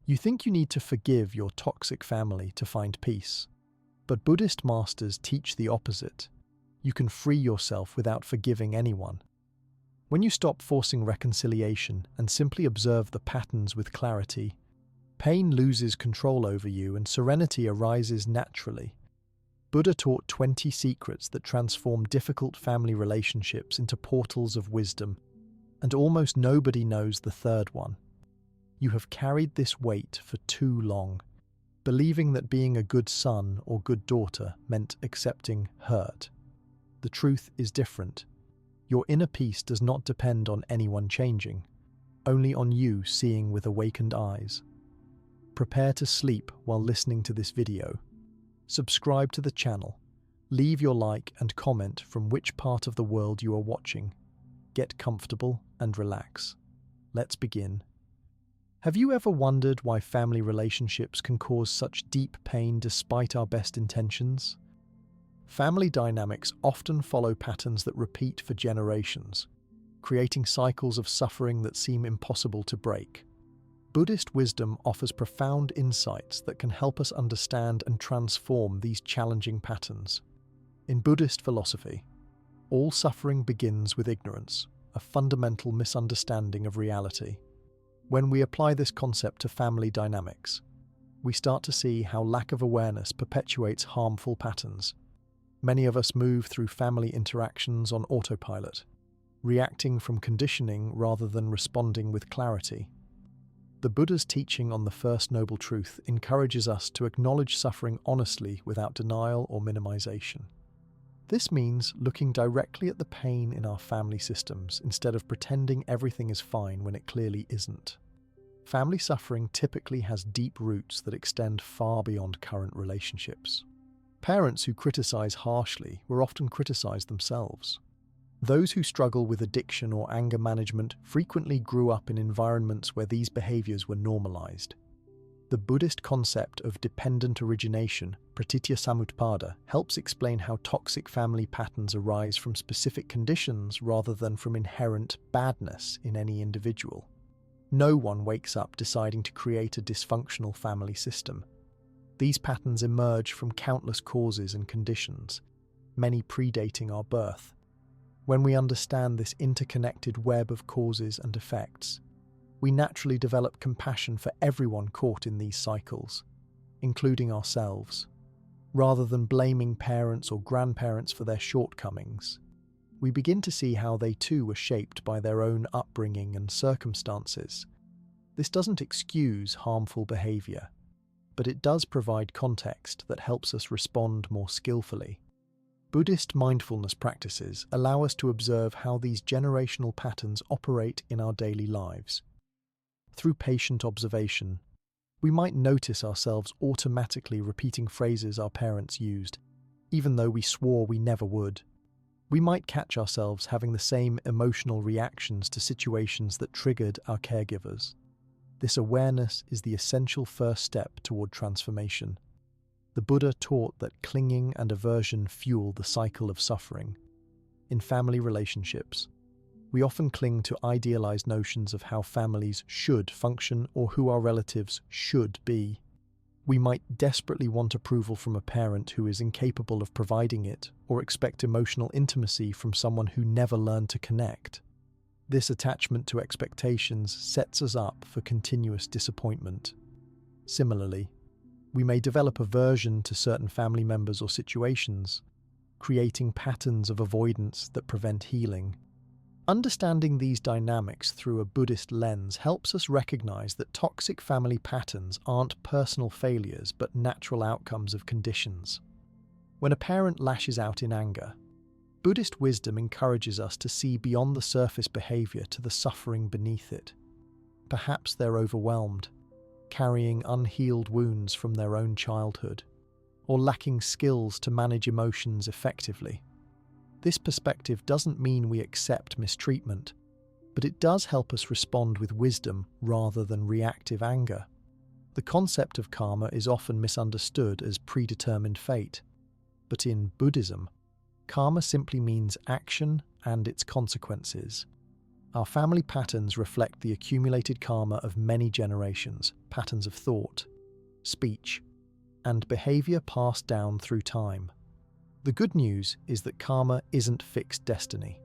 You think you need to forgive your toxic family to find peace. But Buddhist masters teach the opposite. You can free yourself without forgiving anyone. When you stop forcing reconciliation and simply observe the patterns with clarity, pain loses control over you and serenity arises naturally. Buddha taught 20 secrets that transform difficult family relationships into portals of wisdom, and almost nobody knows the third one. You have carried this weight for too long, believing that being a good son or good daughter meant accepting hurt. The truth is different. Your inner peace does not depend on anyone changing, only on you seeing with awakened eyes. Prepare to sleep while listening to this video. Subscribe to the channel. Leave your like and comment from which part of the world you are watching. Get comfortable and relax. Let's begin. Have you ever wondered why family relationships can cause such deep pain despite our best intentions? Family dynamics often follow patterns that repeat for generations, creating cycles of suffering that seem impossible to break. Buddhist wisdom offers profound insights that can help us understand and transform these challenging patterns. In Buddhist philosophy, all suffering begins with ignorance, a fundamental misunderstanding of reality. When we apply this concept to family dynamics, we start to see how lack of awareness perpetuates harmful patterns. Many of us move through family interactions on autopilot, reacting from conditioning rather than responding with clarity. The Buddha's teaching on the First Noble Truth encourages us to acknowledge suffering honestly without denial or minimization. This means looking directly at the pain in our family systems instead of pretending everything is fine when it clearly isn't. Family suffering typically has deep roots that extend far beyond current relationships. Parents who criticize harshly were often criticized themselves. Those who struggle with addiction or anger management frequently grew up in environments where these behaviors were normalized. The Buddhist concept of dependent origination, pratitya samutpada, helps explain how toxic family patterns arise from specific conditions rather than from inherent badness in any individual. No one wakes up deciding to create a dysfunctional family system. These patterns emerge from countless causes and conditions, many predating our birth. When we understand this interconnected web of causes and effects, we naturally develop compassion for everyone caught in these cycles, including ourselves. Rather than blaming parents or grandparents for their shortcomings, we begin to see how they too were shaped by their own upbringing and circumstances. This doesn't excuse harmful behavior, but it does provide context that helps us respond more skillfully. Buddhist mindfulness practices allow us to observe how these generational patterns operate in our daily lives. Through patient observation, we might notice ourselves automatically repeating phrases our parents used, even though we swore we never would. We might catch ourselves having the same emotional reactions to situations that triggered our caregivers. This awareness is the essential first step toward transformation. The Buddha taught that clinging and aversion fuel the cycle of suffering. In family relationships, we often cling to idealized notions of how families should function or who our relatives should be. We might desperately want approval from a parent who is incapable of providing it, or expect emotional intimacy from someone who never learned to connect. This attachment to expectations sets us up for continuous disappointment. Similarly, we may develop aversion to certain family members or situations, creating patterns of avoidance that prevent healing. Understanding these dynamics through a Buddhist lens helps us recognize that toxic family patterns aren't personal failures but natural outcomes of conditions. When a parent lashes out in anger, Buddhist wisdom encourages us to see beyond the surface behavior to the suffering beneath it. Perhaps they're overwhelmed, carrying unhealed wounds from their own childhood, or lacking skills to manage emotions effectively. This perspective doesn't mean we accept mistreatment, but it does help us respond with wisdom rather than reactive anger. The concept of karma is often misunderstood as predetermined fate, but in Buddhism, karma simply means action and its consequences. Our family patterns reflect the accumulated karma of many generations, patterns of thought, speech, and behavior passed down through time. The good news is that karma isn't fixed destiny.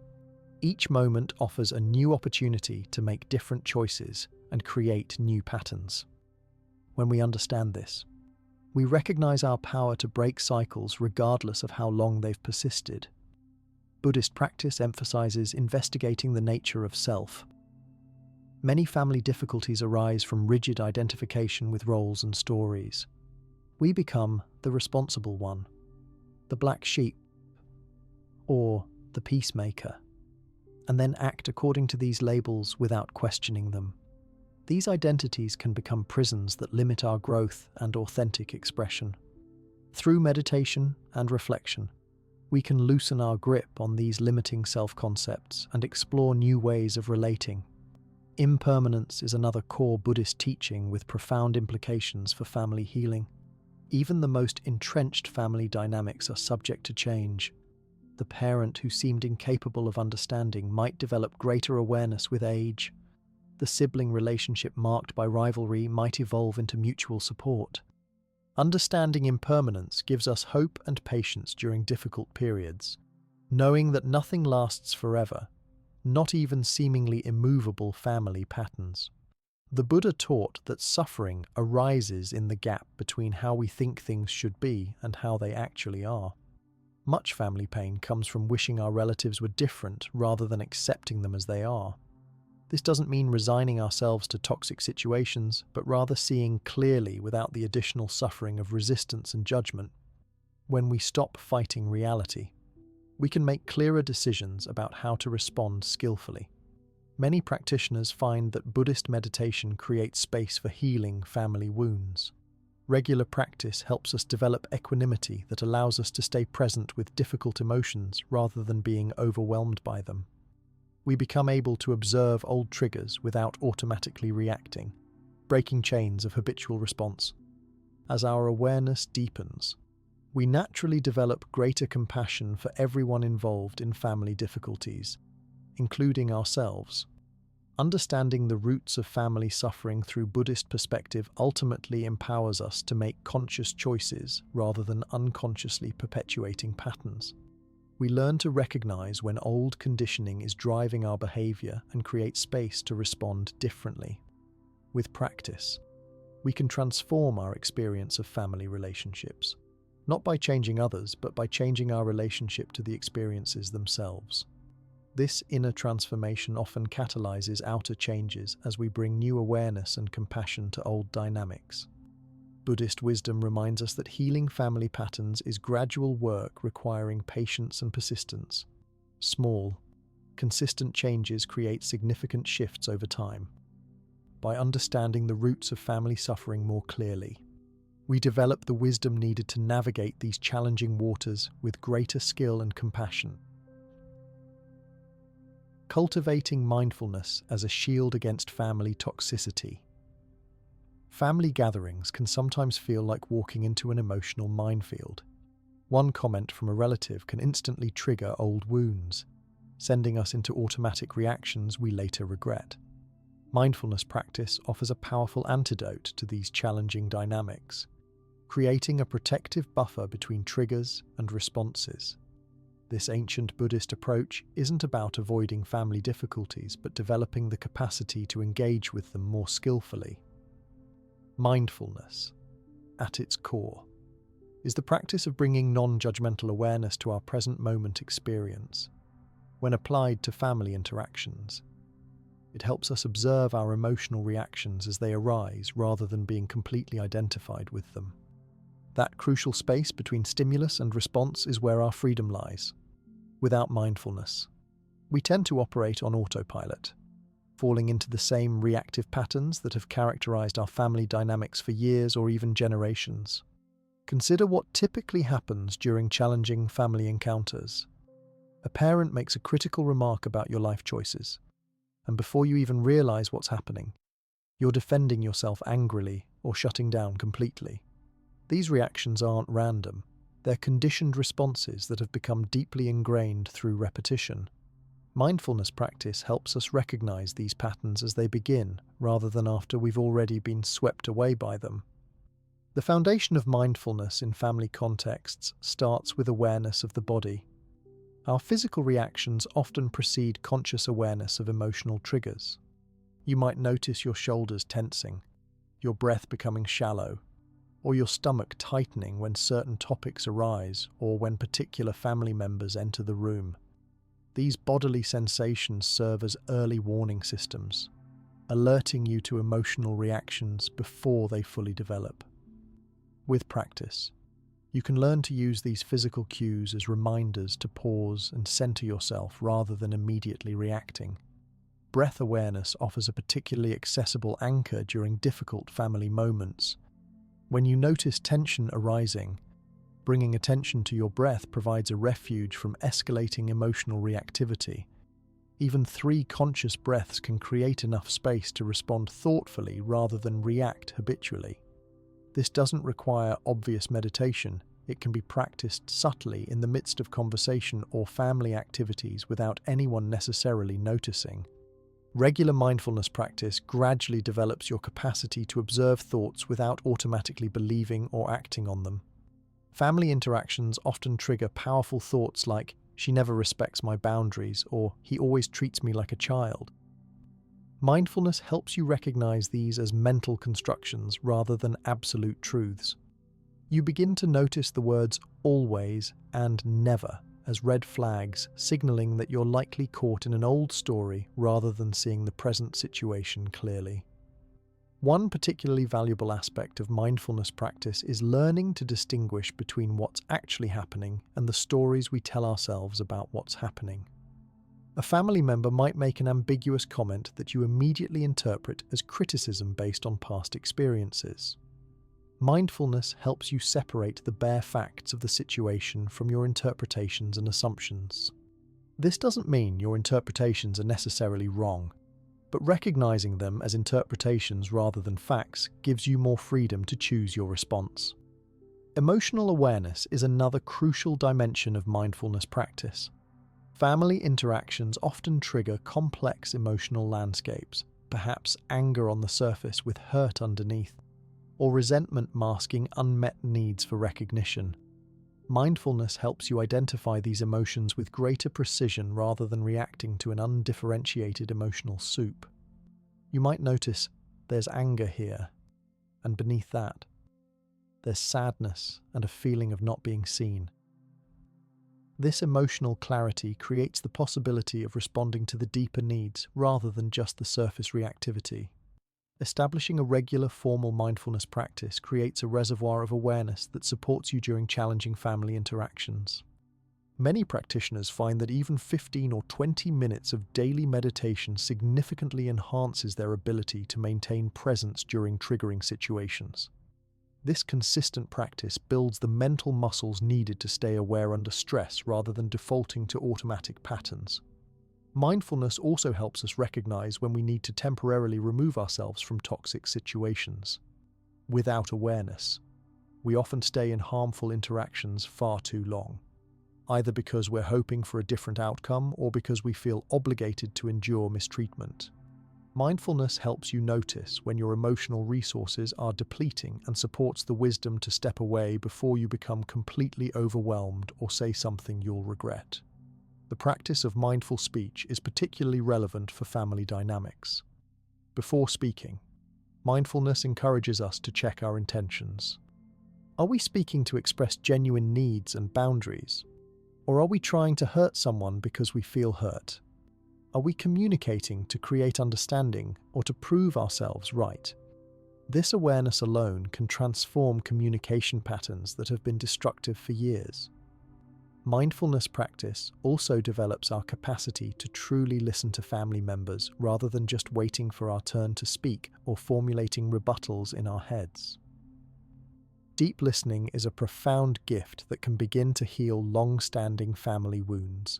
Each moment offers a new opportunity to make different choices and create new patterns. When we understand this, we recognize our power to break cycles regardless of how long they've persisted. Buddhist practice emphasizes investigating the nature of self. Many family difficulties arise from rigid identification with roles and stories. We become the responsible one, the black sheep, or the peacemaker, and then act according to these labels without questioning them. These identities can become prisons that limit our growth and authentic expression. Through meditation and reflection, we can loosen our grip on these limiting self-concepts and explore new ways of relating. Impermanence is another core Buddhist teaching with profound implications for family healing. Even the most entrenched family dynamics are subject to change. The parent who seemed incapable of understanding might develop greater awareness with age. The sibling relationship marked by rivalry might evolve into mutual support. Understanding impermanence gives us hope and patience during difficult periods, knowing that nothing lasts forever, not even seemingly immovable family patterns. The Buddha taught that suffering arises in the gap between how we think things should be and how they actually are. Much family pain comes from wishing our relatives were different rather than accepting them as they are. This doesn't mean resigning ourselves to toxic situations, but rather seeing clearly without the additional suffering of resistance and judgment. When we stop fighting reality, we can make clearer decisions about how to respond skillfully. Many practitioners find that Buddhist meditation creates space for healing family wounds. Regular practice helps us develop equanimity that allows us to stay present with difficult emotions rather than being overwhelmed by them. We become able to observe old triggers without automatically reacting, breaking chains of habitual response. As our awareness deepens, we naturally develop greater compassion for everyone involved in family difficulties, including ourselves. Understanding the roots of family suffering through Buddhist perspective ultimately empowers us to make conscious choices rather than unconsciously perpetuating patterns. We learn to recognize when old conditioning is driving our behavior and create space to respond differently. With practice, we can transform our experience of family relationships, not by changing others, but by changing our relationship to the experiences themselves. This inner transformation often catalyzes outer changes as we bring new awareness and compassion to old dynamics. Buddhist wisdom reminds us that healing family patterns is gradual work requiring patience and persistence. Small, consistent changes create significant shifts over time. By understanding the roots of family suffering more clearly, we develop the wisdom needed to navigate these challenging waters with greater skill and compassion. Cultivating mindfulness as a shield against family toxicity. Family gatherings can sometimes feel like walking into an emotional minefield. One comment from a relative can instantly trigger old wounds, sending us into automatic reactions we later regret. Mindfulness practice offers a powerful antidote to these challenging dynamics, creating a protective buffer between triggers and responses. This ancient Buddhist approach isn't about avoiding family difficulties, but developing the capacity to engage with them more skillfully. Mindfulness, at its core, is the practice of bringing non-judgmental awareness to our present moment experience. When applied to family interactions, it helps us observe our emotional reactions as they arise rather than being completely identified with them. That crucial space between stimulus and response is where our freedom lies. Without mindfulness, we tend to operate on autopilot, falling into the same reactive patterns that have characterized our family dynamics for years or even generations. Consider what typically happens during challenging family encounters. A parent makes a critical remark about your life choices, and before you even realize what's happening, you're defending yourself angrily or shutting down completely. These reactions aren't random. They're conditioned responses that have become deeply ingrained through repetition. Mindfulness practice helps us recognize these patterns as they begin, rather than after we've already been swept away by them. The foundation of mindfulness in family contexts starts with awareness of the body. Our physical reactions often precede conscious awareness of emotional triggers. You might notice your shoulders tensing, your breath becoming shallow, or your stomach tightening when certain topics arise or when particular family members enter the room. These bodily sensations serve as early warning systems, alerting you to emotional reactions before they fully develop. With practice, you can learn to use these physical cues as reminders to pause and center yourself rather than immediately reacting. Breath awareness offers a particularly accessible anchor during difficult family moments. When you notice tension arising, bringing attention to your breath provides a refuge from escalating emotional reactivity. Even 3 conscious breaths can create enough space to respond thoughtfully rather than react habitually. This doesn't require obvious meditation. It can be practiced subtly in the midst of conversation or family activities without anyone necessarily noticing. Regular mindfulness practice gradually develops your capacity to observe thoughts without automatically believing or acting on them. Family interactions often trigger powerful thoughts like, "She never respects my boundaries," or "He always treats me like a child." Mindfulness helps you recognize these as mental constructions rather than absolute truths. You begin to notice the words "always" and "never" as red flags, signaling that you're likely caught in an old story rather than seeing the present situation clearly. One particularly valuable aspect of mindfulness practice is learning to distinguish between what's actually happening and the stories we tell ourselves about what's happening. A family member might make an ambiguous comment that you immediately interpret as criticism based on past experiences. Mindfulness helps you separate the bare facts of the situation from your interpretations and assumptions. This doesn't mean your interpretations are necessarily wrong, but recognizing them as interpretations rather than facts gives you more freedom to choose your response. Emotional awareness is another crucial dimension of mindfulness practice. Family interactions often trigger complex emotional landscapes, perhaps anger on the surface with hurt underneath, or resentment masking unmet needs for recognition. Mindfulness helps you identify these emotions with greater precision rather than reacting to an undifferentiated emotional soup. You might notice there's anger here, and beneath that, there's sadness and a feeling of not being seen. This emotional clarity creates the possibility of responding to the deeper needs rather than just the surface reactivity. Establishing a regular formal mindfulness practice creates a reservoir of awareness that supports you during challenging family interactions. Many practitioners find that even 15 or 20 minutes of daily meditation significantly enhances their ability to maintain presence during triggering situations. This consistent practice builds the mental muscles needed to stay aware under stress rather than defaulting to automatic patterns. Mindfulness also helps us recognize when we need to temporarily remove ourselves from toxic situations. Without awareness, we often stay in harmful interactions far too long, either because we're hoping for a different outcome or because we feel obligated to endure mistreatment. Mindfulness helps you notice when your emotional resources are depleting and supports the wisdom to step away before you become completely overwhelmed or say something you'll regret. The practice of mindful speech is particularly relevant for family dynamics. Before speaking, mindfulness encourages us to check our intentions. Are we speaking to express genuine needs and boundaries? Or are we trying to hurt someone because we feel hurt? Are we communicating to create understanding or to prove ourselves right? This awareness alone can transform communication patterns that have been destructive for years. Mindfulness practice also develops our capacity to truly listen to family members rather than just waiting for our turn to speak or formulating rebuttals in our heads. Deep listening is a profound gift that can begin to heal long-standing family wounds.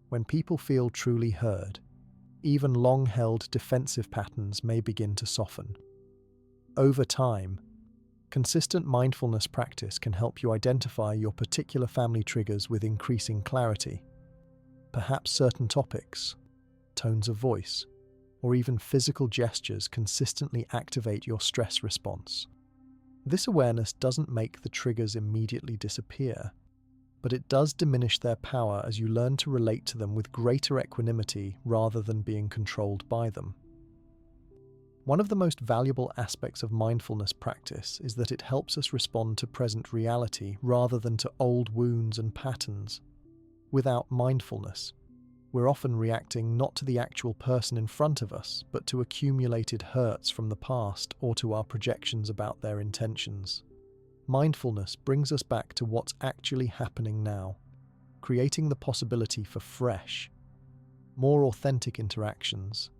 When people feel truly heard, even long-held defensive patterns may begin to soften. Over time, consistent mindfulness practice can help you identify your particular family triggers with increasing clarity. Perhaps certain topics, tones of voice, or even physical gestures consistently activate your stress response. This awareness doesn't make the triggers immediately disappear, but it does diminish their power as you learn to relate to them with greater equanimity rather than being controlled by them. One of the most valuable aspects of mindfulness practice is that it helps us respond to present reality rather than to old wounds and patterns. Without mindfulness, we're often reacting not to the actual person in front of us, but to accumulated hurts from the past or to our projections about their intentions. Mindfulness brings us back to what's actually happening now, creating the possibility for fresh, more authentic interactions.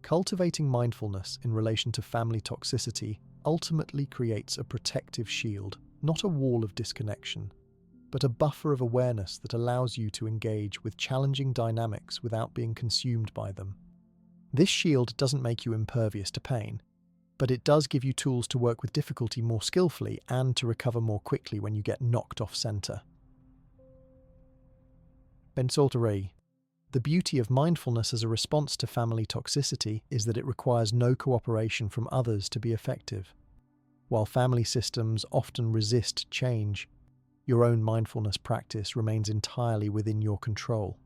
Cultivating mindfulness in relation to family toxicity ultimately creates a protective shield, not a wall of disconnection, but a buffer of awareness that allows you to engage with challenging dynamics without being consumed by them. This shield doesn't make you impervious to pain, but it does give you tools to work with difficulty more skillfully and to recover more quickly when you get knocked off center. Bensoltare. The beauty of mindfulness as a response to family toxicity is that it requires no cooperation from others to be effective. While family systems often resist change, your own mindfulness practice remains entirely within your control.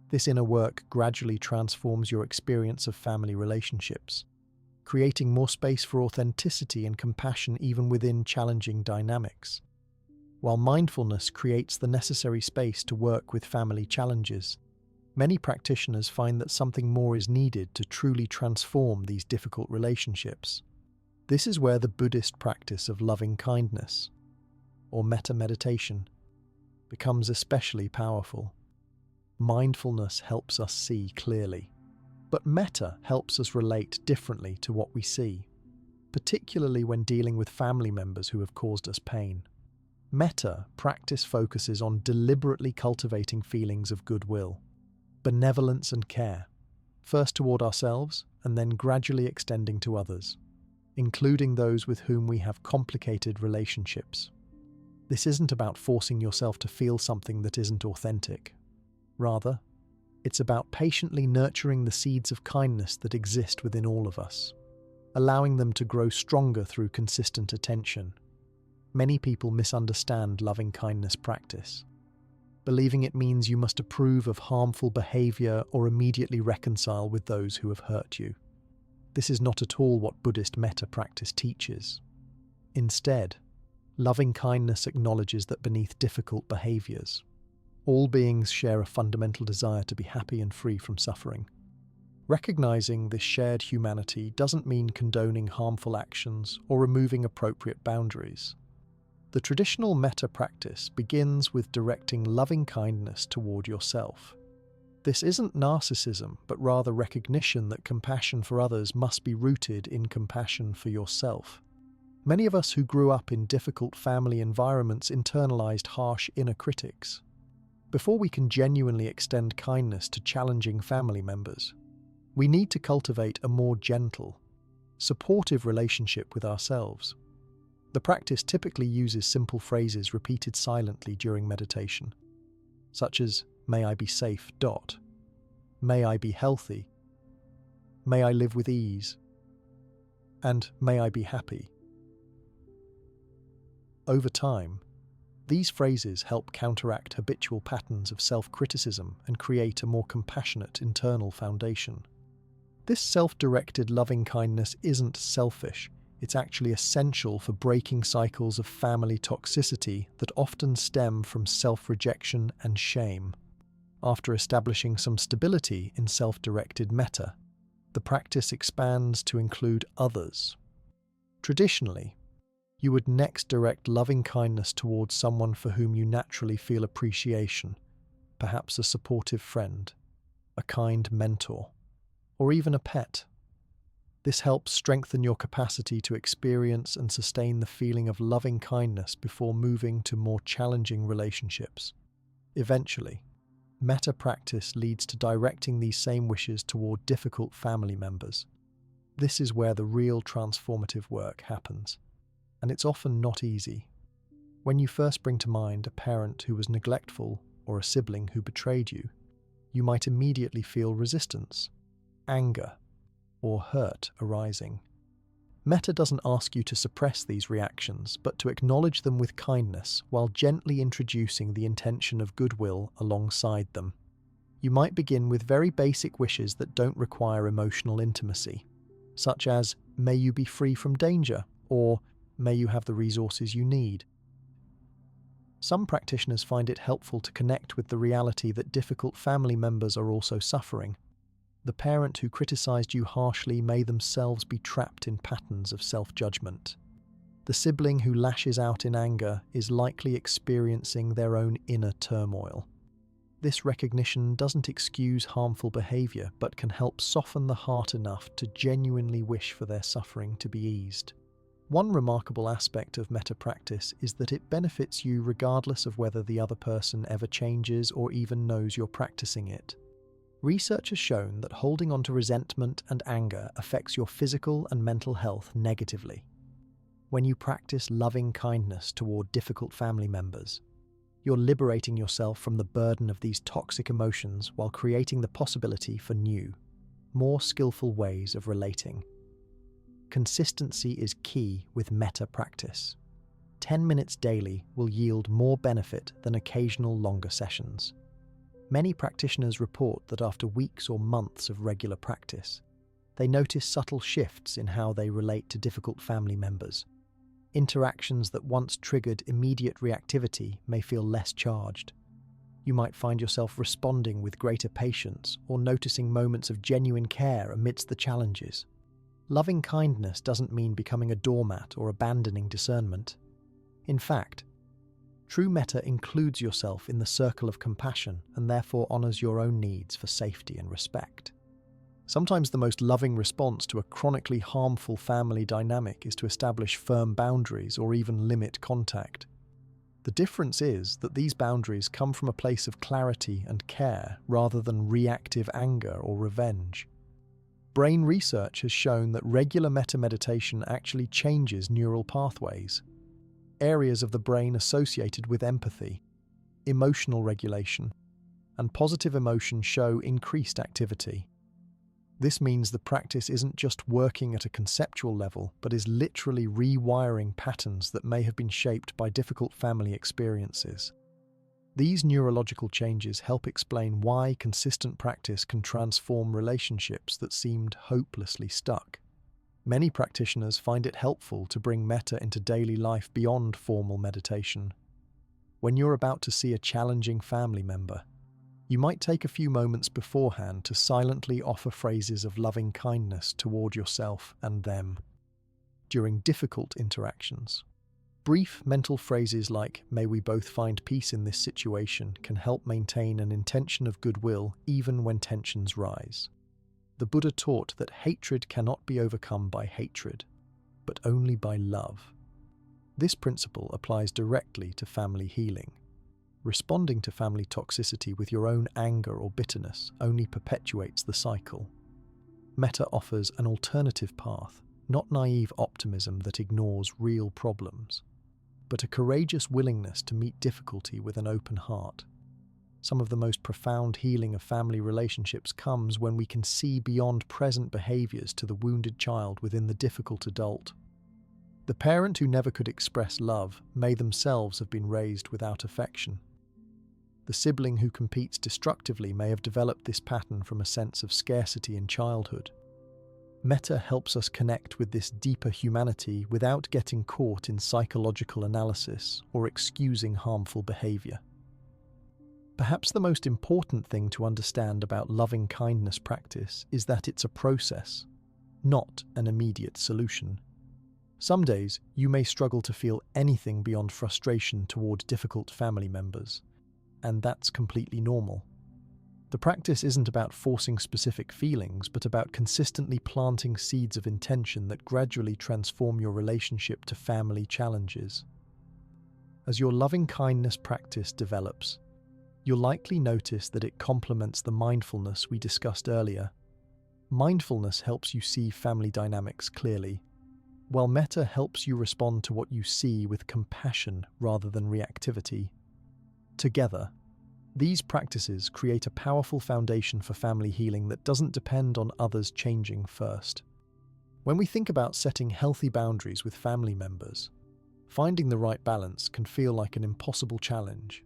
This inner work gradually transforms your experience of family relationships, creating more space for authenticity and compassion even within challenging dynamics. While mindfulness creates the necessary space to work with family challenges, many practitioners find that something more is needed to truly transform these difficult relationships. This is where the Buddhist practice of loving kindness, or metta meditation, becomes especially powerful. Mindfulness helps us see clearly, but metta helps us relate differently to what we see, particularly when dealing with family members who have caused us pain. Metta practice focuses on deliberately cultivating feelings of goodwill, benevolence and care, first toward ourselves and then gradually extending to others, including those with whom we have complicated relationships. This isn't about forcing yourself to feel something that isn't authentic. Rather, it's about patiently nurturing the seeds of kindness that exist within all of us, allowing them to grow stronger through consistent attention. Many people misunderstand loving kindness practice, believing it means you must approve of harmful behavior or immediately reconcile with those who have hurt you. This is not at all what Buddhist metta practice teaches. Instead, loving kindness acknowledges that beneath difficult behaviors, all beings share a fundamental desire to be happy and free from suffering. Recognizing this shared humanity doesn't mean condoning harmful actions or removing appropriate boundaries. The traditional metta practice begins with directing loving kindness toward yourself. This isn't narcissism, but rather recognition that compassion for others must be rooted in compassion for yourself. Many of us who grew up in difficult family environments internalized harsh inner critics. Before we can genuinely extend kindness to challenging family members, we need to cultivate a more gentle, supportive relationship with ourselves. The practice typically uses simple phrases repeated silently during meditation, such as, "May I be safe, ... may I be healthy, may I live with ease, and may I be happy." Over time, these phrases help counteract habitual patterns of self-criticism and create a more compassionate internal foundation. This self-directed loving kindness isn't selfish. It's actually essential for breaking cycles of family toxicity that often stem from self-rejection and shame. After establishing some stability in self-directed metta, the practice expands to include others. Traditionally, you would next direct loving kindness towards someone for whom you naturally feel appreciation, perhaps a supportive friend, a kind mentor, or even a pet. This helps strengthen your capacity to experience and sustain the feeling of loving kindness before moving to more challenging relationships. Eventually, metta practice leads to directing these same wishes toward difficult family members. This is where the real transformative work happens, and it's often not easy. When you first bring to mind a parent who was neglectful or a sibling who betrayed you, you might immediately feel resistance, anger, or hurt arising. Metta doesn't ask you to suppress these reactions, but to acknowledge them with kindness while gently introducing the intention of goodwill alongside them. You might begin with very basic wishes that don't require emotional intimacy, such as, "May you be free from danger," or "May you have the resources you need." Some practitioners find it helpful to connect with the reality that difficult family members are also suffering. The parent who criticized you harshly may themselves be trapped in patterns of self-judgment. The sibling who lashes out in anger is likely experiencing their own inner turmoil. This recognition doesn't excuse harmful behavior, but can help soften the heart enough to genuinely wish for their suffering to be eased. One remarkable aspect of metta practice is that it benefits you regardless of whether the other person ever changes or even knows you're practicing it. Research has shown that holding on to resentment and anger affects your physical and mental health negatively. When you practice loving kindness toward difficult family members, you're liberating yourself from the burden of these toxic emotions while creating the possibility for new, more skillful ways of relating. Consistency is key with metta practice. 10 minutes daily will yield more benefit than occasional longer sessions. Many practitioners report that after weeks or months of regular practice, they notice subtle shifts in how they relate to difficult family members. Interactions that once triggered immediate reactivity may feel less charged. You might find yourself responding with greater patience or noticing moments of genuine care amidst the challenges. Loving kindness doesn't mean becoming a doormat or abandoning discernment. In fact, true metta includes yourself in the circle of compassion and therefore honors your own needs for safety and respect. Sometimes the most loving response to a chronically harmful family dynamic is to establish firm boundaries or even limit contact. The difference is that these boundaries come from a place of clarity and care rather than reactive anger or revenge. Brain research has shown that regular metta meditation actually changes neural pathways. Areas of the brain associated with empathy, emotional regulation, and positive emotion show increased activity. This means the practice isn't just working at a conceptual level, but is literally rewiring patterns that may have been shaped by difficult family experiences. These neurological changes help explain why consistent practice can transform relationships that seemed hopelessly stuck. Many practitioners find it helpful to bring metta into daily life beyond formal meditation. When you're about to see a challenging family member, you might take a few moments beforehand to silently offer phrases of loving kindness toward yourself and them. During difficult interactions, brief mental phrases like, "May we both find peace in this situation," can help maintain an intention of goodwill even when tensions rise. The Buddha taught that hatred cannot be overcome by hatred, but only by love. This principle applies directly to family healing. Responding to family toxicity with your own anger or bitterness only perpetuates the cycle. Metta offers an alternative path, not naive optimism that ignores real problems, but a courageous willingness to meet difficulty with an open heart. Some of the most profound healing of family relationships comes when we can see beyond present behaviors to the wounded child within the difficult adult. The parent who never could express love may themselves have been raised without affection. The sibling who competes destructively may have developed this pattern from a sense of scarcity in childhood. Metta helps us connect with this deeper humanity without getting caught in psychological analysis or excusing harmful behavior. Perhaps the most important thing to understand about loving kindness practice is that it's a process, not an immediate solution. Some days you may struggle to feel anything beyond frustration toward difficult family members, and that's completely normal. The practice isn't about forcing specific feelings, but about consistently planting seeds of intention that gradually transform your relationship to family challenges. As your loving kindness practice develops, you'll likely notice that it complements the mindfulness we discussed earlier. Mindfulness helps you see family dynamics clearly, while metta helps you respond to what you see with compassion rather than reactivity. Together, These practices create a powerful foundation for family healing that doesn't depend on others changing first. When we think about setting healthy boundaries with family members, finding the right balance can feel like an impossible challenge.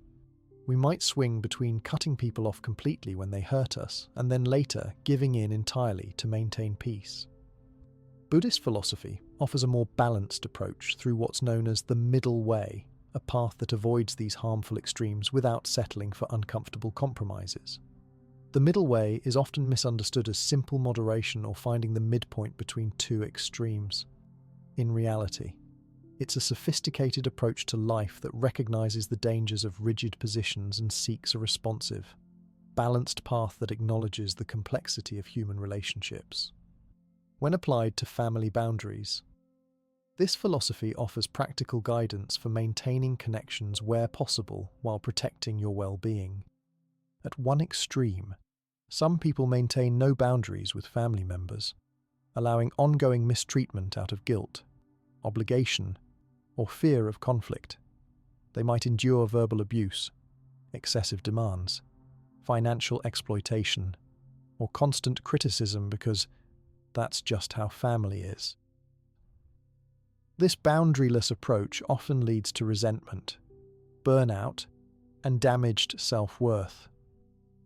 We might swing between cutting people off completely when they hurt us and then later giving in entirely to maintain peace. Buddhist philosophy offers a more balanced approach through what's known as the middle way, a path that avoids these harmful extremes without settling for uncomfortable compromises. The middle way is often misunderstood as simple moderation or finding the midpoint between two extremes. In reality, it's a sophisticated approach to life that recognizes the dangers of rigid positions and seeks a responsive, balanced path that acknowledges the complexity of human relationships. When applied to family boundaries, this philosophy offers practical guidance for maintaining connections where possible while protecting your well-being. At one extreme, some people maintain no boundaries with family members, allowing ongoing mistreatment out of guilt, obligation, or fear of conflict. They might endure verbal abuse, excessive demands, financial exploitation, or constant criticism because that's just how family is. This boundaryless approach often leads to resentment, burnout, and damaged self-worth.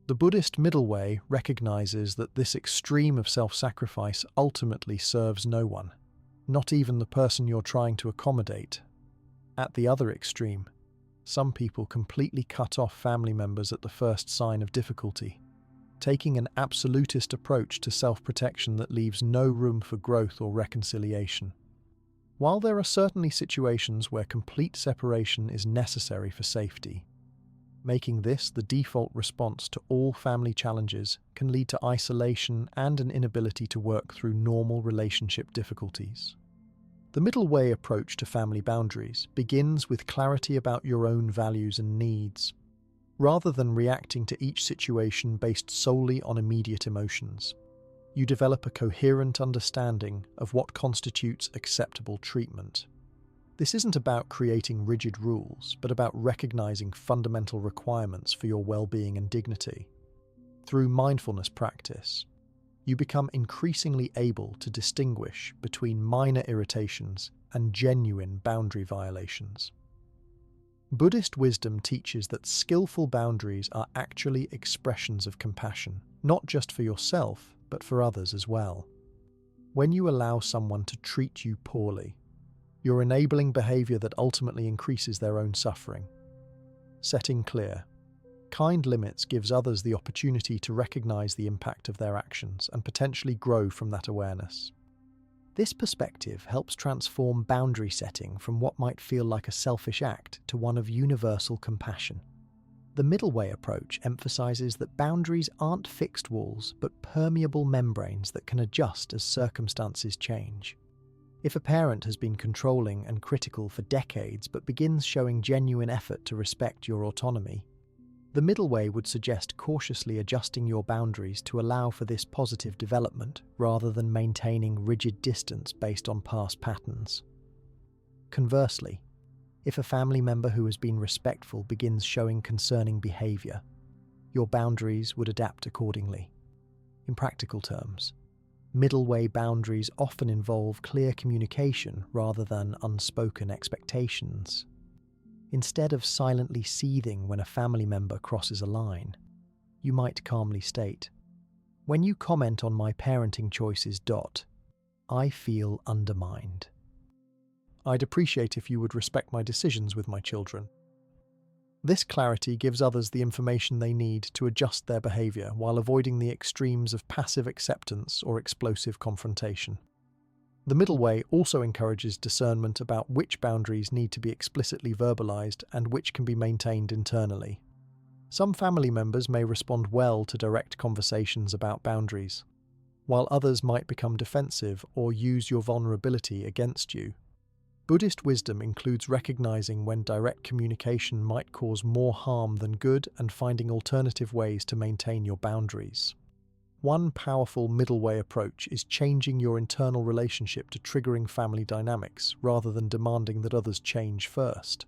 The Buddhist middle way recognizes that this extreme of self-sacrifice ultimately serves no one, not even the person you're trying to accommodate. At the other extreme, some people completely cut off family members at the first sign of difficulty, taking an absolutist approach to self-protection that leaves no room for growth or reconciliation. While there are certainly situations where complete separation is necessary for safety, making this the default response to all family challenges can lead to isolation and an inability to work through normal relationship difficulties. The middle way approach to family boundaries begins with clarity about your own values and needs, rather than reacting to each situation based solely on immediate emotions. You develop a coherent understanding of what constitutes acceptable treatment. This isn't about creating rigid rules, but about recognizing fundamental requirements for your well-being and dignity. Through mindfulness practice, you become increasingly able to distinguish between minor irritations and genuine boundary violations. Buddhist wisdom teaches that skillful boundaries are actually expressions of compassion, not just for yourself, but for others as well. When you allow someone to treat you poorly, you're enabling behavior that ultimately increases their own suffering. Setting clear, kind limits gives others the opportunity to recognize the impact of their actions and potentially grow from that awareness. This perspective helps transform boundary setting from what might feel like a selfish act to one of universal compassion. The middle way approach emphasizes that boundaries aren't fixed walls, but permeable membranes that can adjust as circumstances change. If a parent has been controlling and critical for decades but begins showing genuine effort to respect your autonomy, the middle way would suggest cautiously adjusting your boundaries to allow for this positive development rather than maintaining rigid distance based on past patterns. Conversely, if a family member who has been respectful begins showing concerning behavior, your boundaries would adapt accordingly. In practical terms, middle way boundaries often involve clear communication rather than unspoken expectations. Instead of silently seething when a family member crosses a line, you might calmly state, "When you comment on my parenting choices, I feel undermined. I'd appreciate if you would respect my decisions with my children." This clarity gives others the information they need to adjust their behavior while avoiding the extremes of passive acceptance or explosive confrontation. The middle way also encourages discernment about which boundaries need to be explicitly verbalized and which can be maintained internally. Some family members may respond well to direct conversations about boundaries, while others might become defensive or use your vulnerability against you. Buddhist wisdom includes recognizing when direct communication might cause more harm than good and finding alternative ways to maintain your boundaries. One powerful middle way approach is changing your internal relationship to triggering family dynamics rather than demanding that others change first.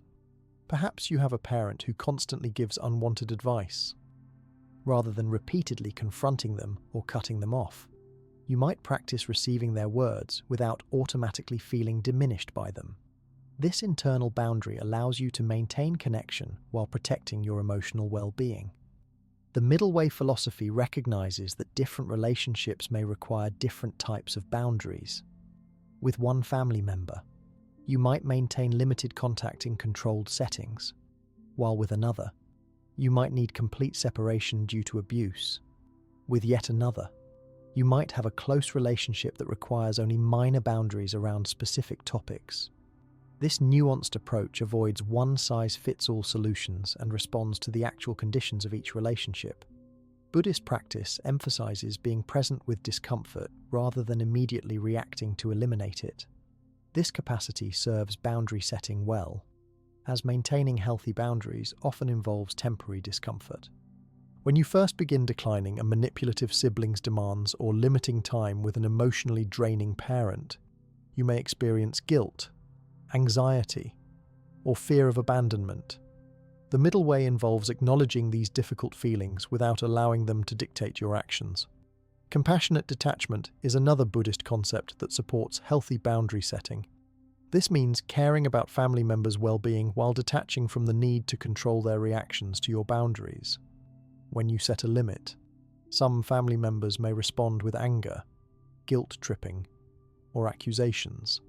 Perhaps you have a parent who constantly gives unwanted advice. Rather than repeatedly confronting them or cutting them off, you might practice receiving their words without automatically feeling diminished by them. This internal boundary allows you to maintain connection while protecting your emotional well-being. The middle way philosophy recognizes that different relationships may require different types of boundaries. With one family member, you might maintain limited contact in controlled settings, while with another, you might need complete separation due to abuse. With yet another, you might have a close relationship that requires only minor boundaries around specific topics. This nuanced approach avoids one-size-fits-all solutions and responds to the actual conditions of each relationship. Buddhist practice emphasizes being present with discomfort rather than immediately reacting to eliminate it. This capacity serves boundary setting well, as maintaining healthy boundaries often involves temporary discomfort. When you first begin declining a manipulative sibling's demands or limiting time with an emotionally draining parent, you may experience guilt, anxiety, or fear of abandonment. The middle way involves acknowledging these difficult feelings without allowing them to dictate your actions. Compassionate detachment is another Buddhist concept that supports healthy boundary setting. This means caring about family members' well-being while detaching from the need to control their reactions to your boundaries. When you set a limit, some family members may respond with anger, guilt-tripping, or accusations.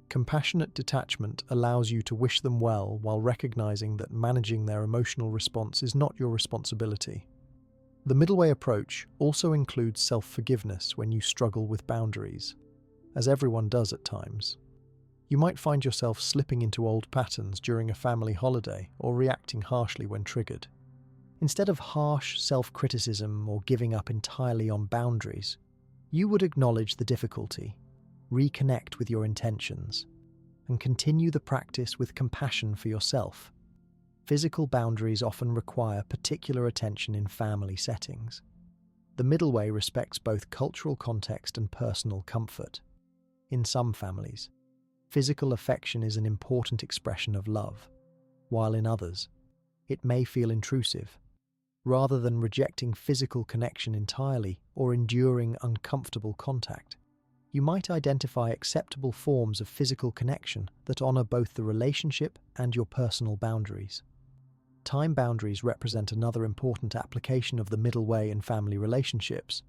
Compassionate detachment allows you to wish them well while recognizing that managing their emotional response is not your responsibility. The middle way approach also includes self-forgiveness when you struggle with boundaries, as everyone does at times. You might find yourself slipping into old patterns during a family holiday or reacting harshly when triggered. Instead of harsh self-criticism or giving up entirely on boundaries, you would acknowledge the difficulty, reconnect with your intentions, and continue the practice with compassion for yourself. Physical boundaries often require particular attention in family settings. The middle way respects both cultural context and personal comfort. In some families, physical affection is an important expression of love, while in others, it may feel intrusive. Rather than rejecting physical connection entirely or enduring uncomfortable contact, you might identify acceptable forms of physical connection that honor both the relationship and your personal boundaries. Time boundaries represent another important application of the middle way in family relationships.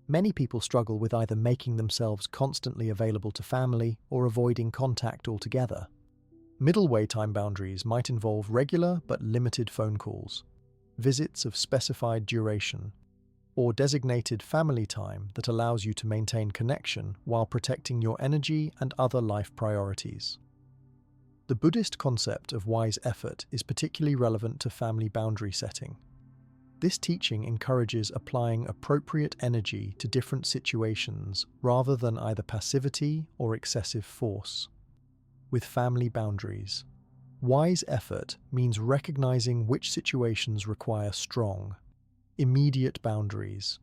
Many people struggle with either making themselves constantly available to family or avoiding contact altogether. Middle way time boundaries might involve regular but limited phone calls, visits of specified duration, or designated family time that allows you to maintain connection while protecting your energy and other life priorities. The Buddhist concept of wise effort is particularly relevant to family boundary setting. This teaching encourages applying appropriate energy to different situations rather than either passivity or excessive force. With family boundaries, wise effort means recognizing which situations require strong, immediate boundaries,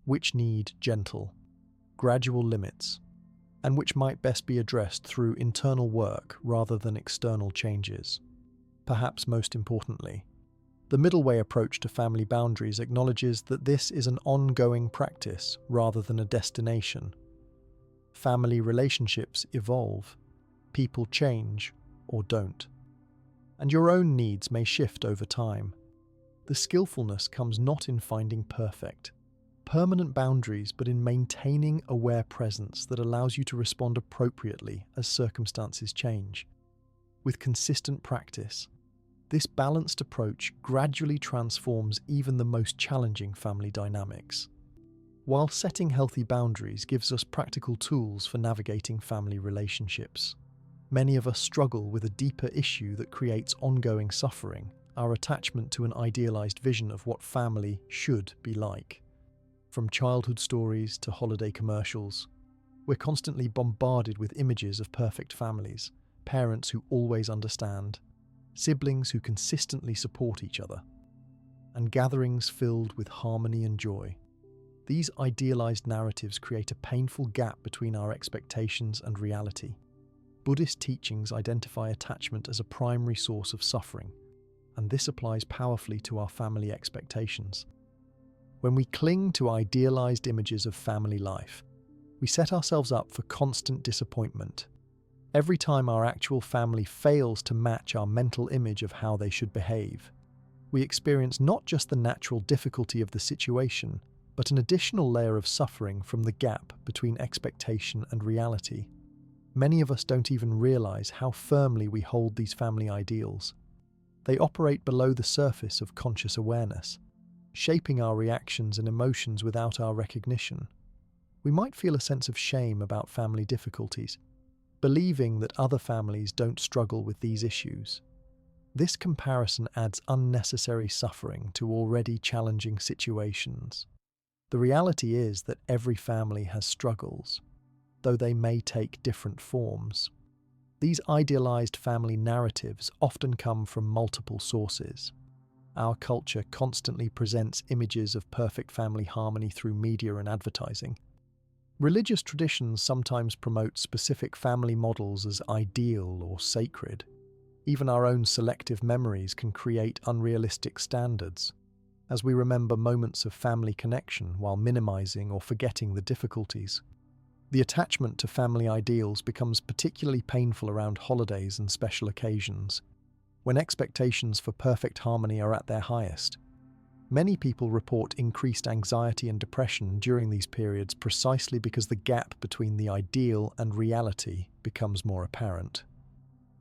which need gentle, gradual limits, and which might best be addressed through internal work rather than external changes. Perhaps most importantly, the middle way approach to family boundaries acknowledges that this is an ongoing practice rather than a destination. Family relationships evolve, people change or don't, and your own needs may shift over time. The skillfulness comes not in finding perfect, permanent boundaries, but in maintaining aware presence that allows you to respond appropriately as circumstances change. With consistent practice, this balanced approach gradually transforms even the most challenging family dynamics. While setting healthy boundaries gives us practical tools for navigating family relationships, many of us struggle with a deeper issue that creates ongoing suffering: our attachment to an idealized vision of what family should be like. From childhood stories to holiday commercials, we're constantly bombarded with images of perfect families, parents who always understand, siblings who consistently support each other, and gatherings filled with harmony and joy. These idealized narratives create a painful gap between our expectations and reality. Buddhist teachings identify attachment as a primary source of suffering, and this applies powerfully to our family expectations. When we cling to idealized images of family life, we set ourselves up for constant disappointment. Every time our actual family fails to match our mental image of how they should behave, we experience not just the natural difficulty of the situation, but an additional layer of suffering from the gap between expectation and reality. Many of us don't even realize how firmly we hold these family ideals. They operate below the surface of conscious awareness, shaping our reactions and emotions without our recognition. We might feel a sense of shame about family difficulties, believing that other families don't struggle with these issues. This comparison adds unnecessary suffering to already challenging situations. The reality is that every family has struggles, though they may take different forms. These idealized family narratives often come from multiple sources. Our culture constantly presents images of perfect family harmony through media and advertising. Religious traditions sometimes promote specific family models as ideal or sacred. Even our own selective memories can create unrealistic standards, as we remember moments of family connection while minimizing or forgetting the difficulties. The attachment to family ideals becomes particularly painful around holidays and special occasions, when expectations for perfect harmony are at their highest. Many people report increased anxiety and depression during these periods precisely because the gap between the ideal and reality becomes more apparent.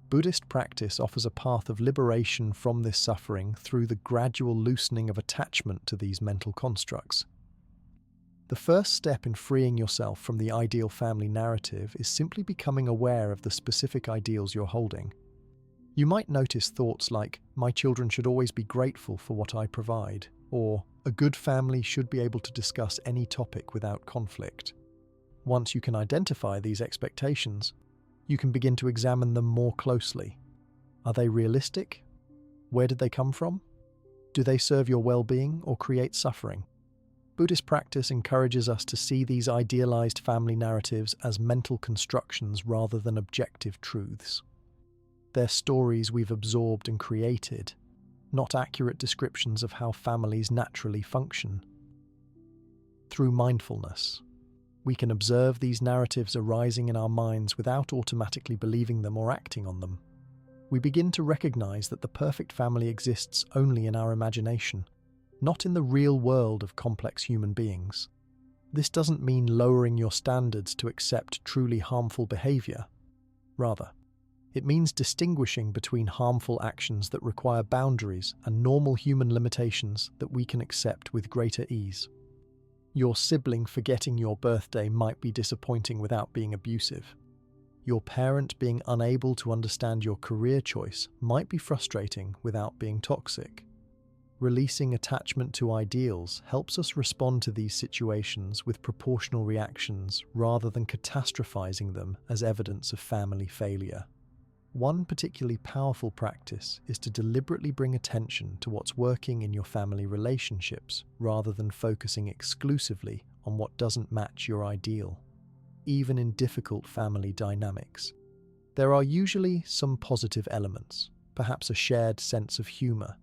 Buddhist practice offers a path of liberation from this suffering through the gradual loosening of attachment to these mental constructs. The first step in freeing yourself from the ideal family narrative is simply becoming aware of the specific ideals you're holding. You might notice thoughts like, "My children should always be grateful for what I provide," or "A good family should be able to discuss any topic without conflict." Once you can identify these expectations, you can begin to examine them more closely. Are they realistic? Where did they come from? Do they serve your well-being or create suffering? Buddhist practice encourages us to see these idealized family narratives as mental constructions rather than objective truths. They're stories we've absorbed and created, not accurate descriptions of how families naturally function. Through mindfulness, we can observe these narratives arising in our minds without automatically believing them or acting on them. We begin to recognize that the perfect family exists only in our imagination, not in the real world of complex human beings. This doesn't mean lowering your standards to accept truly harmful behavior. Rather, it means distinguishing between harmful actions that require boundaries and normal human limitations that we can accept with greater ease. Your sibling forgetting your birthday might be disappointing without being abusive. Your parent being unable to understand your career choice might be frustrating without being toxic. Releasing attachment to ideals helps us respond to these situations with proportional reactions rather than catastrophizing them as evidence of family failure. One particularly powerful practice is to deliberately bring attention to what's working in your family relationships rather than focusing exclusively on what doesn't match your ideal. Even in difficult family dynamics, there are usually some positive elements, perhaps a shared sense of humor,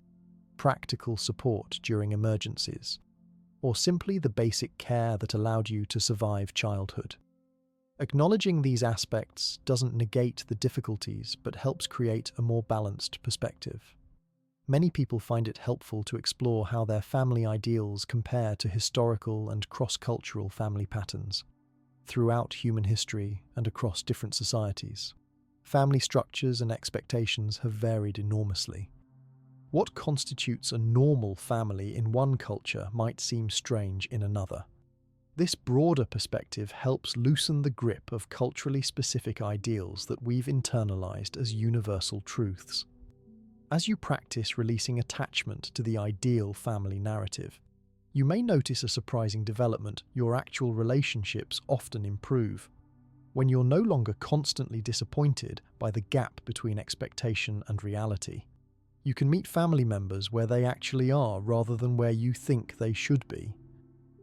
practical support during emergencies, or simply the basic care that allowed you to survive childhood. Acknowledging these aspects doesn't negate the difficulties but helps create a more balanced perspective. Many people find it helpful to explore how their family ideals compare to historical and cross-cultural family patterns. Throughout human history and across different societies, family structures and expectations have varied enormously. What constitutes a normal family in one culture might seem strange in another. This broader perspective helps loosen the grip of culturally specific ideals that we've internalized as universal truths. As you practice releasing attachment to the ideal family narrative, you may notice a surprising development. Your actual relationships often improve. When you're no longer constantly disappointed by the gap between expectation and reality, you can meet family members where they actually are rather than where you think they should be.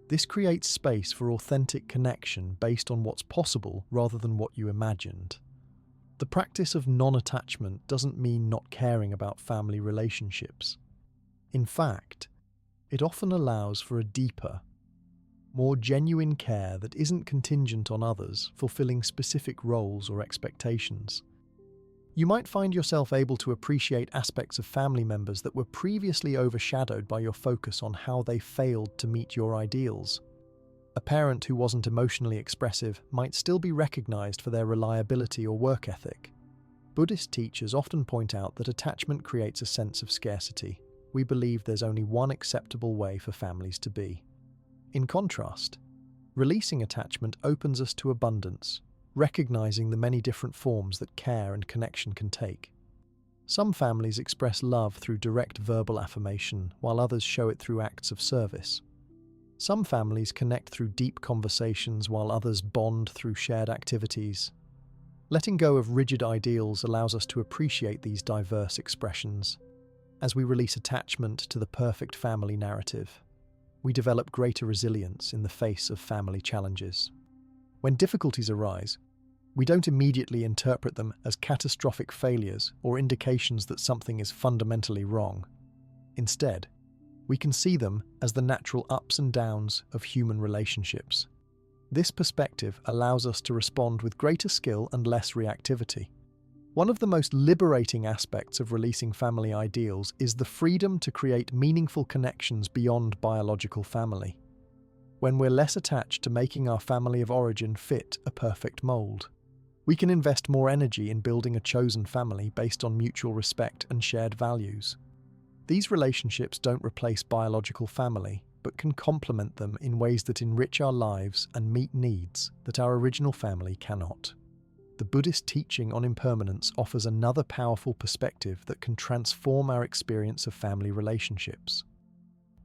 This creates space for authentic connection based on what's possible rather than what you imagined. The practice of non-attachment doesn't mean not caring about family relationships. In fact, it often allows for a deeper, more genuine care that isn't contingent on others fulfilling specific roles or expectations. You might find yourself able to appreciate aspects of family members that were previously overshadowed by your focus on how they failed to meet your ideals. A parent who wasn't emotionally expressive might still be recognized for their reliability or work ethic. Buddhist teachers often point out that attachment creates a sense of scarcity. We believe there's only one acceptable way for families to be. In contrast, releasing attachment opens us to abundance, recognizing the many different forms that care and connection can take. Some families express love through direct verbal affirmation, while others show it through acts of service. Some families connect through deep conversations, while others bond through shared activities. Letting go of rigid ideals allows us to appreciate these diverse expressions. As we release attachment to the perfect family narrative, we develop greater resilience in the face of family challenges. When difficulties arise, we don't immediately interpret them as catastrophic failures or indications that something is fundamentally wrong. Instead, we can see them as the natural ups and downs of human relationships. This perspective allows us to respond with greater skill and less reactivity. One of the most liberating aspects of releasing family ideals is the freedom to create meaningful connections beyond biological family. When we're less attached to making our family of origin fit a perfect mold, we can invest more energy in building a chosen family based on mutual respect and shared values. These relationships don't replace biological family, but can complement them in ways that enrich our lives and meet needs that our original family cannot. The Buddhist teaching on impermanence offers another powerful perspective that can transform our experience of family relationships.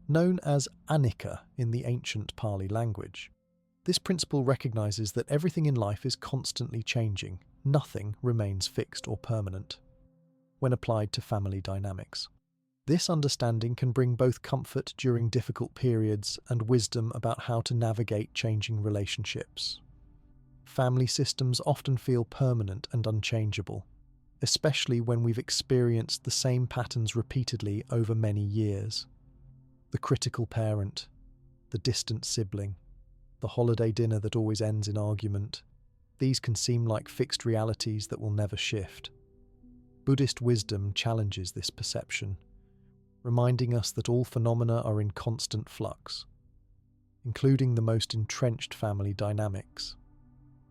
Known as anicca in the ancient Pali language, this principle recognizes that everything in life is constantly changing. Nothing remains fixed or permanent. When applied to family dynamics, this understanding can bring both comfort during difficult periods and wisdom about how to navigate changing relationships. Family systems often feel permanent and unchangeable, especially when we've experienced the same patterns repeatedly over many years. The critical parent, the distant sibling, the holiday dinner that always ends in argument, these can seem like fixed realities that will never shift. Buddhist wisdom challenges this perception, reminding us that all phenomena are in constant flux, including the most entrenched family dynamics.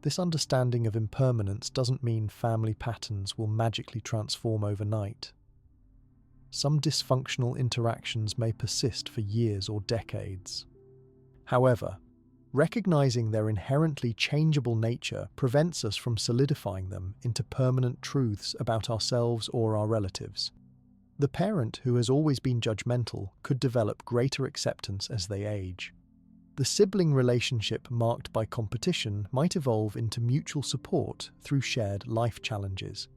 This understanding of impermanence doesn't mean family patterns will magically transform overnight. Some dysfunctional interactions may persist for years or decades. However, recognizing their inherently changeable nature prevents us from solidifying them into permanent truths about ourselves or our relatives. The parent who has always been judgmental could develop greater acceptance as they age. The sibling relationship marked by competition might evolve into mutual support through shared life challenges.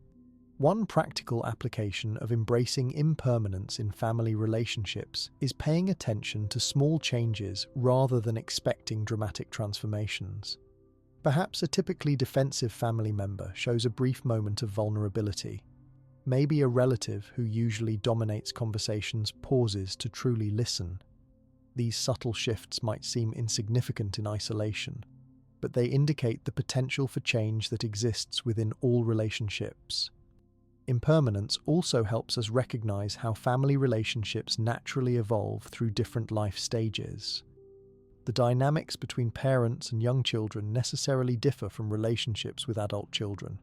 One practical application of embracing impermanence in family relationships is paying attention to small changes rather than expecting dramatic transformations. Perhaps a typically defensive family member shows a brief moment of vulnerability. Maybe a relative who usually dominates conversations pauses to truly listen. These subtle shifts might seem insignificant in isolation, but they indicate the potential for change that exists within all relationships. Impermanence also helps us recognize how family relationships naturally evolve through different life stages. The dynamics between parents and young children necessarily differ from relationships with adult children.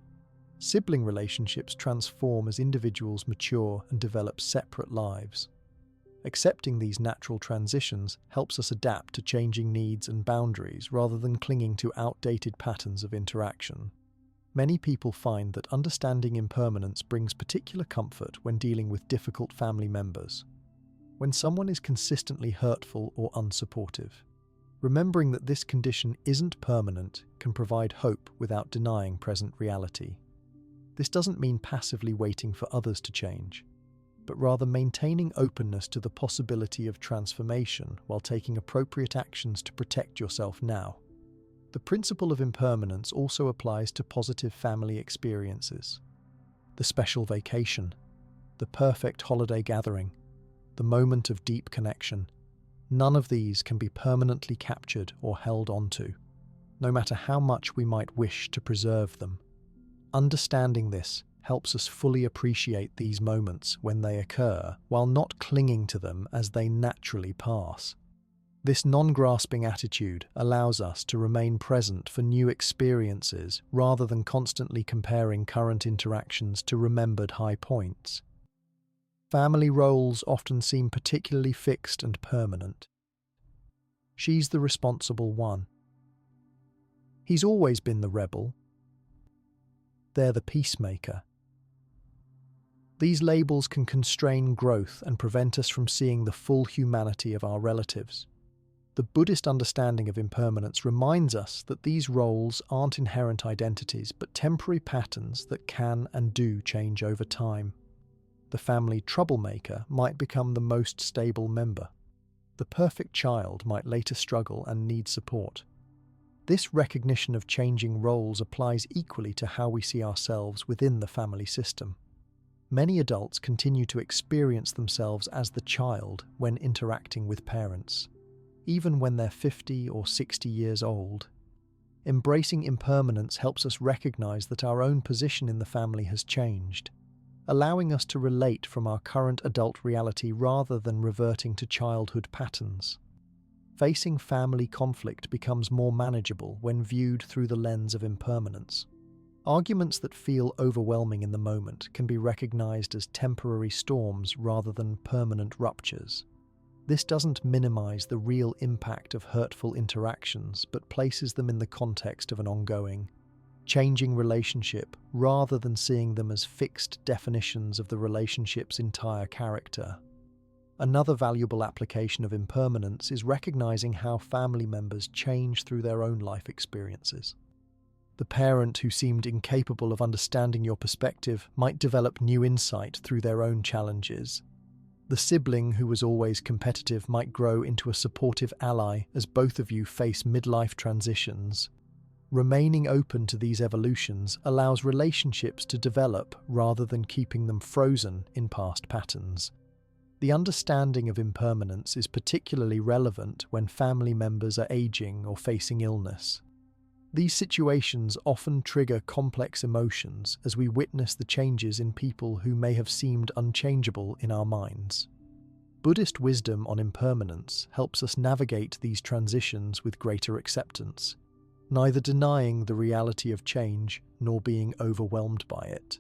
Sibling relationships transform as individuals mature and develop separate lives. Accepting these natural transitions helps us adapt to changing needs and boundaries rather than clinging to outdated patterns of interaction. Many people find that understanding impermanence brings particular comfort when dealing with difficult family members. When someone is consistently hurtful or unsupportive, remembering that this condition isn't permanent can provide hope without denying present reality. This doesn't mean passively waiting for others to change, but rather maintaining openness to the possibility of transformation while taking appropriate actions to protect yourself now. The principle of impermanence also applies to positive family experiences. The special vacation, the perfect holiday gathering, the moment of deep connection. None of these can be permanently captured or held onto, no matter how much we might wish to preserve them. Understanding this helps us fully appreciate these moments when they occur, while not clinging to them as they naturally pass. This non-grasping attitude allows us to remain present for new experiences rather than constantly comparing current interactions to remembered high points. Family roles often seem particularly fixed and permanent. She's the responsible one. He's always been the rebel. They're the peacemaker. These labels can constrain growth and prevent us from seeing the full humanity of our relatives. The Buddhist understanding of impermanence reminds us that these roles aren't inherent identities but temporary patterns that can and do change over time. The family troublemaker might become the most stable member. The perfect child might later struggle and need support. This recognition of changing roles applies equally to how we see ourselves within the family system. Many adults continue to experience themselves as the child when interacting with parents, even when they're 50 or 60 years old. Embracing impermanence helps us recognize that our own position in the family has changed, allowing us to relate from our current adult reality rather than reverting to childhood patterns. Facing family conflict becomes more manageable when viewed through the lens of impermanence. Arguments that feel overwhelming in the moment can be recognized as temporary storms rather than permanent ruptures. This doesn't minimize the real impact of hurtful interactions, but places them in the context of an ongoing, changing relationship rather than seeing them as fixed definitions of the relationship's entire character. Another valuable application of impermanence is recognizing how family members change through their own life experiences. The parent who seemed incapable of understanding your perspective might develop new insight through their own challenges. The sibling who was always competitive might grow into a supportive ally as both of you face midlife transitions. Remaining open to these evolutions allows relationships to develop rather than keeping them frozen in past patterns. The understanding of impermanence is particularly relevant when family members are aging or facing illness. These situations often trigger complex emotions as we witness the changes in people who may have seemed unchangeable in our minds. Buddhist wisdom on impermanence helps us navigate these transitions with greater acceptance, neither denying the reality of change nor being overwhelmed by it.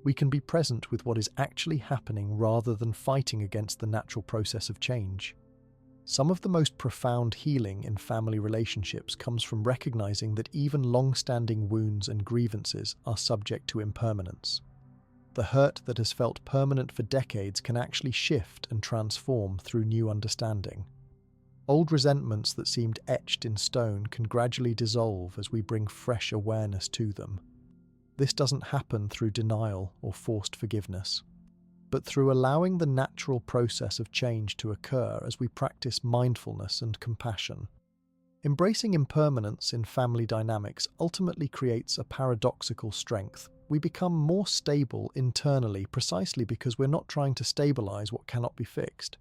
We can be present with what is actually happening rather than fighting against the natural process of change. Some of the most profound healing in family relationships comes from recognizing that even long-standing wounds and grievances are subject to impermanence. The hurt that has felt permanent for decades can actually shift and transform through new understanding. Old resentments that seemed etched in stone can gradually dissolve as we bring fresh awareness to them. This doesn't happen through denial or forced forgiveness, but through allowing the natural process of change to occur as we practice mindfulness and compassion. Embracing impermanence in family dynamics ultimately creates a paradoxical strength. We become more stable internally precisely because we're not trying to stabilize what cannot be fixed,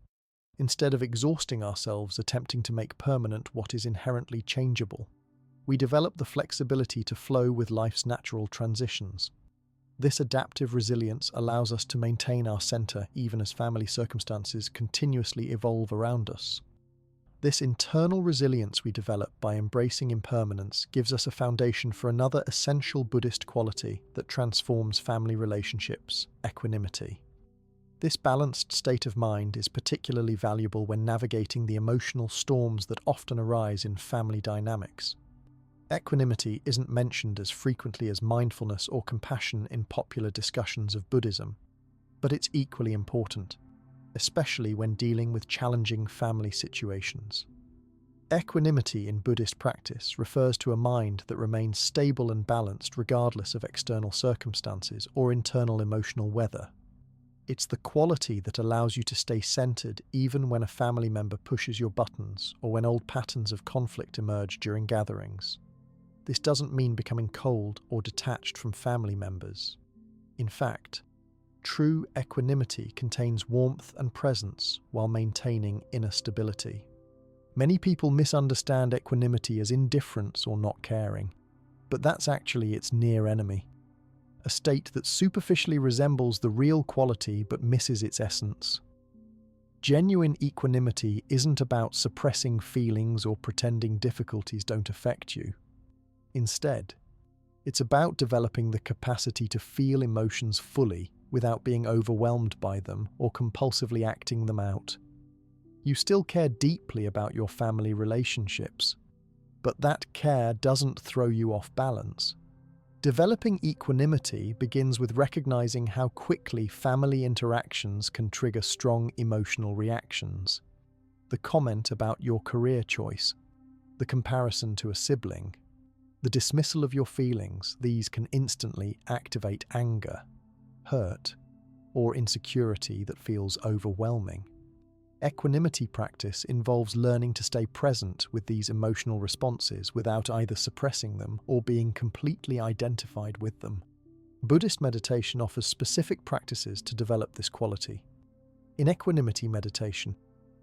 instead of exhausting ourselves attempting to make permanent what is inherently changeable. We develop the flexibility to flow with life's natural transitions. This adaptive resilience allows us to maintain our center even as family circumstances continuously evolve around us. This internal resilience we develop by embracing impermanence gives us a foundation for another essential Buddhist quality that transforms family relationships: equanimity. This balanced state of mind is particularly valuable when navigating the emotional storms that often arise in family dynamics. Equanimity isn't mentioned as frequently as mindfulness or compassion in popular discussions of Buddhism, but it's equally important, especially when dealing with challenging family situations. Equanimity in Buddhist practice refers to a mind that remains stable and balanced regardless of external circumstances or internal emotional weather. It's the quality that allows you to stay centered even when a family member pushes your buttons or when old patterns of conflict emerge during gatherings. This doesn't mean becoming cold or detached from family members. In fact, true equanimity contains warmth and presence while maintaining inner stability. Many people misunderstand equanimity as indifference or not caring, but that's actually its near enemy. A state that superficially resembles the real quality but misses its essence. Genuine equanimity isn't about suppressing feelings or pretending difficulties don't affect you. Instead, it's about developing the capacity to feel emotions fully without being overwhelmed by them or compulsively acting them out. You still care deeply about your family relationships, but that care doesn't throw you off balance. Developing equanimity begins with recognizing how quickly family interactions can trigger strong emotional reactions. The comment about your career choice, the comparison to a sibling, the dismissal of your feelings, these can instantly activate anger, hurt, or insecurity that feels overwhelming. Equanimity practice involves learning to stay present with these emotional responses without either suppressing them or being completely identified with them. Buddhist meditation offers specific practices to develop this quality. In equanimity meditation,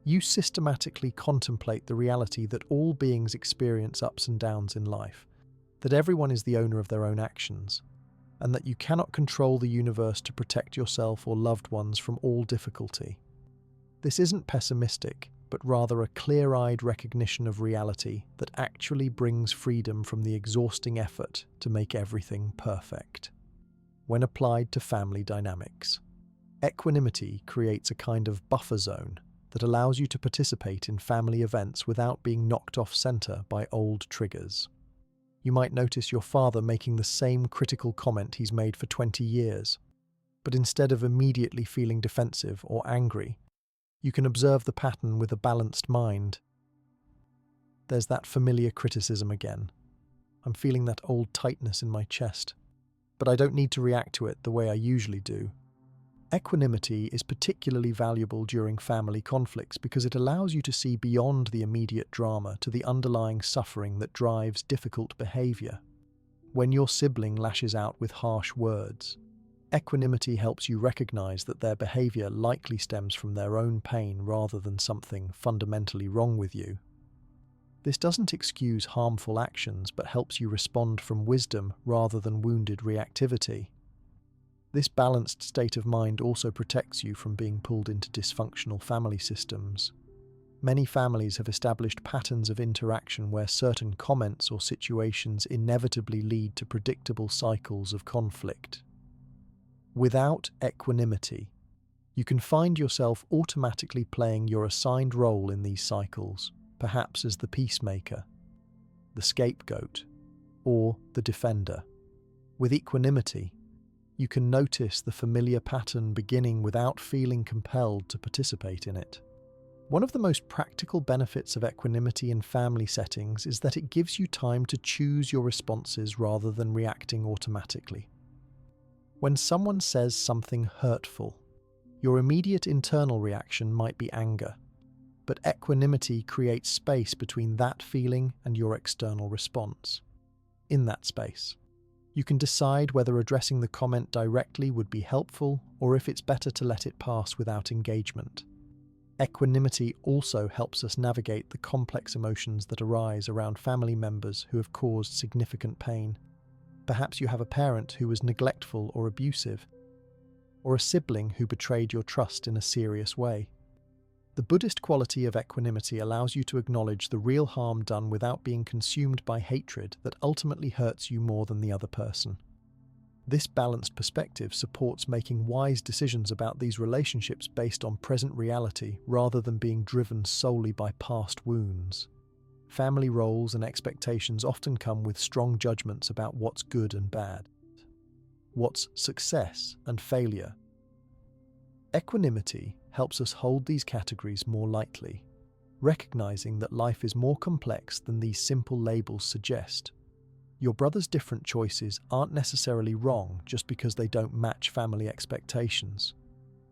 you systematically contemplate the reality that all beings experience ups and downs in life, that everyone is the owner of their own actions, and that you cannot control the universe to protect yourself or loved ones from all difficulty. This isn't pessimistic, but rather a clear-eyed recognition of reality that actually brings freedom from the exhausting effort to make everything perfect. When applied to family dynamics, equanimity creates a kind of buffer zone that allows you to participate in family events without being knocked off center by old triggers. You might notice your father making the same critical comment he's made for 20 years, but instead of immediately feeling defensive or angry, you can observe the pattern with a balanced mind. There's that familiar criticism again. I'm feeling that old tightness in my chest, but I don't need to react to it the way I usually do. Equanimity is particularly valuable during family conflicts because it allows you to see beyond the immediate drama to the underlying suffering that drives difficult behavior. When your sibling lashes out with harsh words, equanimity helps you recognize that their behavior likely stems from their own pain rather than something fundamentally wrong with you. This doesn't excuse harmful actions but helps you respond from wisdom rather than wounded reactivity. This balanced state of mind also protects you from being pulled into dysfunctional family systems. Many families have established patterns of interaction where certain comments or situations inevitably lead to predictable cycles of conflict. Without equanimity, you can find yourself automatically playing your assigned role in these cycles, perhaps as the peacemaker, the scapegoat, or the defender. With equanimity, you can notice the familiar pattern beginning without feeling compelled to participate in it. One of the most practical benefits of equanimity in family settings is that it gives you time to choose your responses rather than reacting automatically. When someone says something hurtful, your immediate internal reaction might be anger, but equanimity creates space between that feeling and your external response. In that space, you can decide whether addressing the comment directly would be helpful or if it's better to let it pass without engagement. Equanimity also helps us navigate the complex emotions that arise around family members who have caused significant pain. Perhaps you have a parent who was neglectful or abusive, or a sibling who betrayed your trust in a serious way. The Buddhist quality of equanimity allows you to acknowledge the real harm done without being consumed by hatred that ultimately hurts you more than the other person. This balanced perspective supports making wise decisions about these relationships based on present reality rather than being driven solely by past wounds. Family roles and expectations often come with strong judgments about what's good and bad, what's success and failure. Equanimity helps us hold these categories more lightly, recognizing that life is more complex than these simple labels suggest. Your brother's different choices aren't necessarily wrong just because they don't match family expectations.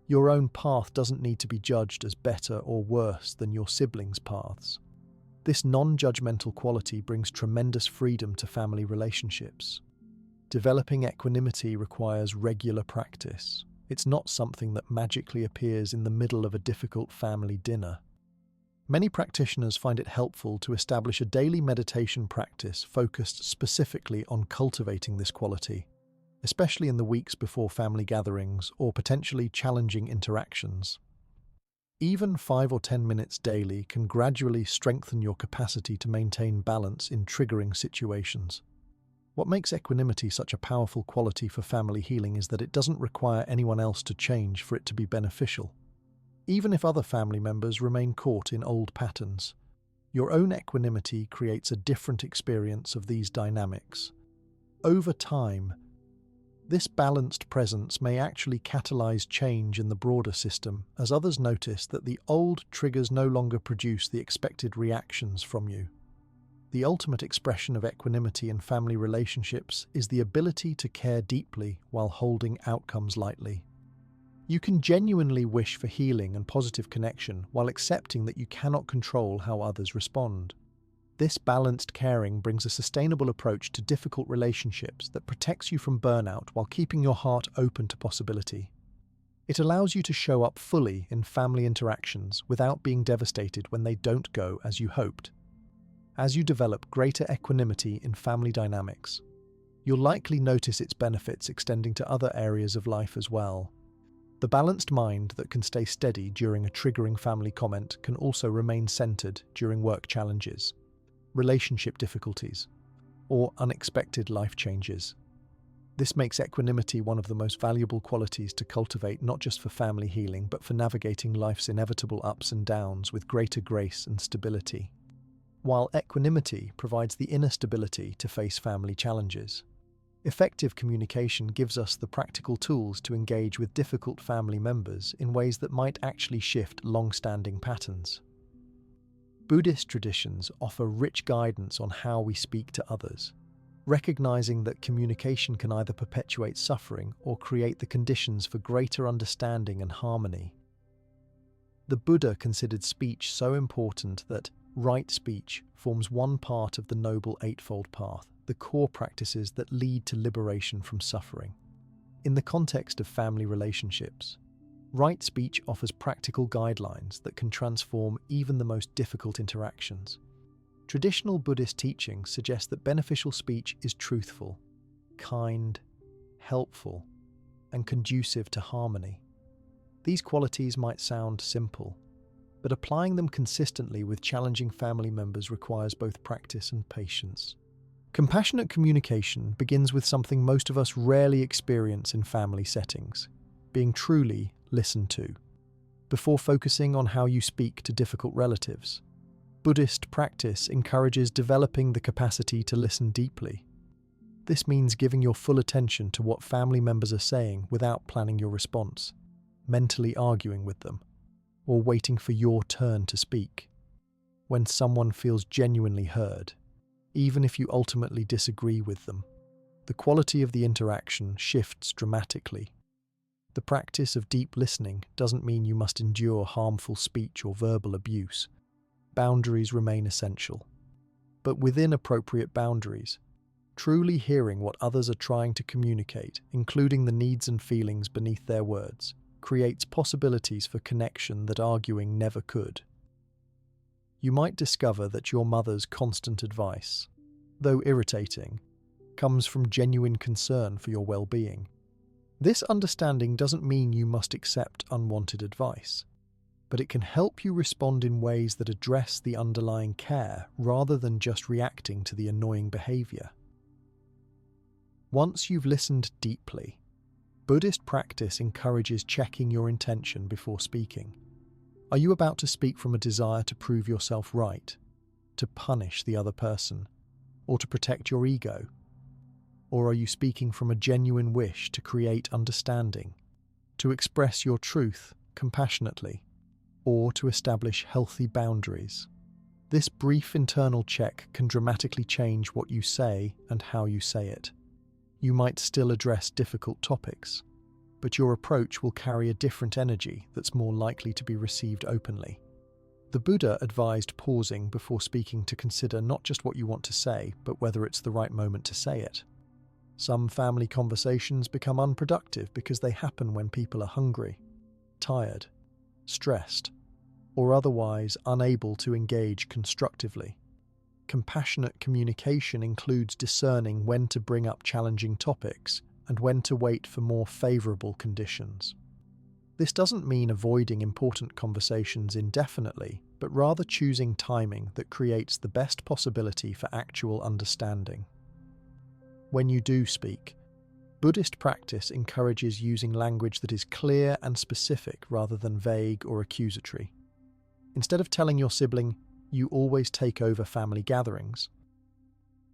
Your own path doesn't need to be judged as better or worse than your siblings' paths. This non-judgmental quality brings tremendous freedom to family relationships. Developing equanimity requires regular practice. It's not something that magically appears in the middle of a difficult family dinner. Many practitioners find it helpful to establish a daily meditation practice focused specifically on cultivating this quality, especially in the weeks before family gatherings or potentially challenging interactions. Even 5 or 10 minutes daily can gradually strengthen your capacity to maintain balance in triggering situations. What makes equanimity such a powerful quality for family healing is that it doesn't require anyone else to change for it to be beneficial. Even if other family members remain caught in old patterns, your own equanimity creates a different experience of these dynamics. Over time, this balanced presence may actually catalyze change in the broader system as others notice that the old triggers no longer produce the expected reactions from you. The ultimate expression of equanimity in family relationships is the ability to care deeply while holding outcomes lightly. You can genuinely wish for healing and positive connection while accepting that you cannot control how others respond. This balanced caring brings a sustainable approach to difficult relationships that protects you from burnout while keeping your heart open to possibility. It allows you to show up fully in family interactions without being devastated when they don't go as you hoped. As you develop greater equanimity in family dynamics, you'll likely notice its benefits extending to other areas of life as well. The balanced mind that can stay steady during a triggering family comment can also remain centered during work challenges, relationship difficulties, or unexpected life changes. This makes equanimity one of the most valuable qualities to cultivate not just for family healing but for navigating life's inevitable ups and downs with greater grace and stability. While equanimity provides the inner stability to face family challenges, effective communication gives us the practical tools to engage with difficult family members in ways that might actually shift long-standing patterns. Buddhist traditions offer rich guidance on how we speak to others, recognizing that communication can either perpetuate suffering or create the conditions for greater understanding and harmony. The Buddha considered speech so important that right speech forms one part of the Noble Eightfold Path, the core practices that lead to liberation from suffering. In the context of family relationships, right speech offers practical guidelines that can transform even the most difficult interactions. Traditional Buddhist teachings suggest that beneficial speech is truthful, kind, helpful, and conducive to harmony. These qualities might sound simple, but applying them consistently with challenging family members requires both practice and patience. Compassionate communication begins with something most of us rarely experience in family settings: being truly listened to. Before focusing on how you speak to difficult relatives, Buddhist practice encourages developing the capacity to listen deeply. This means giving your full attention to what family members are saying without planning your response, mentally arguing with them, or waiting for your turn to speak. When someone feels genuinely heard, even if you ultimately disagree with them, the quality of the interaction shifts dramatically. The practice of deep listening doesn't mean you must endure harmful speech or verbal abuse. Boundaries remain essential. But within appropriate boundaries, truly hearing what others are trying to communicate, including the needs and feelings beneath their words, creates possibilities for connection that arguing never could. You might discover that your mother's constant advice, though irritating, comes from genuine concern for your well-being. This understanding doesn't mean you must accept unwanted advice, but it can help you respond in ways that address the underlying care rather than just reacting to the annoying behavior. Once you've listened deeply, Buddhist practice encourages checking your intention before speaking. Are you about to speak from a desire to prove yourself right, to punish the other person, or to protect your ego? Or are you speaking from a genuine wish to create understanding, to express your truth compassionately, or to establish healthy boundaries? This brief internal check can dramatically change what you say and how you say it. You might still address difficult topics, but your approach will carry a different energy that's more likely to be received openly. The Buddha advised pausing before speaking to consider not just what you want to say, but whether it's the right moment to say it. Some family conversations become unproductive because they happen when people are hungry, tired, stressed, or otherwise unable to engage constructively. Compassionate communication includes discerning when to bring up challenging topics and when to wait for more favorable conditions. This doesn't mean avoiding important conversations indefinitely, but rather choosing timing that creates the best possibility for actual understanding. When you do speak, Buddhist practice encourages using language that is clear and specific rather than vague or accusatory. Instead of telling your sibling, "You always take over family gatherings,"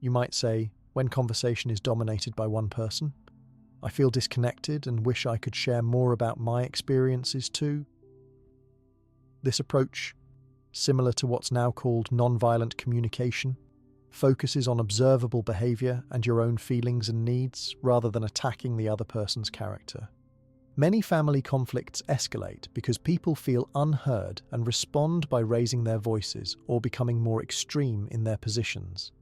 you might say, when conversation is dominated by one person, "I feel disconnected and wish I could share more about my experiences too." This approach, similar to what's now called nonviolent communication, focuses on observable behavior and your own feelings and needs rather than attacking the other person's character. Many family conflicts escalate because people feel unheard and respond by raising their voices or becoming more extreme in their positions.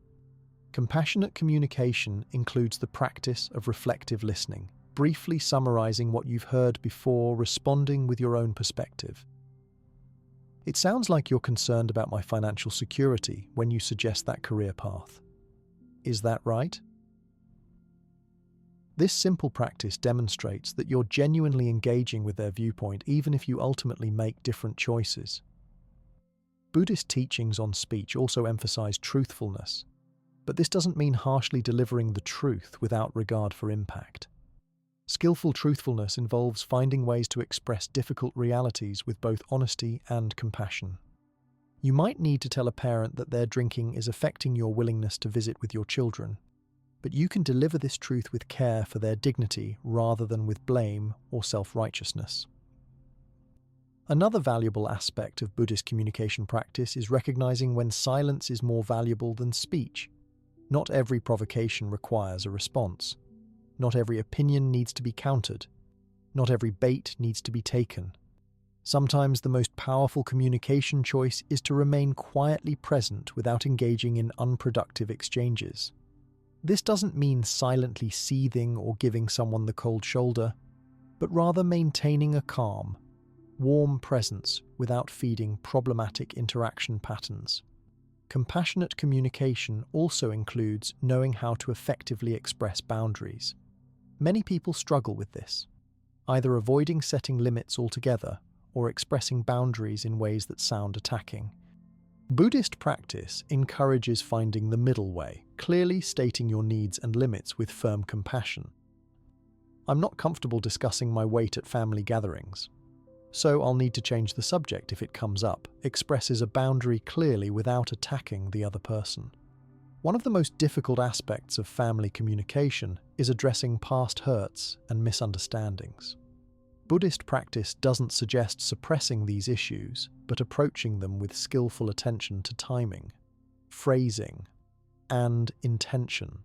Compassionate communication includes the practice of reflective listening, briefly summarizing what you've heard before responding with your own perspective. It sounds like you're concerned about my financial security when you suggest that career path. Is that right? This simple practice demonstrates that you're genuinely engaging with their viewpoint even if you ultimately make different choices. Buddhist teachings on speech also emphasize truthfulness, but this doesn't mean harshly delivering the truth without regard for impact. Skillful truthfulness involves finding ways to express difficult realities with both honesty and compassion. You might need to tell a parent that their drinking is affecting your willingness to visit with your children, but you can deliver this truth with care for their dignity rather than with blame or self-righteousness. Another valuable aspect of Buddhist communication practice is recognizing when silence is more valuable than speech. Not every provocation requires a response. Not every opinion needs to be countered. Not every bait needs to be taken. Sometimes the most powerful communication choice is to remain quietly present without engaging in unproductive exchanges. This doesn't mean silently seething or giving someone the cold shoulder, but rather maintaining a calm, warm presence without feeding problematic interaction patterns. Compassionate communication also includes knowing how to effectively express boundaries. Many people struggle with this, either avoiding setting limits altogether or expressing boundaries in ways that sound attacking. Buddhist practice encourages finding the middle way, clearly stating your needs and limits with firm compassion. "I'm not comfortable discussing my weight at family gatherings, so I'll need to change the subject if it comes up," expresses a boundary clearly without attacking the other person. One of the most difficult aspects of family communication is addressing past hurts and misunderstandings. Buddhist practice doesn't suggest suppressing these issues, but approaching them with skillful attention to timing, phrasing, and intention.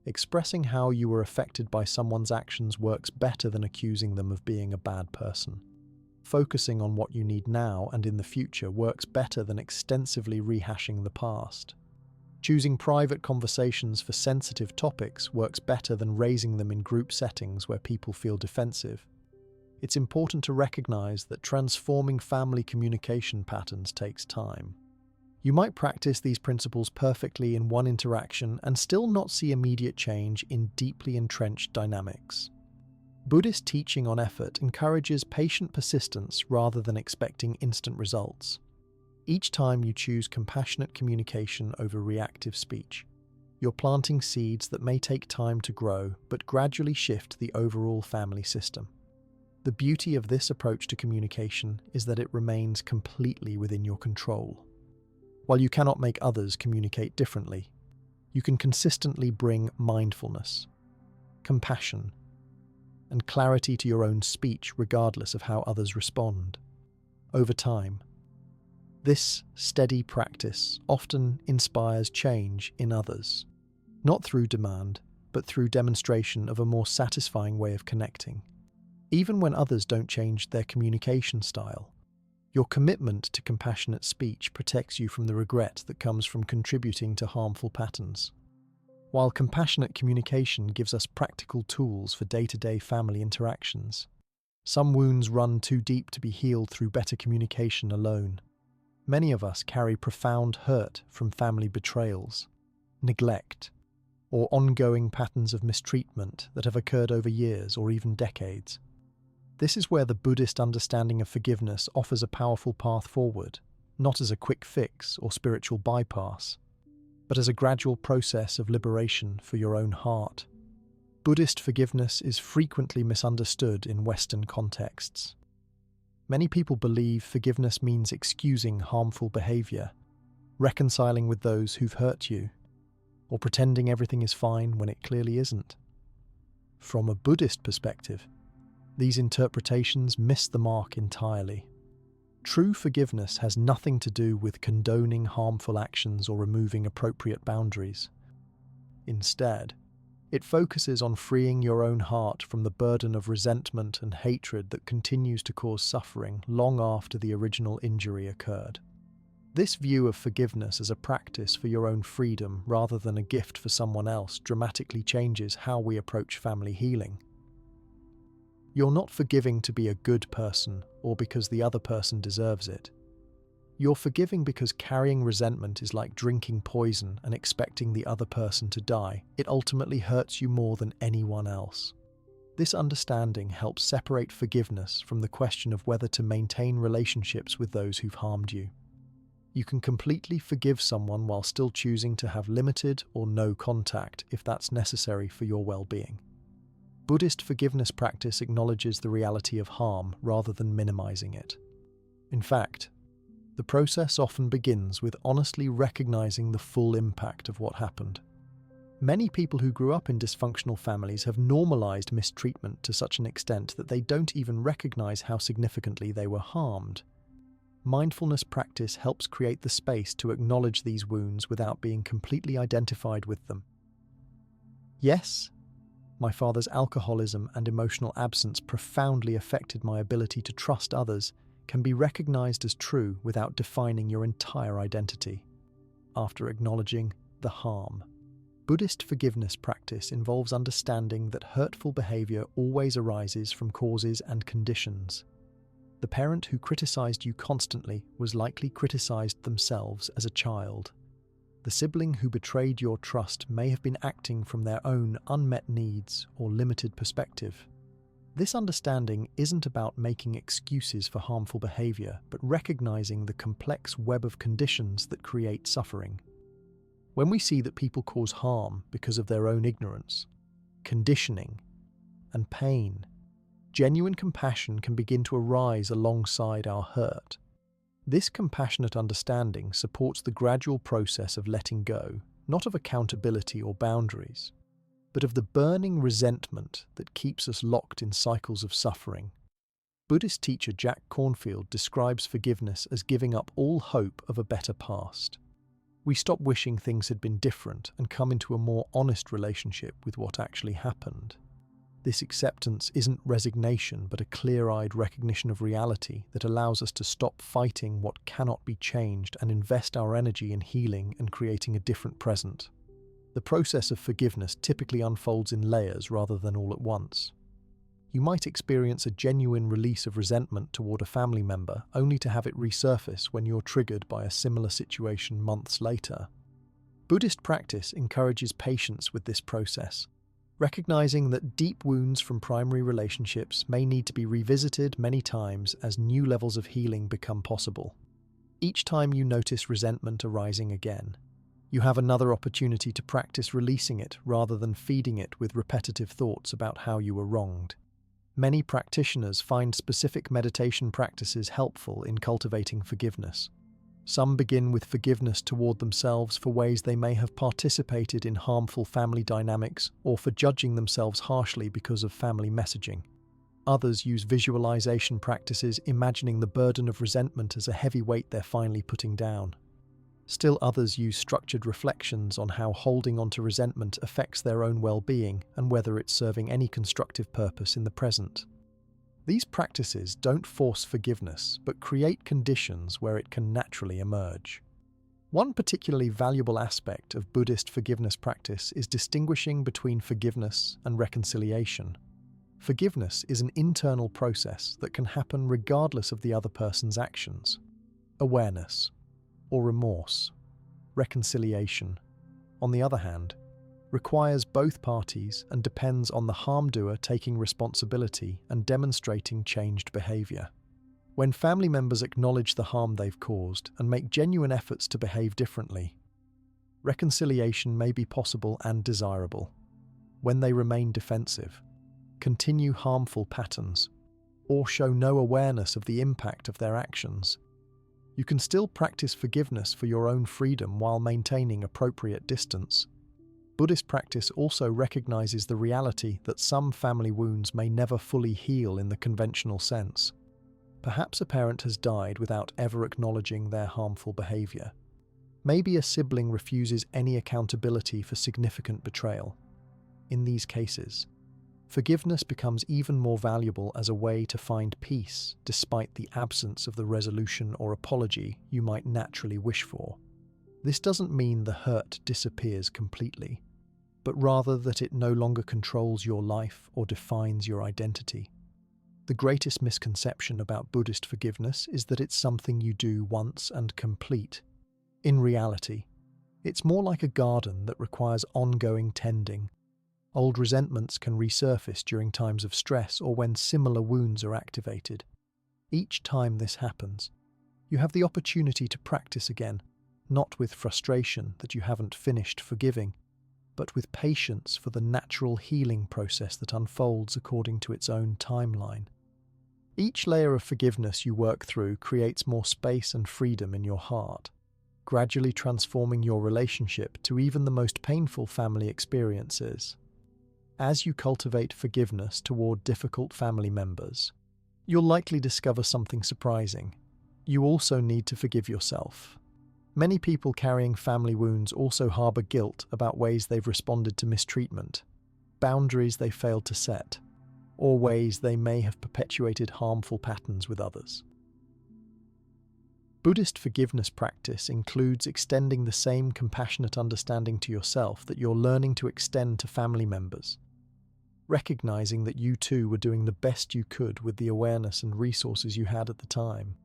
Expressing how you were affected by someone's actions works better than accusing them of being a bad person. Focusing on what you need now and in the future works better than extensively rehashing the past. Choosing private conversations for sensitive topics works better than raising them in group settings where people feel defensive. It's important to recognize that transforming family communication patterns takes time. You might practice these principles perfectly in one interaction and still not see immediate change in deeply entrenched dynamics. Buddhist teaching on effort encourages patient persistence rather than expecting instant results. Each time you choose compassionate communication over reactive speech, you're planting seeds that may take time to grow but gradually shift the overall family system. The beauty of this approach to communication is that it remains completely within your control. While you cannot make others communicate differently, you can consistently bring mindfulness, compassion, and clarity to your own speech regardless of how others respond. Over time, this steady practice often inspires change in others, not through demand, but through demonstration of a more satisfying way of connecting. Even when others don't change their communication style, Your commitment to compassionate speech protects you from the regret that comes from contributing to harmful patterns. While compassionate communication gives us practical tools for day-to-day family interactions, some wounds run too deep to be healed through better communication alone. Many of us carry profound hurt from family betrayals, neglect, or ongoing patterns of mistreatment that have occurred over years or even decades. This is where the Buddhist understanding of forgiveness offers a powerful path forward, not as a quick fix or spiritual bypass, but as a gradual process of liberation for your own heart. Buddhist forgiveness is frequently misunderstood in Western contexts. Many people believe forgiveness means excusing harmful behavior, reconciling with those who've hurt you, or pretending everything is fine when it clearly isn't. From a Buddhist perspective, these interpretations miss the mark entirely. True forgiveness has nothing to do with condoning harmful actions or removing appropriate boundaries. Instead, it focuses on freeing your own heart from the burden of resentment and hatred that continues to cause suffering long after the original injury occurred. This view of forgiveness as a practice for your own freedom rather than a gift for someone else dramatically changes how we approach family healing. You're not forgiving to be a good person or because the other person deserves it. You're forgiving because carrying resentment is like drinking poison and expecting the other person to die. It ultimately hurts you more than anyone else. This understanding helps separate forgiveness from the question of whether to maintain relationships with those who've harmed you. You can completely forgive someone while still choosing to have limited or no contact if that's necessary for your well-being. Buddhist forgiveness practice acknowledges the reality of harm rather than minimizing it. In fact, the process often begins with honestly recognizing the full impact of what happened. Many people who grew up in dysfunctional families have normalized mistreatment to such an extent that they don't even recognize how significantly they were harmed. Mindfulness practice helps create the space to acknowledge these wounds without being completely identified with them. Yes, my father's alcoholism and emotional absence profoundly affected my ability to trust others can be recognized as true without defining your entire identity. After acknowledging the harm, Buddhist forgiveness practice involves understanding that hurtful behavior always arises from causes and conditions. The parent who criticized you constantly was likely criticized themselves as a child. The sibling who betrayed your trust may have been acting from their own unmet needs or limited perspective. This understanding isn't about making excuses for harmful behavior, but recognizing the complex web of conditions that create suffering. When we see that people cause harm because of their own ignorance, conditioning, and pain, genuine compassion can begin to arise alongside our hurt. This compassionate understanding supports the gradual process of letting go, not of accountability or boundaries, but of the burning resentment that keeps us locked in cycles of suffering. Buddhist teacher Jack Cornfield describes forgiveness as giving up all hope of a better past. We stop wishing things had been different and come into a more honest relationship with what actually happened. This acceptance isn't resignation, but a clear-eyed recognition of reality that allows us to stop fighting what cannot be changed and invest our energy in healing and creating a different present. The process of forgiveness typically unfolds in layers rather than all at once. You might experience a genuine release of resentment toward a family member, only to have it resurface when you're triggered by a similar situation months later. Buddhist practice encourages patience with this process, recognizing that deep wounds from primary relationships may need to be revisited many times as new levels of healing become possible. Each time you notice resentment arising again, you have another opportunity to practice releasing it rather than feeding it with repetitive thoughts about how you were wronged. Many practitioners find specific meditation practices helpful in cultivating forgiveness. Some begin with forgiveness toward themselves for ways they may have participated in harmful family dynamics or for judging themselves harshly because of family messaging. Others use visualization practices, imagining the burden of resentment as a heavy weight they're finally putting down. Still others use structured reflections on how holding onto resentment affects their own well-being and whether it's serving any constructive purpose in the present. These practices don't force forgiveness, but create conditions where it can naturally emerge. One particularly valuable aspect of Buddhist forgiveness practice is distinguishing between forgiveness and reconciliation. Forgiveness is an internal process that can happen regardless of the other person's actions. Awareness, or remorse. Reconciliation, on the other hand, requires both parties and depends on the harm-doer taking responsibility and demonstrating changed behavior. When family members acknowledge the harm they've caused and make genuine efforts to behave differently, reconciliation may be possible and desirable. When they remain defensive, continue harmful patterns, or show no awareness of the impact of their actions, you can still practice forgiveness for your own freedom while maintaining appropriate distance. Buddhist practice also recognizes the reality that some family wounds may never fully heal in the conventional sense. Perhaps a parent has died without ever acknowledging their harmful behavior. Maybe a sibling refuses any accountability for significant betrayal. In these cases, forgiveness becomes even more valuable as a way to find peace despite the absence of the resolution or apology you might naturally wish for. This doesn't mean the hurt disappears completely, but rather that it no longer controls your life or defines your identity. The greatest misconception about Buddhist forgiveness is that it's something you do once and complete. In reality, it's more like a garden that requires ongoing tending. Old resentments can resurface during times of stress or when similar wounds are activated. Each time this happens, you have the opportunity to practice again, not with frustration that you haven't finished forgiving, but with patience for the natural healing process that unfolds according to its own timeline. Each layer of forgiveness you work through creates more space and freedom in your heart, gradually transforming your relationship to even the most painful family experiences. As you cultivate forgiveness toward difficult family members, you'll likely discover something surprising. You also need to forgive yourself. Many people carrying family wounds also harbor guilt about ways they've responded to mistreatment, boundaries they failed to set, or ways they may have perpetuated harmful patterns with others. Buddhist forgiveness practice includes extending the same compassionate understanding to yourself that you're learning to extend to family members, recognizing that you too were doing the best you could with the awareness and resources you had at the time.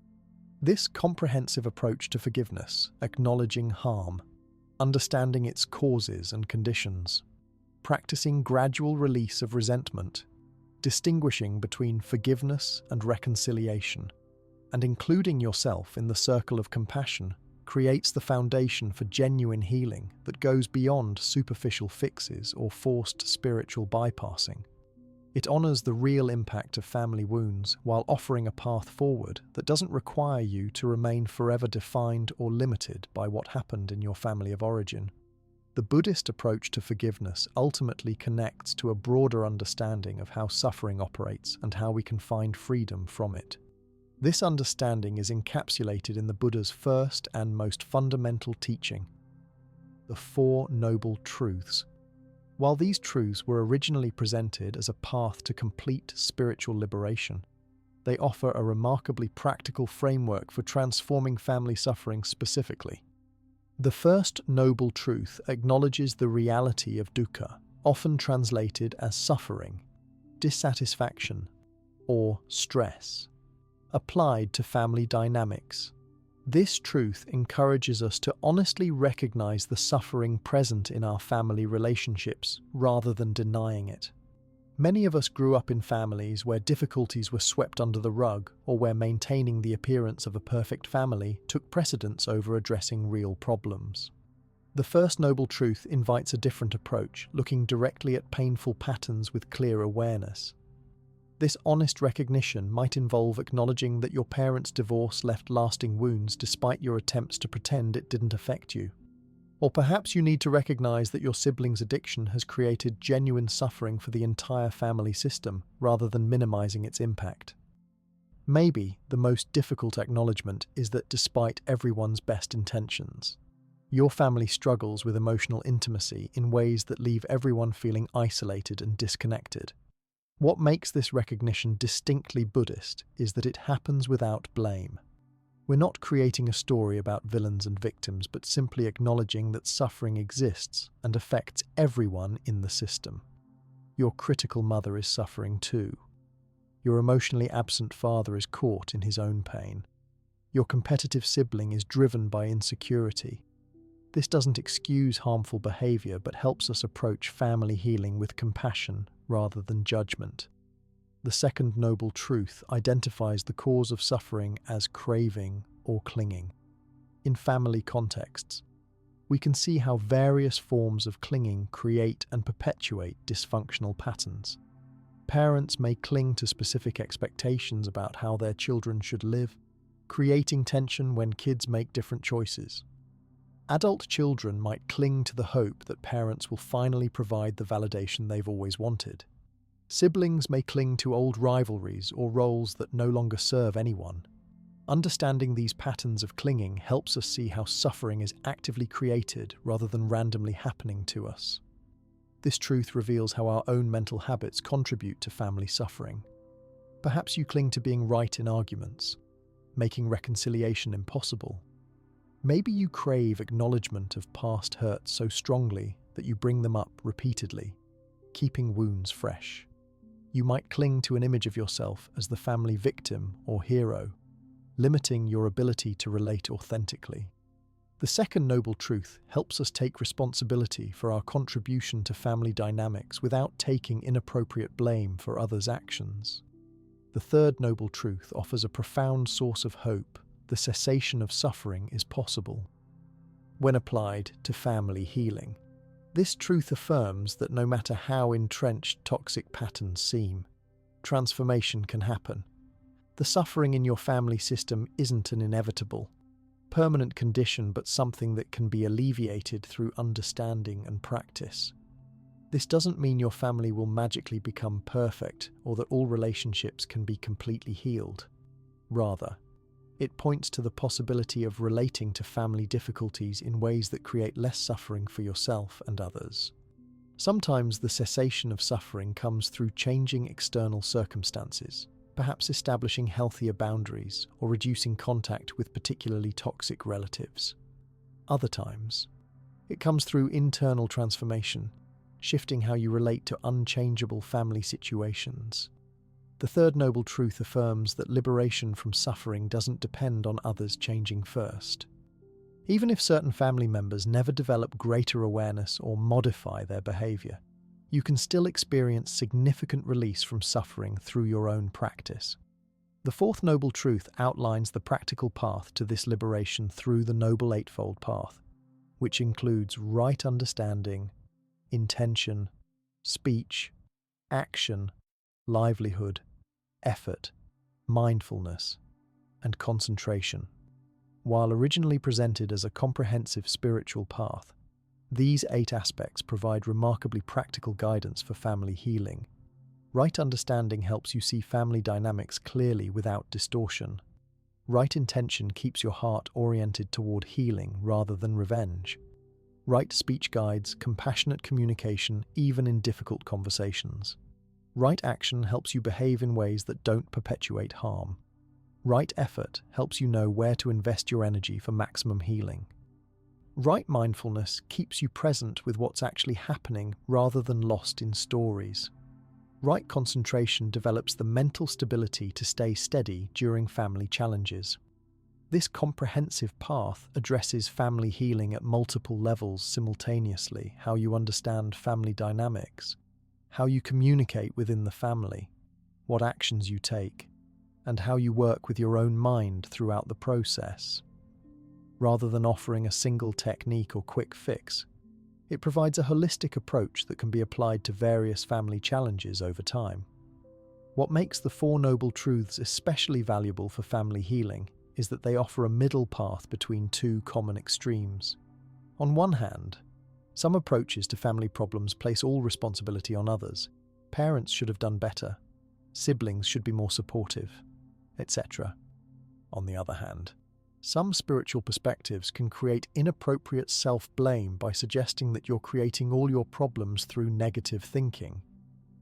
This comprehensive approach to forgiveness, acknowledging harm, understanding its causes and conditions, practicing gradual release of resentment, distinguishing between forgiveness and reconciliation, and including yourself in the circle of compassion creates the foundation for genuine healing that goes beyond superficial fixes or forced spiritual bypassing. It honors the real impact of family wounds while offering a path forward that doesn't require you to remain forever defined or limited by what happened in your family of origin. The Buddhist approach to forgiveness ultimately connects to a broader understanding of how suffering operates and how we can find freedom from it. This understanding is encapsulated in the Buddha's first and most fundamental teaching, the Four Noble Truths. While these truths were originally presented as a path to complete spiritual liberation, they offer a remarkably practical framework for transforming family suffering specifically. The first noble truth acknowledges the reality of dukkha, often translated as suffering, dissatisfaction, or stress, applied to family dynamics. This truth encourages us to honestly recognize the suffering present in our family relationships rather than denying it. Many of us grew up in families where difficulties were swept under the rug or where maintaining the appearance of a perfect family took precedence over addressing real problems. The first noble truth invites a different approach, looking directly at painful patterns with clear awareness. This honest recognition might involve acknowledging that your parents' divorce left lasting wounds despite your attempts to pretend it didn't affect you. Or perhaps you need to recognize that your sibling's addiction has created genuine suffering for the entire family system, rather than minimizing its impact. Maybe the most difficult acknowledgement is that despite everyone's best intentions, your family struggles with emotional intimacy in ways that leave everyone feeling isolated and disconnected. What makes this recognition distinctly Buddhist is that it happens without blame. We're not creating a story about villains and victims, but simply acknowledging that suffering exists and affects everyone in the system. Your critical mother is suffering too. Your emotionally absent father is caught in his own pain. Your competitive sibling is driven by insecurity. This doesn't excuse harmful behavior, but helps us approach family healing with compassion rather than judgment. The second noble truth identifies the cause of suffering as craving or clinging. In family contexts, we can see how various forms of clinging create and perpetuate dysfunctional patterns. Parents may cling to specific expectations about how their children should live, creating tension when kids make different choices. Adult children might cling to the hope that parents will finally provide the validation they've always wanted. Siblings may cling to old rivalries or roles that no longer serve anyone. Understanding these patterns of clinging helps us see how suffering is actively created rather than randomly happening to us. This truth reveals how our own mental habits contribute to family suffering. Perhaps you cling to being right in arguments, making reconciliation impossible. Maybe you crave acknowledgement of past hurts so strongly that you bring them up repeatedly, keeping wounds fresh. You might cling to an image of yourself as the family victim or hero, limiting your ability to relate authentically. The second noble truth helps us take responsibility for our contribution to family dynamics without taking inappropriate blame for others' actions. The third noble truth offers a profound source of hope. The cessation of suffering is possible. When applied to family healing, this truth affirms that no matter how entrenched toxic patterns seem, transformation can happen. The suffering in your family system isn't an inevitable, permanent condition, but something that can be alleviated through understanding and practice. This doesn't mean your family will magically become perfect or that all relationships can be completely healed. Rather, it points to the possibility of relating to family difficulties in ways that create less suffering for yourself and others. Sometimes the cessation of suffering comes through changing external circumstances, perhaps establishing healthier boundaries or reducing contact with particularly toxic relatives. Other times, it comes through internal transformation, shifting how you relate to unchangeable family situations. The third noble truth affirms that liberation from suffering doesn't depend on others changing first. Even if certain family members never develop greater awareness or modify their behavior, you can still experience significant release from suffering through your own practice. The fourth noble truth outlines the practical path to this liberation through the Noble Eightfold Path, which includes right understanding, intention, speech, action, livelihood, effort, mindfulness, and concentration. While originally presented as a comprehensive spiritual path, these 8 aspects provide remarkably practical guidance for family healing. Right understanding helps you see family dynamics clearly without distortion. Right intention keeps your heart oriented toward healing rather than revenge. Right speech guides compassionate communication even in difficult conversations. Right action helps you behave in ways that don't perpetuate harm. Right effort helps you know where to invest your energy for maximum healing. Right mindfulness keeps you present with what's actually happening rather than lost in stories. Right concentration develops the mental stability to stay steady during family challenges. This comprehensive path addresses family healing at multiple levels simultaneously: how you understand family dynamics, how you communicate within the family, what actions you take, and how you work with your own mind throughout the process. Rather than offering a single technique or quick fix, it provides a holistic approach that can be applied to various family challenges over time. What makes the Four Noble Truths especially valuable for family healing is that they offer a middle path between two common extremes. On one hand, some approaches to family problems place all responsibility on others. Parents should have done better, siblings should be more supportive, etc. On the other hand, some spiritual perspectives can create inappropriate self-blame by suggesting that you're creating all your problems through negative thinking.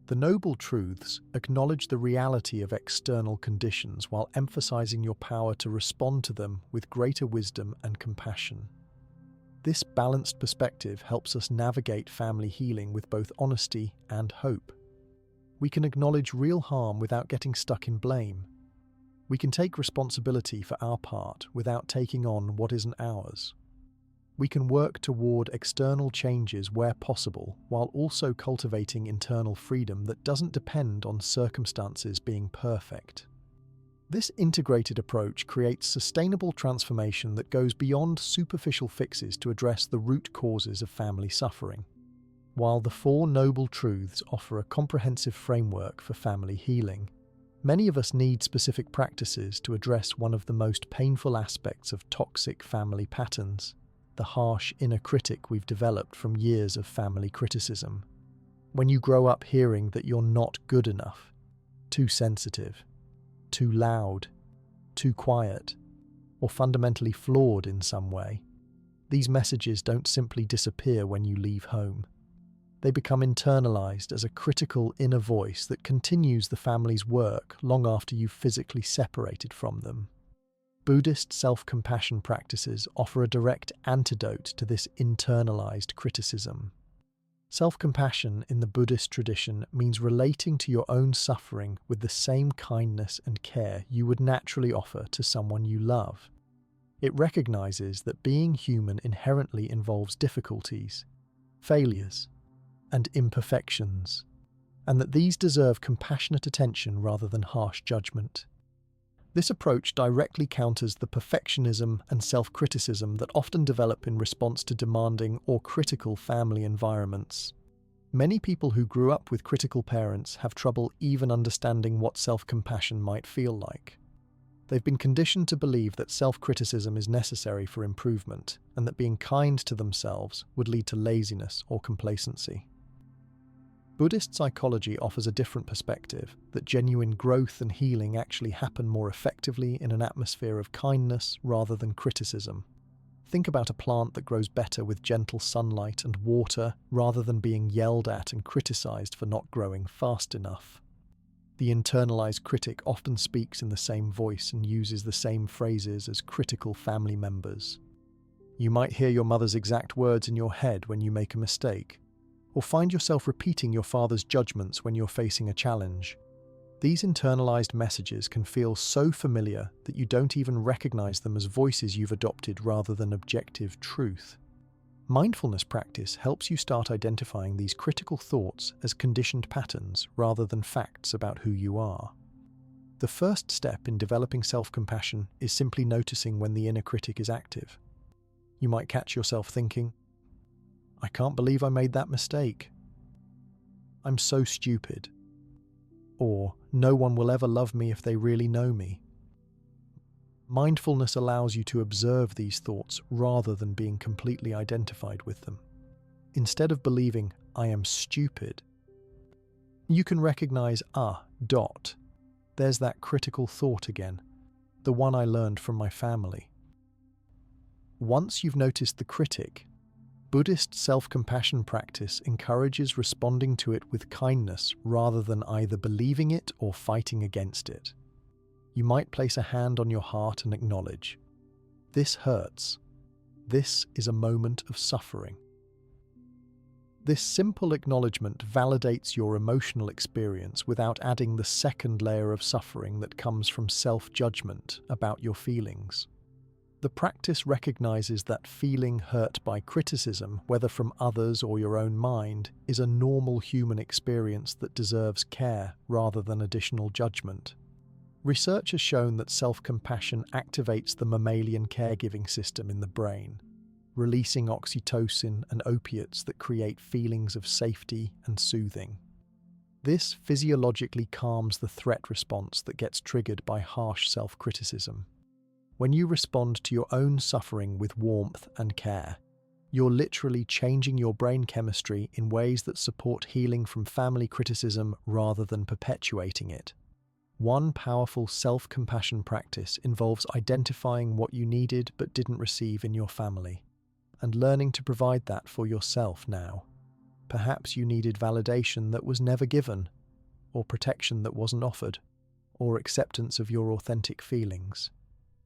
The Noble Truths acknowledge the reality of external conditions while emphasizing your power to respond to them with greater wisdom and compassion. This balanced perspective helps us navigate family healing with both honesty and hope. We can acknowledge real harm without getting stuck in blame. We can take responsibility for our part without taking on what isn't ours. We can work toward external changes where possible while also cultivating internal freedom that doesn't depend on circumstances being perfect. This integrated approach creates sustainable transformation that goes beyond superficial fixes to address the root causes of family suffering. While the Four Noble Truths offer a comprehensive framework for family healing, many of us need specific practices to address one of the most painful aspects of toxic family patterns: the harsh inner critic we've developed from years of family criticism. When you grow up hearing that you're not good enough, too sensitive, too loud, too quiet, or fundamentally flawed in some way, these messages don't simply disappear when you leave home. They become internalized as a critical inner voice that continues the family's work long after you've physically separated from them. Buddhist self-compassion practices offer a direct antidote to this internalized criticism. Self-compassion in the Buddhist tradition means relating to your own suffering with the same kindness and care you would naturally offer to someone you love. It recognizes that being human inherently involves difficulties, failures, and imperfections, and that these deserve compassionate attention rather than harsh judgment. This approach directly counters the perfectionism and self-criticism that often develop in response to demanding or critical family environments. Many people who grew up with critical parents have trouble even understanding what self-compassion might feel like. They've been conditioned to believe that self-criticism is necessary for improvement, and that being kind to themselves would lead to laziness or complacency. Buddhist psychology offers a different perspective, that genuine growth and healing actually happen more effectively in an atmosphere of kindness rather than criticism. Think about a plant that grows better with gentle sunlight and water rather than being yelled at and criticized for not growing fast enough. The internalized critic often speaks in the same voice and uses the same phrases as critical family members. You might hear your mother's exact words in your head when you make a mistake, or find yourself repeating your father's judgments when you're facing a challenge. These internalized messages can feel so familiar that you don't even recognize them as voices you've adopted rather than objective truth. Mindfulness practice helps you start identifying these critical thoughts as conditioned patterns rather than facts about who you are. The first step in developing self-compassion is simply noticing when the inner critic is active. You might catch yourself thinking, "I can't believe I made that mistake. I'm so stupid." Or, "No one will ever love me if they really know me." Mindfulness allows you to observe these thoughts rather than being completely identified with them. Instead of believing, "I am stupid," you can recognize, there's that critical thought again, the one I learned from my family. Once you've noticed the critic, Buddhist self-compassion practice encourages responding to it with kindness rather than either believing it or fighting against it. You might place a hand on your heart and acknowledge, "This hurts. This is a moment of suffering." This simple acknowledgement validates your emotional experience without adding the second layer of suffering that comes from self-judgment about your feelings. The practice recognizes that feeling hurt by criticism, whether from others or your own mind, is a normal human experience that deserves care rather than additional judgment. Research has shown that self-compassion activates the mammalian caregiving system in the brain, releasing oxytocin and opiates that create feelings of safety and soothing. This physiologically calms the threat response that gets triggered by harsh self-criticism. When you respond to your own suffering with warmth and care, you're literally changing your brain chemistry in ways that support healing from family criticism rather than perpetuating it. One powerful self-compassion practice involves identifying what you needed but didn't receive in your family, and learning to provide that for yourself now. Perhaps you needed validation that was never given, or protection that wasn't offered, or acceptance of your authentic feelings.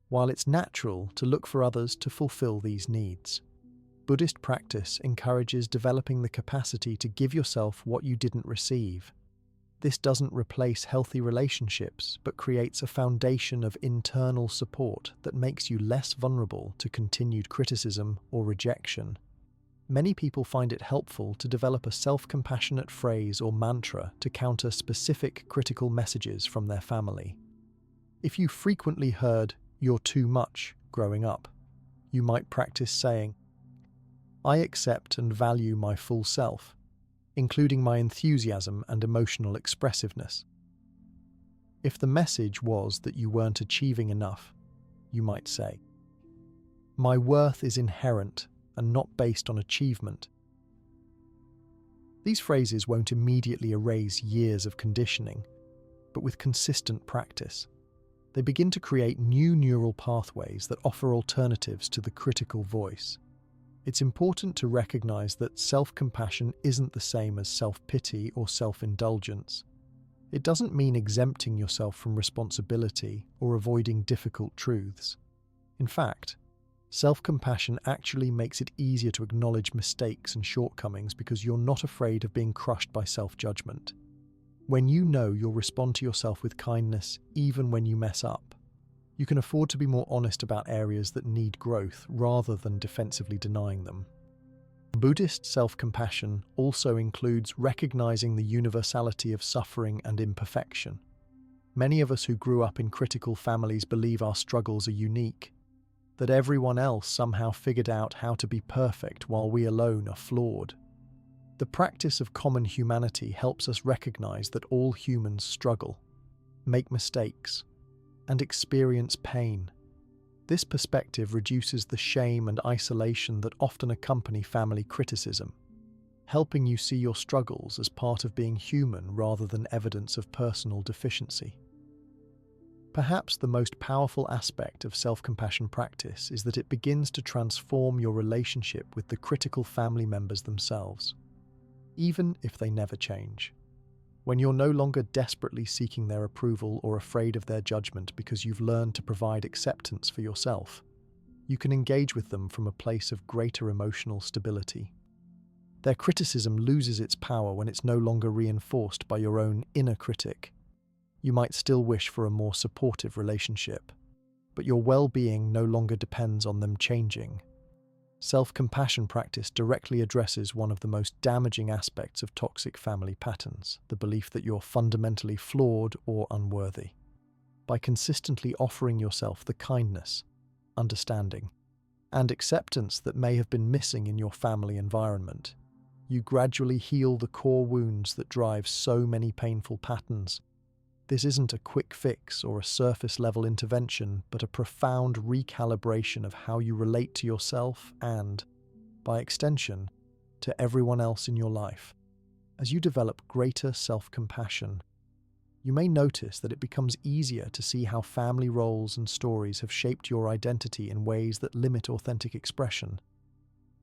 While it's natural to look for others to fulfill these needs, Buddhist practice encourages developing the capacity to give yourself what you didn't receive. This doesn't replace healthy relationships, but creates a foundation of internal support that makes you less vulnerable to continued criticism or rejection. Many people find it helpful to develop a self-compassionate phrase or mantra to counter specific critical messages from their family. If you frequently heard, "You're too much," growing up, you might practice saying, "I accept and value my full self, including my enthusiasm and emotional expressiveness." If the message was that you weren't achieving enough, you might say, "My worth is inherent and not based on achievement." These phrases won't immediately erase years of conditioning, but with consistent practice, they begin to create new neural pathways that offer alternatives to the critical voice. It's important to recognize that self-compassion isn't the same as self-pity or self-indulgence. It doesn't mean exempting yourself from responsibility or avoiding difficult truths. In fact, self-compassion actually makes it easier to acknowledge mistakes and shortcomings because you're not afraid of being crushed by self-judgment. When you know you'll respond to yourself with kindness even when you mess up, you can afford to be more honest about areas that need growth rather than defensively denying them. Buddhist self-compassion also includes recognizing the universality of suffering and imperfection. Many of us who grew up in critical families believe our struggles are unique, that everyone else somehow figured out how to be perfect while we alone are flawed. The practice of common humanity helps us recognize that all humans struggle, make mistakes, and experience pain. This perspective reduces the shame and isolation that often accompany family criticism, helping you see your struggles as part of being human rather than evidence of personal deficiency. Perhaps the most powerful aspect of self-compassion practice is that it begins to transform your relationship with the critical family members themselves, even if they never change. When you're no longer desperately seeking their approval or afraid of their judgment because you've learned to provide acceptance for yourself, you can engage with them from a place of greater emotional stability. Their criticism loses its power when it's no longer reinforced by your own inner critic. You might still wish for a more supportive relationship, but your well-being no longer depends on them changing. Self-compassion practice directly addresses one of the most damaging aspects of toxic family patterns, the belief that you're fundamentally flawed or unworthy. By consistently offering yourself the kindness, understanding, and acceptance that may have been missing in your family environment, you gradually heal the core wounds that drive so many painful patterns. This isn't a quick fix or a surface-level intervention, but a profound recalibration of how you relate to yourself and, by extension, to everyone else in your life. As you develop greater self-compassion, you may notice that it becomes easier to see how family roles and stories have shaped your identity in ways that limit authentic expression.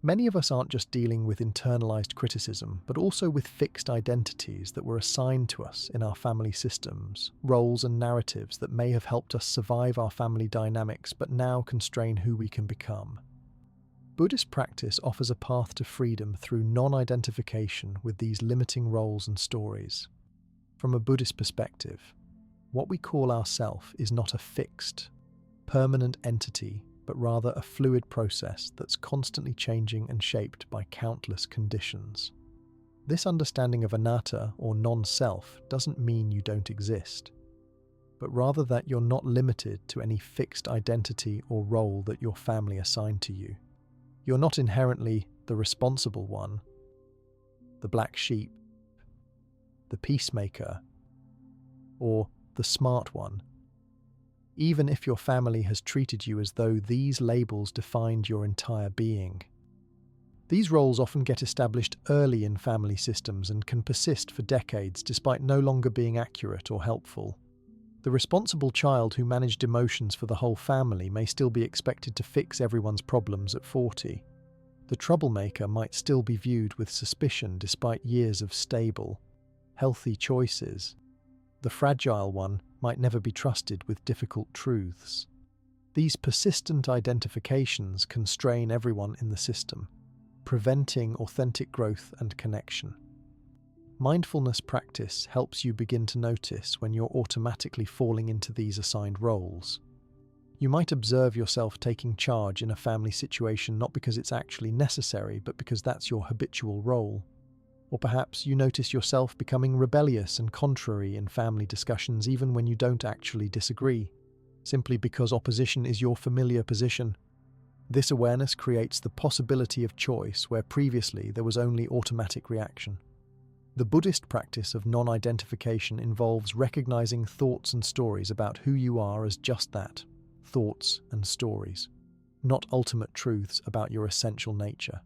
Many of us aren't just dealing with internalized criticism, but also with fixed identities that were assigned to us in our family systems, roles and narratives that may have helped us survive our family dynamics but now constrain who we can become. Buddhist practice offers a path to freedom through non-identification with these limiting roles and stories. From a Buddhist perspective, what we call ourself is not a fixed, permanent entity, but rather a fluid process that's constantly changing and shaped by countless conditions. This understanding of anatta, or non-self, doesn't mean you don't exist, but rather that you're not limited to any fixed identity or role that your family assigned to you. You're not inherently the responsible one, the black sheep, the peacemaker, or the smart one. Even if your family has treated you as though these labels defined your entire being. These roles often get established early in family systems and can persist for decades despite no longer being accurate or helpful. The responsible child who managed emotions for the whole family may still be expected to fix everyone's problems at 40. The troublemaker might still be viewed with suspicion despite years of stable, healthy choices. The fragile one might never be trusted with difficult truths. These persistent identifications constrain everyone in the system, preventing authentic growth and connection. Mindfulness practice helps you begin to notice when you're automatically falling into these assigned roles. You might observe yourself taking charge in a family situation not because it's actually necessary, but because that's your habitual role. Or perhaps you notice yourself becoming rebellious and contrary in family discussions even when you don't actually disagree, simply because opposition is your familiar position. This awareness creates the possibility of choice where previously there was only automatic reaction. The Buddhist practice of non-identification involves recognizing thoughts and stories about who you are as just that, thoughts and stories, not ultimate truths about your essential nature.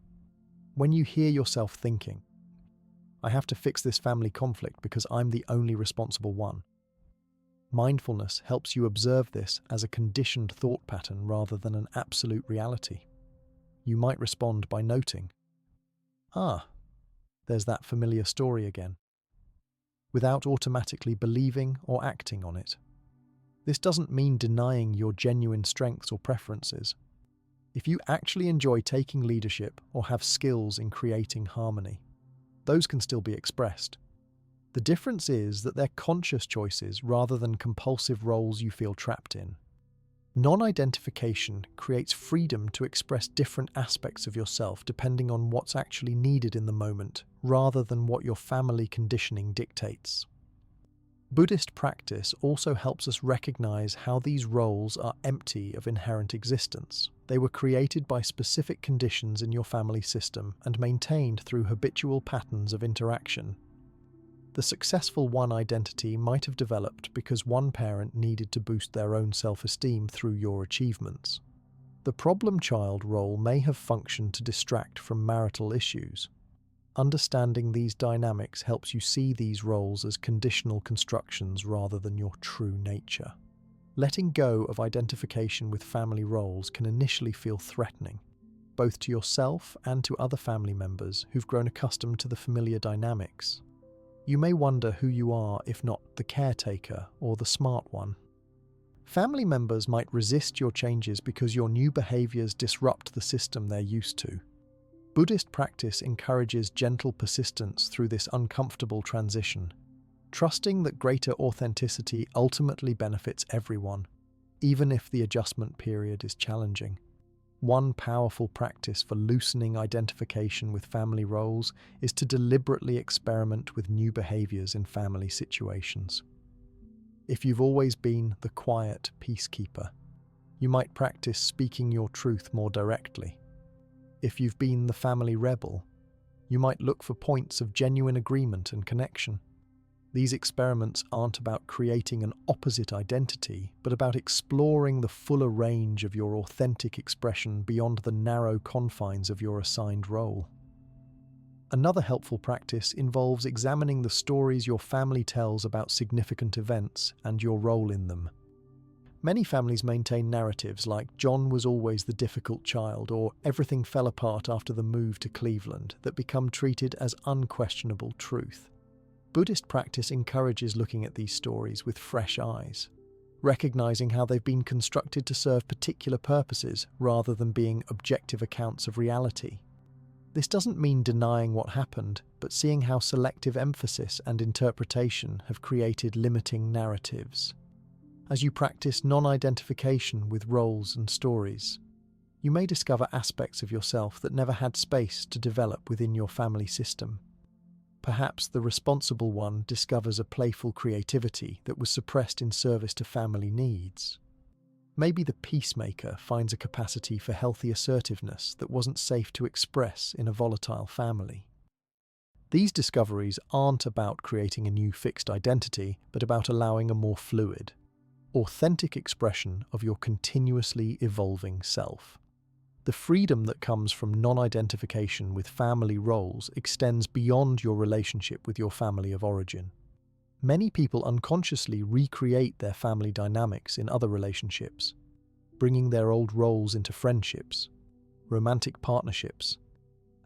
When you hear yourself thinking, "I have to fix this family conflict because I'm the only responsible one," mindfulness helps you observe this as a conditioned thought pattern rather than an absolute reality. You might respond by noting, there's that familiar story again, without automatically believing or acting on it. This doesn't mean denying your genuine strengths or preferences. If you actually enjoy taking leadership or have skills in creating harmony, those can still be expressed. The difference is that they're conscious choices rather than compulsive roles you feel trapped in. Non-identification creates freedom to express different aspects of yourself depending on what's actually needed in the moment, rather than what your family conditioning dictates. Buddhist practice also helps us recognize how these roles are empty of inherent existence. They were created by specific conditions in your family system and maintained through habitual patterns of interaction. The successful one identity might have developed because one parent needed to boost their own self-esteem through your achievements. The problem child role may have functioned to distract from marital issues. Understanding these dynamics helps you see these roles as conditional constructions rather than your true nature. Letting go of identification with family roles can initially feel threatening, both to yourself and to other family members who've grown accustomed to the familiar dynamics. You may wonder who you are if not the caretaker or the smart one. Family members might resist your changes because your new behaviors disrupt the system they're used to. Buddhist practice encourages gentle persistence through this uncomfortable transition, trusting that greater authenticity ultimately benefits everyone, even if the adjustment period is challenging. One powerful practice for loosening identification with family roles is to deliberately experiment with new behaviors in family situations. If you've always been the quiet peacekeeper, you might practice speaking your truth more directly. If you've been the family rebel, you might look for points of genuine agreement and connection. These experiments aren't about creating an opposite identity, but about exploring the fuller range of your authentic expression beyond the narrow confines of your assigned role. Another helpful practice involves examining the stories your family tells about significant events and your role in them. Many families maintain narratives like "John was always the difficult child" or "everything fell apart after the move to Cleveland" that become treated as unquestionable truth. Buddhist practice encourages looking at these stories with fresh eyes, recognizing how they've been constructed to serve particular purposes rather than being objective accounts of reality. This doesn't mean denying what happened, but seeing how selective emphasis and interpretation have created limiting narratives. As you practice non-identification with roles and stories, you may discover aspects of yourself that never had space to develop within your family system. Perhaps the responsible one discovers a playful creativity that was suppressed in service to family needs. Maybe the peacemaker finds a capacity for healthy assertiveness that wasn't safe to express in a volatile family. These discoveries aren't about creating a new fixed identity, but about allowing a more fluid, authentic expression of your continuously evolving self. The freedom that comes from non-identification with family roles extends beyond your relationship with your family of origin. Many people unconsciously recreate their family dynamics in other relationships, bringing their old roles into friendships, romantic partnerships,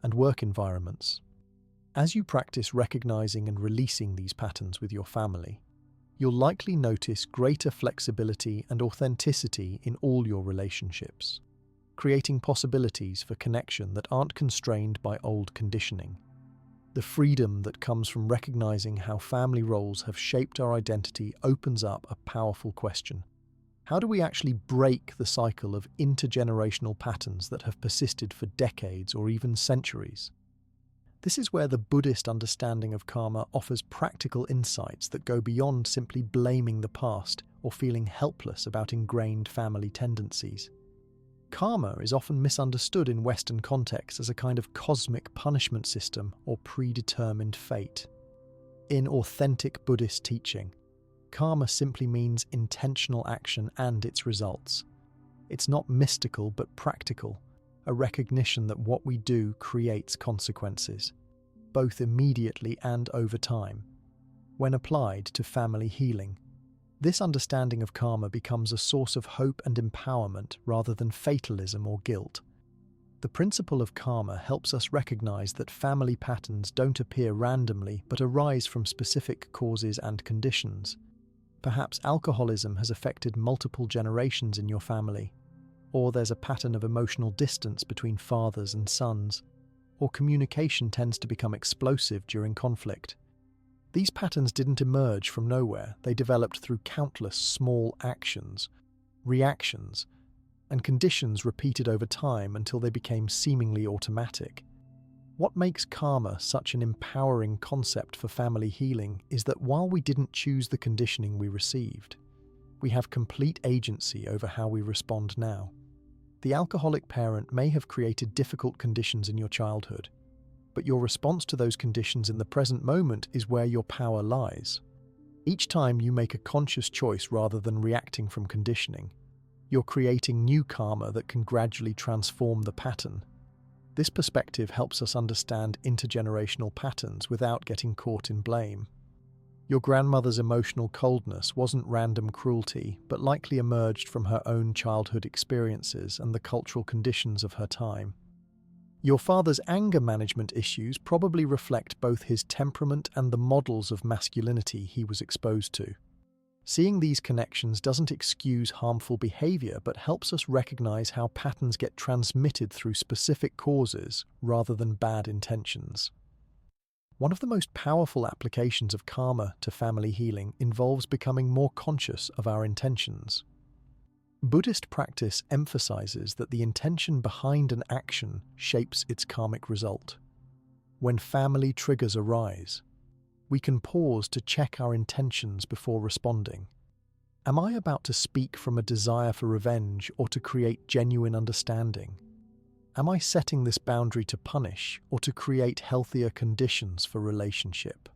and work environments. As you practice recognizing and releasing these patterns with your family, you'll likely notice greater flexibility and authenticity in all your relationships, creating possibilities for connection that aren't constrained by old conditioning. The freedom that comes from recognizing how family roles have shaped our identity opens up a powerful question. How do we actually break the cycle of intergenerational patterns that have persisted for decades or even centuries? This is where the Buddhist understanding of karma offers practical insights that go beyond simply blaming the past or feeling helpless about ingrained family tendencies. Karma is often misunderstood in Western contexts as a kind of cosmic punishment system or predetermined fate. In authentic Buddhist teaching, karma simply means intentional action and its results. It's not mystical but practical, a recognition that what we do creates consequences, both immediately and over time. When applied to family healing, this understanding of karma becomes a source of hope and empowerment rather than fatalism or guilt. The principle of karma helps us recognize that family patterns don't appear randomly but arise from specific causes and conditions. Perhaps alcoholism has affected multiple generations in your family, or there's a pattern of emotional distance between fathers and sons, or communication tends to become explosive during conflict. These patterns didn't emerge from nowhere. They developed through countless small actions, reactions, and conditions repeated over time until they became seemingly automatic. What makes karma such an empowering concept for family healing is that while we didn't choose the conditioning we received, we have complete agency over how we respond now. The alcoholic parent may have created difficult conditions in your childhood, but your response to those conditions in the present moment is where your power lies. Each time you make a conscious choice rather than reacting from conditioning, you're creating new karma that can gradually transform the pattern. This perspective helps us understand intergenerational patterns without getting caught in blame. Your grandmother's emotional coldness wasn't random cruelty, but likely emerged from her own childhood experiences and the cultural conditions of her time. Your father's anger management issues probably reflect both his temperament and the models of masculinity he was exposed to. Seeing these connections doesn't excuse harmful behavior, but helps us recognize how patterns get transmitted through specific causes rather than bad intentions. One of the most powerful applications of karma to family healing involves becoming more conscious of our intentions. Buddhist practice emphasizes that the intention behind an action shapes its karmic result. When family triggers arise, we can pause to check our intentions before responding. Am I about to speak from a desire for revenge or to create genuine understanding? Am I setting this boundary to punish or to create healthier conditions for relationship?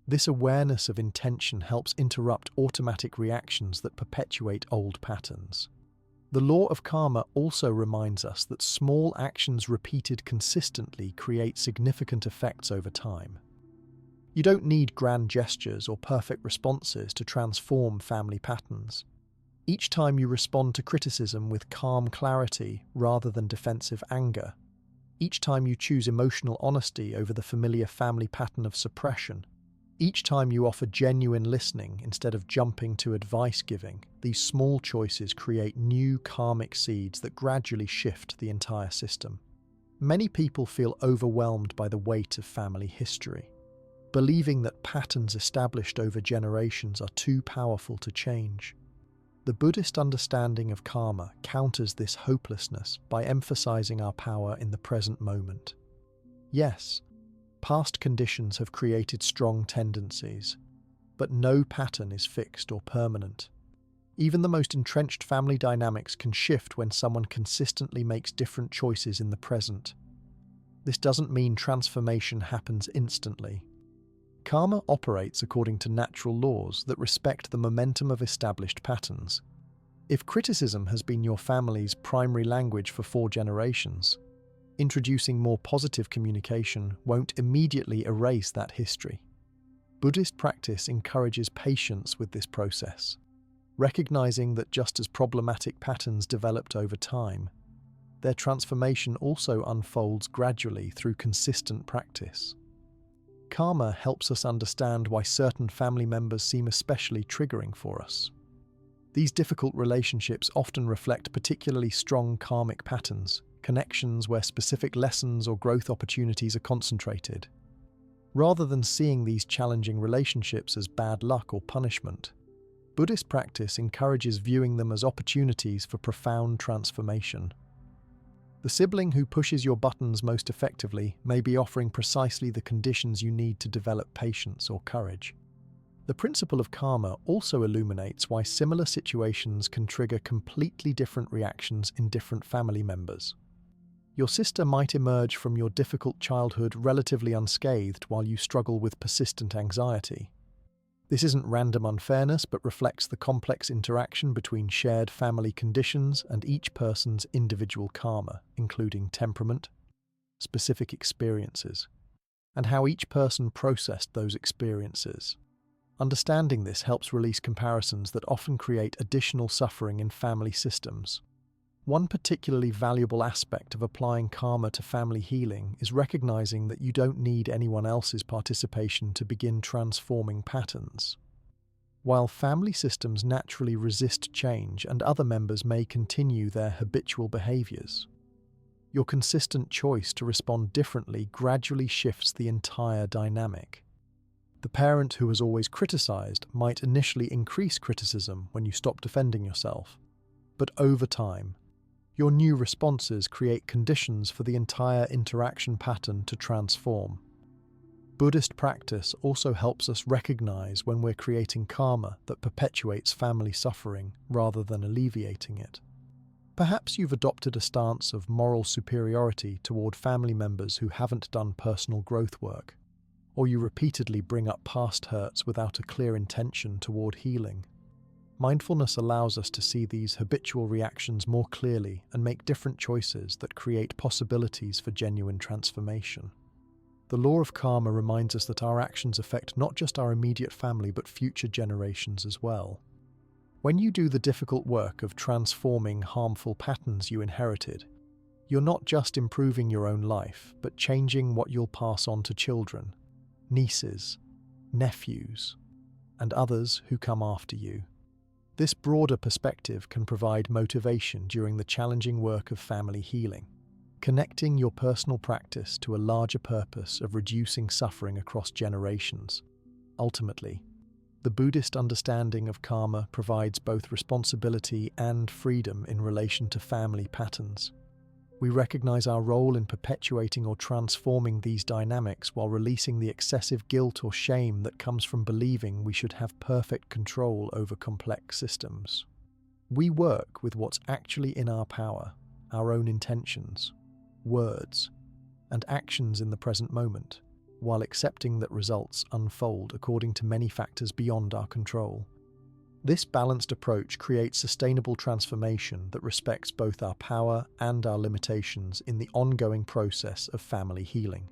This awareness of intention helps interrupt automatic reactions that perpetuate old patterns. The law of karma also reminds us that small actions repeated consistently create significant effects over time. You don't need grand gestures or perfect responses to transform family patterns. Each time you respond to criticism with calm clarity rather than defensive anger, each time you choose emotional honesty over the familiar family pattern of suppression, each time you offer genuine listening instead of jumping to advice giving, these small choices create new karmic seeds that gradually shift the entire system. Many people feel overwhelmed by the weight of family history, believing that patterns established over generations are too powerful to change. The Buddhist understanding of karma counters this hopelessness by emphasizing our power in the present moment. Yes, past conditions have created strong tendencies, but no pattern is fixed or permanent. Even the most entrenched family dynamics can shift when someone consistently makes different choices in the present. This doesn't mean transformation happens instantly. Karma operates according to natural laws that respect the momentum of established patterns. If criticism has been your family's primary language for 4 generations, introducing more positive communication won't immediately erase that history. Buddhist practice encourages patience with this process, recognizing that just as problematic patterns developed over time, their transformation also unfolds gradually through consistent practice. Karma helps us understand why certain family members seem especially triggering for us. These difficult relationships often reflect particularly strong karmic patterns, connections where specific lessons or growth opportunities are concentrated. Rather than seeing these challenging relationships as bad luck or punishment, Buddhist practice encourages viewing them as opportunities for profound transformation. The sibling who pushes your buttons most effectively may be offering precisely the conditions you need to develop patience or courage. The principle of karma also illuminates why similar situations can trigger completely different reactions in different family members. Your sister might emerge from your difficult childhood relatively unscathed while you struggle with persistent anxiety. This isn't random unfairness, but reflects the complex interaction between shared family conditions and each person's individual karma, including temperament, specific experiences, and how each person processed those experiences. Understanding this helps release comparisons that often create additional suffering in family systems. One particularly valuable aspect of applying karma to family healing is recognizing that you don't need anyone else's participation to begin transforming patterns. While family systems naturally resist change and other members may continue their habitual behaviors, your consistent choice to respond differently gradually shifts the entire dynamic. The parent who has always criticized might initially increase criticism when you stop defending yourself, but over time, your new responses create conditions for the entire interaction pattern to transform. Buddhist practice also helps us recognize when we're creating karma that perpetuates family suffering rather than alleviating it. Perhaps you've adopted a stance of moral superiority toward family members who haven't done personal growth work, or you repeatedly bring up past hurts without a clear intention toward healing. Mindfulness allows us to see these habitual reactions more clearly and make different choices that create possibilities for genuine transformation. The law of karma reminds us that our actions affect not just our immediate family but future generations as well. When you do the difficult work of transforming harmful patterns you inherited, you're not just improving your own life, but changing what you'll pass on to children, nieces, nephews, and others who come after you. This broader perspective can provide motivation during the challenging work of family healing, connecting your personal practice to a larger purpose of reducing suffering across generations. Ultimately, the Buddhist understanding of karma provides both responsibility and freedom in relation to family patterns. We recognize our role in perpetuating or transforming these dynamics while releasing the excessive guilt or shame that comes from believing we should have perfect control over complex systems. We work with what's actually in our power, our own intentions, words, and actions in the present moment, while accepting that results unfold according to many factors beyond our control. This balanced approach creates sustainable transformation that respects both our power and our limitations in the ongoing process of family healing.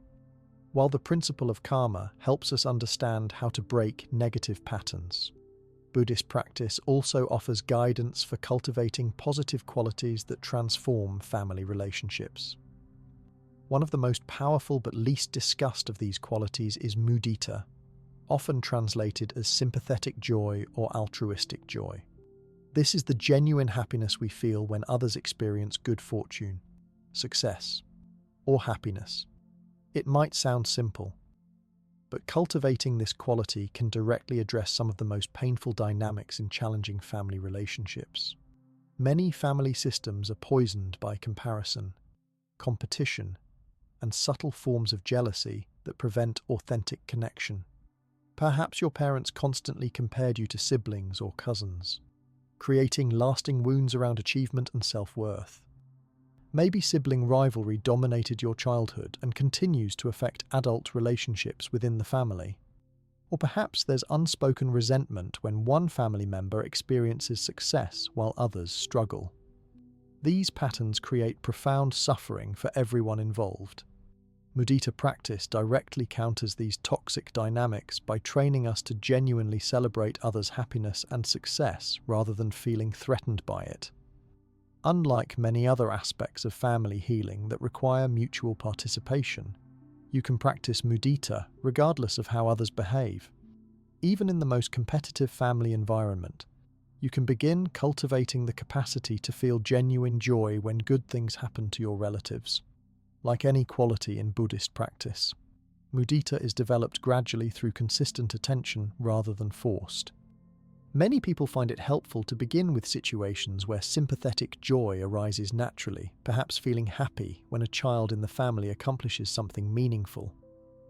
While the principle of karma helps us understand how to break negative patterns, Buddhist practice also offers guidance for cultivating positive qualities that transform family relationships. One of the most powerful but least discussed of these qualities is mudita, often translated as sympathetic joy or altruistic joy. This is the genuine happiness we feel when others experience good fortune, success, or happiness. It might sound simple, but cultivating this quality can directly address some of the most painful dynamics in challenging family relationships. Many family systems are poisoned by comparison, competition, and subtle forms of jealousy that prevent authentic connection. Perhaps your parents constantly compared you to siblings or cousins, creating lasting wounds around achievement and self-worth. Maybe sibling rivalry dominated your childhood and continues to affect adult relationships within the family. Or perhaps there's unspoken resentment when one family member experiences success while others struggle. These patterns create profound suffering for everyone involved. Mudita practice directly counters these toxic dynamics by training us to genuinely celebrate others' happiness and success rather than feeling threatened by it. Unlike many other aspects of family healing that require mutual participation, you can practice mudita regardless of how others behave. Even in the most competitive family environment, you can begin cultivating the capacity to feel genuine joy when good things happen to your relatives. Like any quality in Buddhist practice, mudita is developed gradually through consistent attention rather than forced. Many people find it helpful to begin with situations where sympathetic joy arises naturally, perhaps feeling happy when a child in the family accomplishes something meaningful,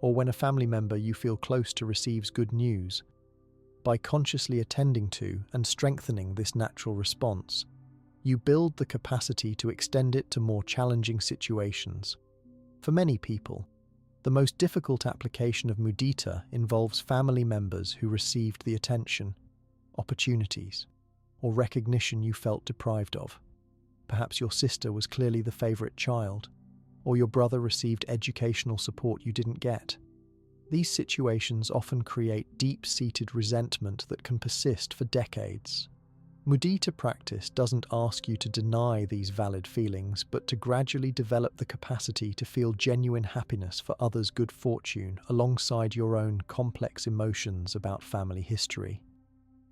or when a family member you feel close to receives good news. By consciously attending to and strengthening this natural response, you build the capacity to extend it to more challenging situations. For many people, the most difficult application of mudita involves family members who received the attention, opportunities, or recognition you felt deprived of. Perhaps your sister was clearly the favorite child, or your brother received educational support you didn't get. These situations often create deep-seated resentment that can persist for decades. Mudita practice doesn't ask you to deny these valid feelings, but to gradually develop the capacity to feel genuine happiness for others' good fortune alongside your own complex emotions about family history.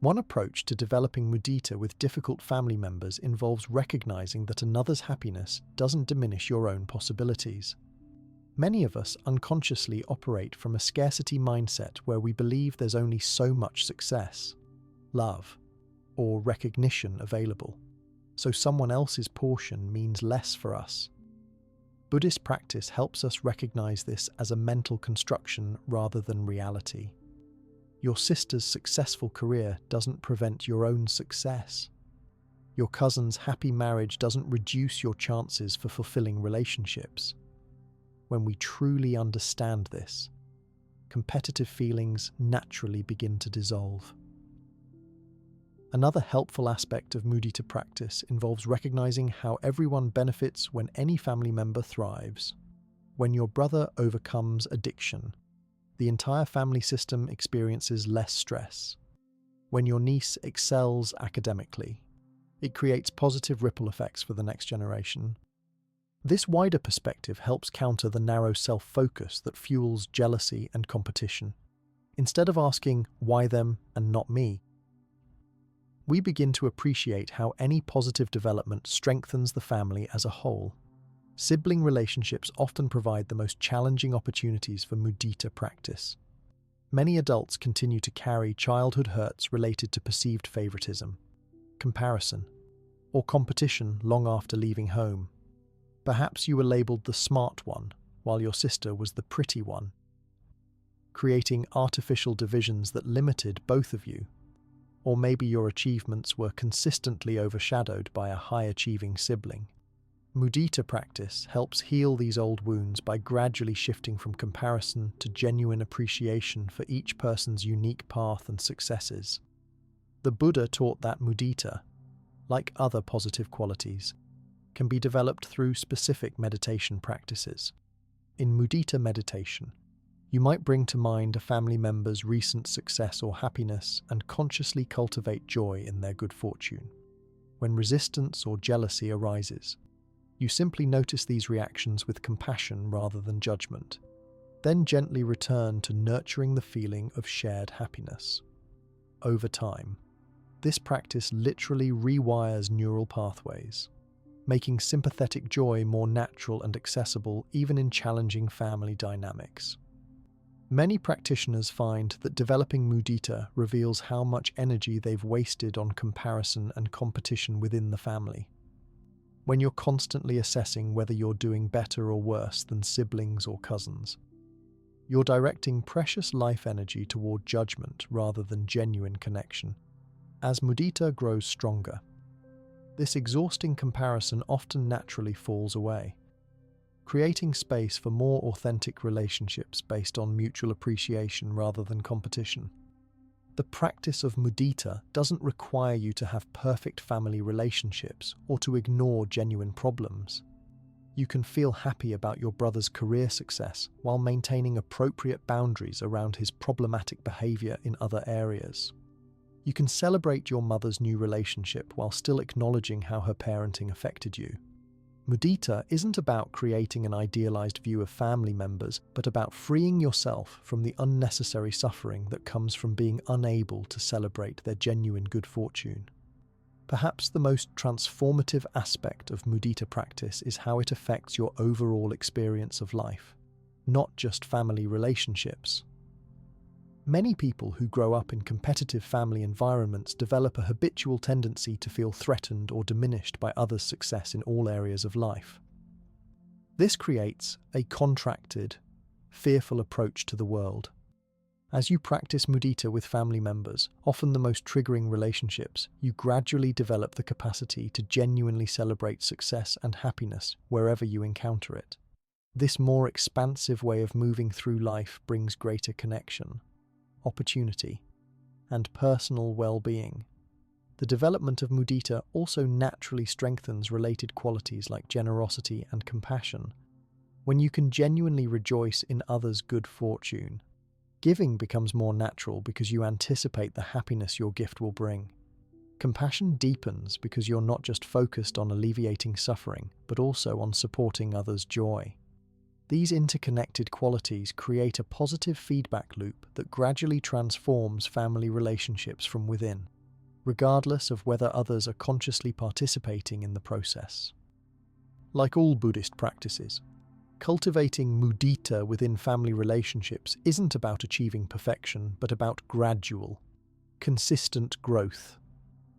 One approach to developing mudita with difficult family members involves recognizing that another's happiness doesn't diminish your own possibilities. Many of us unconsciously operate from a scarcity mindset where we believe there's only so much success, love, or recognition available, so someone else's portion means less for us. Buddhist practice helps us recognize this as a mental construction rather than reality. Your sister's successful career doesn't prevent your own success. Your cousin's happy marriage doesn't reduce your chances for fulfilling relationships. When we truly understand this, competitive feelings naturally begin to dissolve. Another helpful aspect of mudita practice involves recognizing how everyone benefits when any family member thrives. When your brother overcomes addiction, the entire family system experiences less stress. When your niece excels academically, it creates positive ripple effects for the next generation. This wider perspective helps counter the narrow self-focus that fuels jealousy and competition. Instead of asking, why them and not me, we begin to appreciate how any positive development strengthens the family as a whole. Sibling relationships often provide the most challenging opportunities for mudita practice. Many adults continue to carry childhood hurts related to perceived favoritism, comparison, or competition long after leaving home. Perhaps you were labeled the smart one, while your sister was the pretty one, creating artificial divisions that limited both of you. Or maybe your achievements were consistently overshadowed by a high-achieving sibling. Mudita practice helps heal these old wounds by gradually shifting from comparison to genuine appreciation for each person's unique path and successes. The Buddha taught that mudita, like other positive qualities, can be developed through specific meditation practices. In mudita meditation, you might bring to mind a family member's recent success or happiness and consciously cultivate joy in their good fortune. When resistance or jealousy arises, you simply notice these reactions with compassion rather than judgment. Then gently return to nurturing the feeling of shared happiness. Over time, this practice literally rewires neural pathways, making sympathetic joy more natural and accessible even in challenging family dynamics. Many practitioners find that developing mudita reveals how much energy they've wasted on comparison and competition within the family. When you're constantly assessing whether you're doing better or worse than siblings or cousins, you're directing precious life energy toward judgment rather than genuine connection. As mudita grows stronger, this exhausting comparison often naturally falls away, creating space for more authentic relationships based on mutual appreciation rather than competition. The practice of mudita doesn't require you to have perfect family relationships or to ignore genuine problems. You can feel happy about your brother's career success while maintaining appropriate boundaries around his problematic behavior in other areas. You can celebrate your mother's new relationship while still acknowledging how her parenting affected you. Mudita isn't about creating an idealized view of family members, but about freeing yourself from the unnecessary suffering that comes from being unable to celebrate their genuine good fortune. Perhaps the most transformative aspect of mudita practice is how it affects your overall experience of life, not just family relationships. Many people who grow up in competitive family environments develop a habitual tendency to feel threatened or diminished by others' success in all areas of life. This creates a contracted, fearful approach to the world. As you practice mudita with family members, often the most triggering relationships, you gradually develop the capacity to genuinely celebrate success and happiness wherever you encounter it. This more expansive way of moving through life brings greater connection, opportunity, and personal well-being. The development of mudita also naturally strengthens related qualities like generosity and compassion. When you can genuinely rejoice in others' good fortune, giving becomes more natural because you anticipate the happiness your gift will bring. Compassion deepens because you're not just focused on alleviating suffering, but also on supporting others' joy. These interconnected qualities create a positive feedback loop that gradually transforms family relationships from within, regardless of whether others are consciously participating in the process. Like all Buddhist practices, cultivating mudita within family relationships isn't about achieving perfection, but about gradual, consistent growth.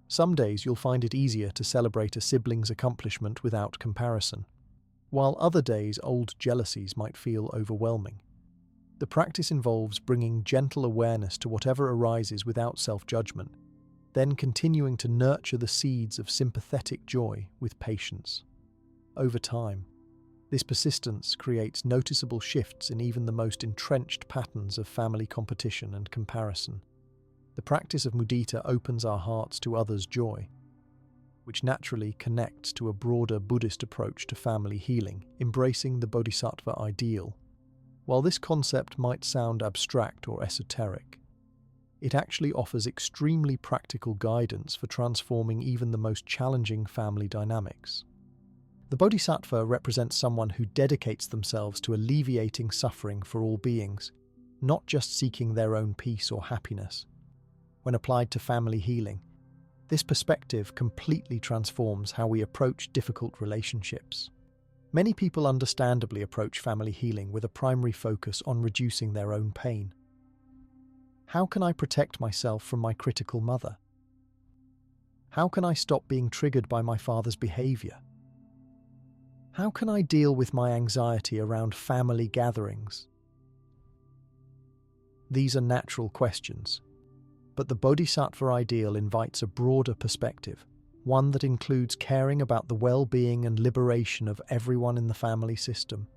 Some days you'll find it easier to celebrate a sibling's accomplishment without comparison, while other days old jealousies might feel overwhelming. The practice involves bringing gentle awareness to whatever arises without self-judgment, then continuing to nurture the seeds of sympathetic joy with patience. Over time, this persistence creates noticeable shifts in even the most entrenched patterns of family competition and comparison. The practice of mudita opens our hearts to others' joy, which naturally connects to a broader Buddhist approach to family healing, embracing the bodhisattva ideal. While this concept might sound abstract or esoteric, it actually offers extremely practical guidance for transforming even the most challenging family dynamics. The bodhisattva represents someone who dedicates themselves to alleviating suffering for all beings, not just seeking their own peace or happiness. When applied to family healing, this perspective completely transforms how we approach difficult relationships. Many people understandably approach family healing with a primary focus on reducing their own pain. How can I protect myself from my critical mother? How can I stop being triggered by my father's behavior? How can I deal with my anxiety around family gatherings? These are natural questions, but the bodhisattva ideal invites a broader perspective, one that includes caring about the well-being and liberation of everyone in the family system,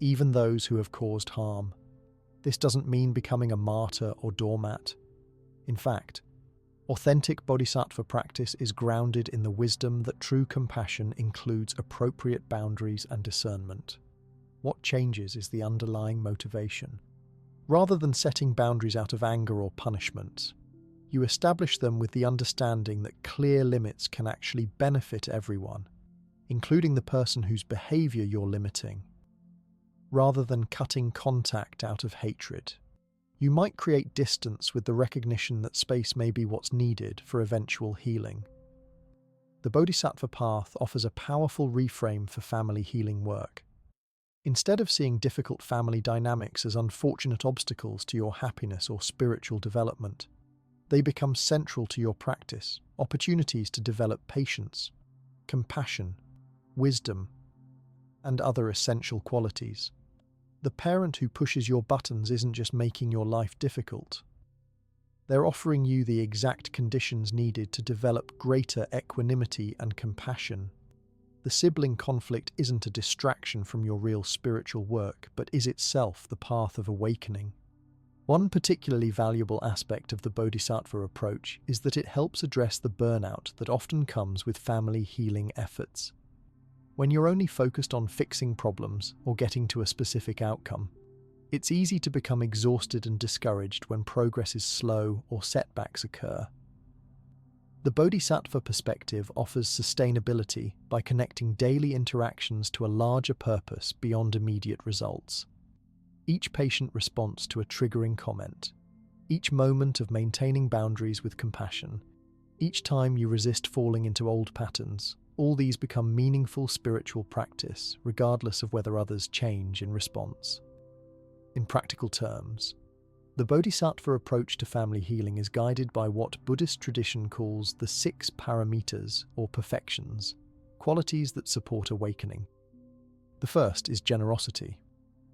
even those who have caused harm. This doesn't mean becoming a martyr or doormat. In fact, authentic bodhisattva practice is grounded in the wisdom that true compassion includes appropriate boundaries and discernment. What changes is the underlying motivation. Rather than setting boundaries out of anger or punishment, you establish them with the understanding that clear limits can actually benefit everyone, including the person whose behavior you're limiting. Rather than cutting contact out of hatred, you might create distance with the recognition that space may be what's needed for eventual healing. The Bodhisattva path offers a powerful reframe for family healing work. Instead of seeing difficult family dynamics as unfortunate obstacles to your happiness or spiritual development, they become central to your practice, opportunities to develop patience, compassion, wisdom, and other essential qualities. The parent who pushes your buttons isn't just making your life difficult. They're offering you the exact conditions needed to develop greater equanimity and compassion. The sibling conflict isn't a distraction from your real spiritual work, but is itself the path of awakening. One particularly valuable aspect of the Bodhisattva approach is that it helps address the burnout that often comes with family healing efforts. When you're only focused on fixing problems or getting to a specific outcome, it's easy to become exhausted and discouraged when progress is slow or setbacks occur. The Bodhisattva perspective offers sustainability by connecting daily interactions to a larger purpose beyond immediate results. Each patient response to a triggering comment, each moment of maintaining boundaries with compassion, each time you resist falling into old patterns, all these become meaningful spiritual practice, regardless of whether others change in response. In practical terms, the Bodhisattva approach to family healing is guided by what Buddhist tradition calls the 6 paramitas, or perfections, qualities that support awakening. The first is generosity,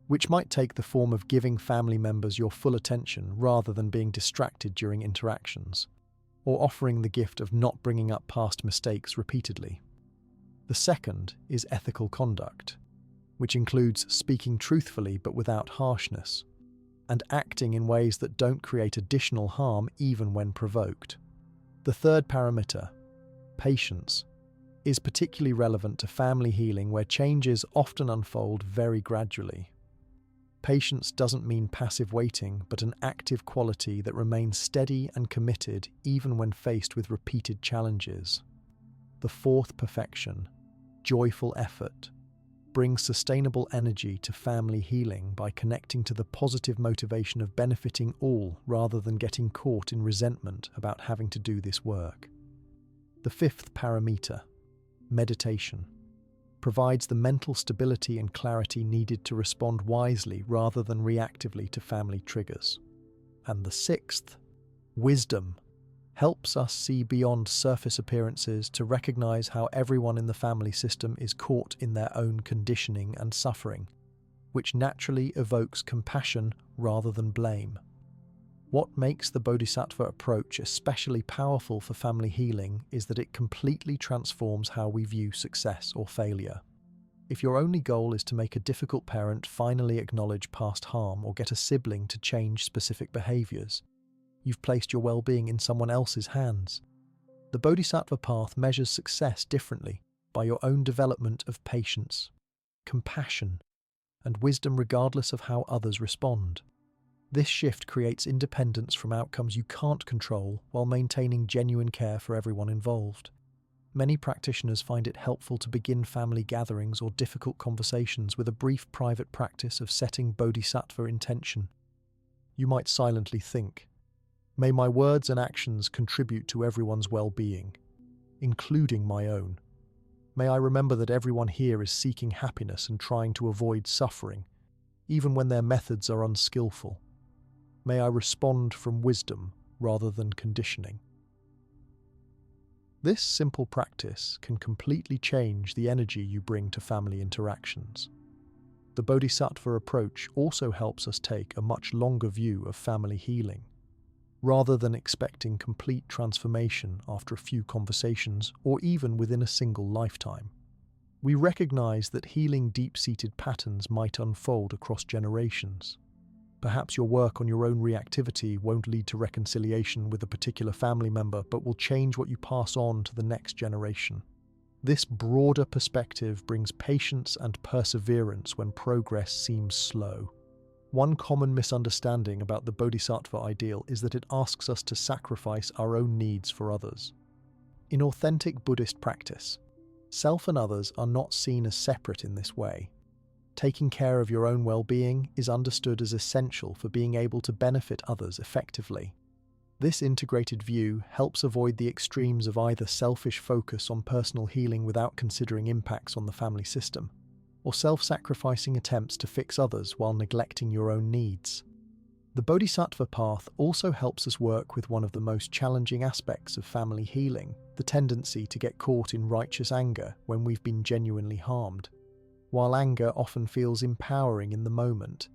which might take the form of giving family members your full attention rather than being distracted during interactions, or offering the gift of not bringing up past mistakes repeatedly. The second is ethical conduct, which includes speaking truthfully but without harshness, and acting in ways that don't create additional harm even when provoked. The third paramita, patience, is particularly relevant to family healing where changes often unfold very gradually. Patience doesn't mean passive waiting, but an active quality that remains steady and committed even when faced with repeated challenges. The fourth perfection, joyful effort, brings sustainable energy to family healing by connecting to the positive motivation of benefiting all rather than getting caught in resentment about having to do this work. The fifth paramita, meditation, provides the mental stability and clarity needed to respond wisely rather than reactively to family triggers. And the sixth, wisdom, helps us see beyond surface appearances to recognize how everyone in the family system is caught in their own conditioning and suffering, which naturally evokes compassion rather than blame. What makes the Bodhisattva approach especially powerful for family healing is that it completely transforms how we view success or failure. If your only goal is to make a difficult parent finally acknowledge past harm or get a sibling to change specific behaviors, you've placed your well-being in someone else's hands. The Bodhisattva path measures success differently by your own development of patience, compassion, and wisdom regardless of how others respond. This shift creates independence from outcomes you can't control while maintaining genuine care for everyone involved. Many practitioners find it helpful to begin family gatherings or difficult conversations with a brief private practice of setting Bodhisattva intention. You might silently think, "May my words and actions contribute to everyone's well-being, including my own. May I remember that everyone here is seeking happiness and trying to avoid suffering, even when their methods are unskillful. May I respond from wisdom rather than conditioning." This simple practice can completely change the energy you bring to family interactions. The Bodhisattva approach also helps us take a much longer view of family healing. Rather than expecting complete transformation after a few conversations or even within a single lifetime, we recognize that healing deep-seated patterns might unfold across generations. Perhaps your work on your own reactivity won't lead to reconciliation with a particular family member, but will change what you pass on to the next generation. This broader perspective brings patience and perseverance when progress seems slow. One common misunderstanding about the Bodhisattva ideal is that it asks us to sacrifice our own needs for others. In authentic Buddhist practice, self and others are not seen as separate in this way. Taking care of your own well-being is understood as essential for being able to benefit others effectively. This integrated view helps avoid the extremes of either selfish focus on personal healing without considering impacts on the family system, or self-sacrificing attempts to fix others while neglecting your own needs. The Bodhisattva path also helps us work with one of the most challenging aspects of family healing, the tendency to get caught in righteous anger when we've been genuinely harmed. While anger often feels empowering in the moment,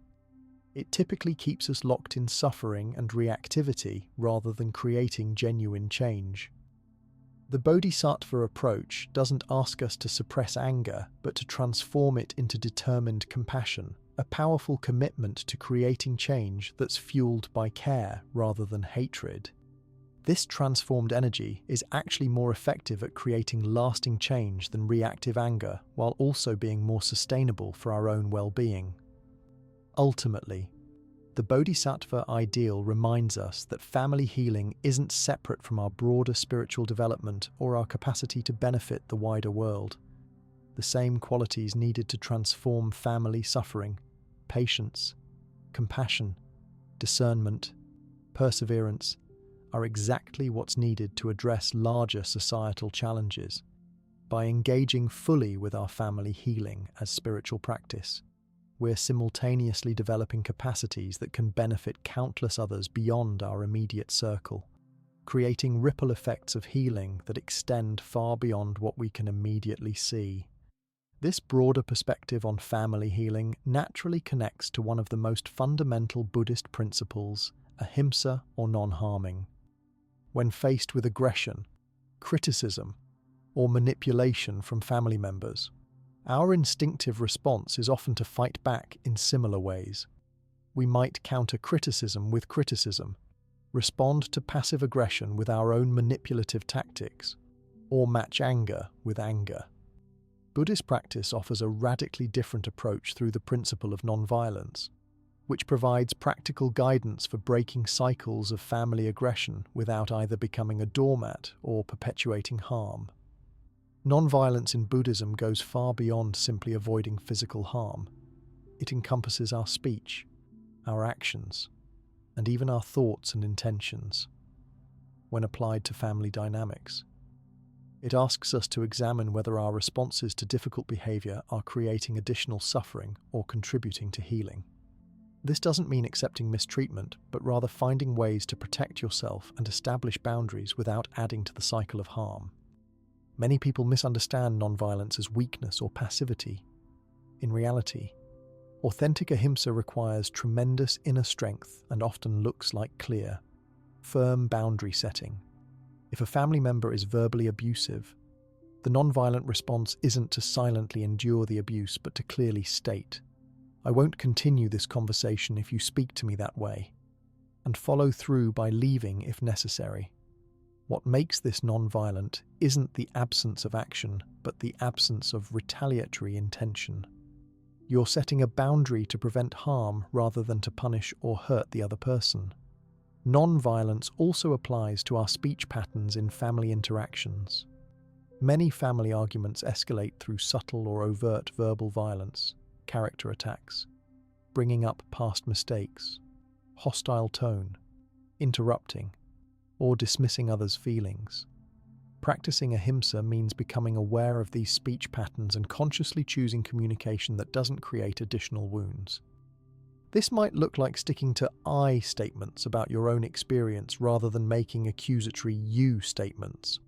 it typically keeps us locked in suffering and reactivity rather than creating genuine change. The Bodhisattva approach doesn't ask us to suppress anger, but to transform it into determined compassion, a powerful commitment to creating change that's fueled by care rather than hatred. This transformed energy is actually more effective at creating lasting change than reactive anger, while also being more sustainable for our own well-being. Ultimately, The Bodhisattva ideal reminds us that family healing isn't separate from our broader spiritual development or our capacity to benefit the wider world. The same qualities needed to transform family suffering, patience, compassion, discernment, perseverance, are exactly what's needed to address larger societal challenges. By engaging fully with our family healing as spiritual practice, we're simultaneously developing capacities that can benefit countless others beyond our immediate circle, creating ripple effects of healing that extend far beyond what we can immediately see. This broader perspective on family healing naturally connects to one of the most fundamental Buddhist principles, ahimsa or non-harming. When faced with aggression, criticism, or manipulation from family members, our instinctive response is often to fight back in similar ways. We might counter criticism with criticism, respond to passive aggression with our own manipulative tactics, or match anger with anger. Buddhist practice offers a radically different approach through the principle of nonviolence, which provides practical guidance for breaking cycles of family aggression without either becoming a doormat or perpetuating harm. Nonviolence in Buddhism goes far beyond simply avoiding physical harm. It encompasses our speech, our actions, and even our thoughts and intentions. When applied to family dynamics, it asks us to examine whether our responses to difficult behavior are creating additional suffering or contributing to healing. This doesn't mean accepting mistreatment, but rather finding ways to protect yourself and establish boundaries without adding to the cycle of harm. Many people misunderstand nonviolence as weakness or passivity. In reality, authentic ahimsa requires tremendous inner strength and often looks like clear, firm boundary setting. If a family member is verbally abusive, the nonviolent response isn't to silently endure the abuse but to clearly state, "I won't continue this conversation if you speak to me that way," and follow through by leaving if necessary. What makes this non-violent isn't the absence of action, but the absence of retaliatory intention. You're setting a boundary to prevent harm rather than to punish or hurt the other person. Non-violence also applies to our speech patterns in family interactions. Many family arguments escalate through subtle or overt verbal violence, character attacks, bringing up past mistakes, hostile tone, interrupting, or dismissing others' feelings. Practicing ahimsa means becoming aware of these speech patterns and consciously choosing communication that doesn't create additional wounds. This might look like sticking to I statements about your own experience rather than making accusatory you statements,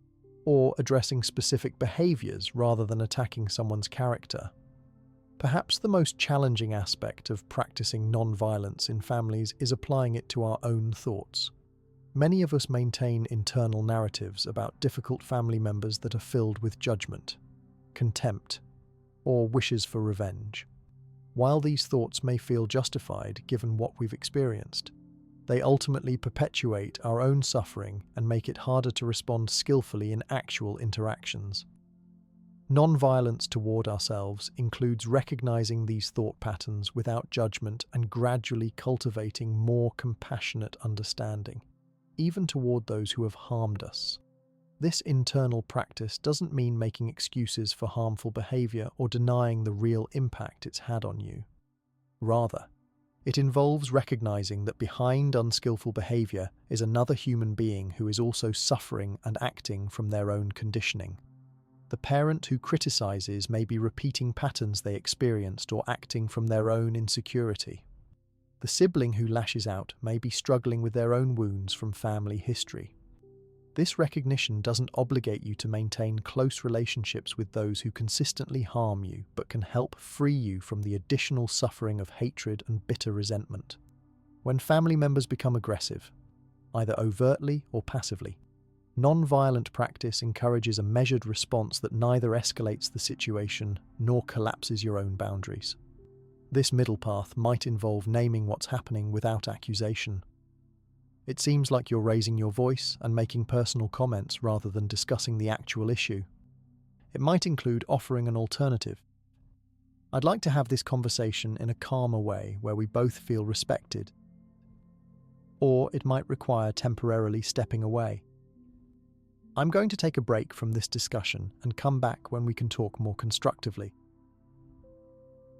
or addressing specific behaviors rather than attacking someone's character. Perhaps the most challenging aspect of practicing non-violence in families is applying it to our own thoughts. Many of us maintain internal narratives about difficult family members that are filled with judgment, contempt, or wishes for revenge. While these thoughts may feel justified given what we've experienced, they ultimately perpetuate our own suffering and make it harder to respond skillfully in actual interactions. Non-violence toward ourselves includes recognizing these thought patterns without judgment and gradually cultivating more compassionate understanding, even toward those who have harmed us. This internal practice doesn't mean making excuses for harmful behavior or denying the real impact it's had on you. Rather, it involves recognizing that behind unskillful behavior is another human being who is also suffering and acting from their own conditioning. The parent who criticizes may be repeating patterns they experienced or acting from their own insecurity. The sibling who lashes out may be struggling with their own wounds from family history. This recognition doesn't obligate you to maintain close relationships with those who consistently harm you, but can help free you from the additional suffering of hatred and bitter resentment. When family members become aggressive, either overtly or passively, non-violent practice encourages a measured response that neither escalates the situation nor collapses your own boundaries. This middle path might involve naming what's happening without accusation. It seems like you're raising your voice and making personal comments rather than discussing the actual issue. It might include offering an alternative. "I'd like to have this conversation in a calmer way where we both feel respected," or it might require temporarily stepping away. I'm going to take a break from this discussion and come back when we can talk more constructively.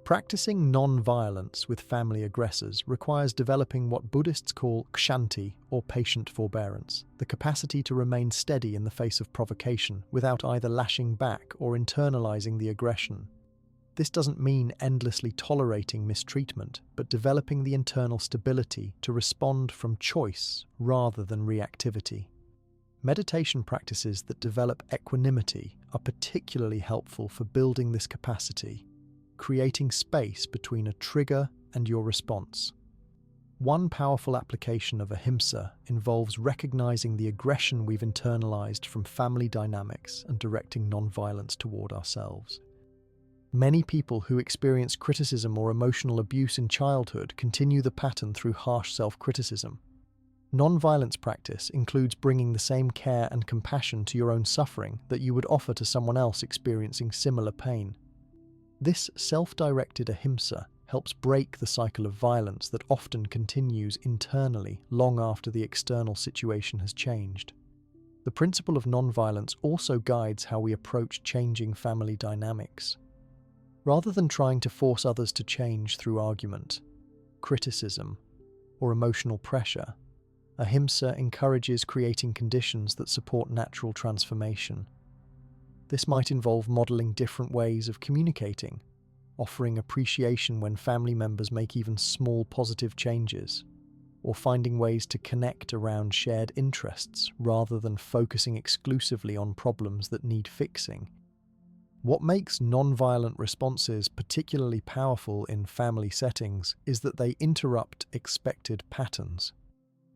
Practicing non-violence with family aggressors requires developing what Buddhists call kshanti, or patient forbearance, the capacity to remain steady in the face of provocation without either lashing back or internalizing the aggression. This doesn't mean endlessly tolerating mistreatment, but developing the internal stability to respond from choice rather than reactivity. Meditation practices that develop equanimity are particularly helpful for building this capacity, creating space between a trigger and your response. One powerful application of ahimsa involves recognizing the aggression we've internalized from family dynamics and directing non-violence toward ourselves. Many people who experience criticism or emotional abuse in childhood continue the pattern through harsh self-criticism. Non-violence practice includes bringing the same care and compassion to your own suffering that you would offer to someone else experiencing similar pain. This self-directed ahimsa helps break the cycle of violence that often continues internally long after the external situation has changed. The principle of non-violence also guides how we approach changing family dynamics. Rather than trying to force others to change through argument, criticism, or emotional pressure, ahimsa encourages creating conditions that support natural transformation. This might involve modeling different ways of communicating, offering appreciation when family members make even small positive changes, or finding ways to connect around shared interests rather than focusing exclusively on problems that need fixing. What makes non-violent responses particularly powerful in family settings is that they interrupt expected patterns.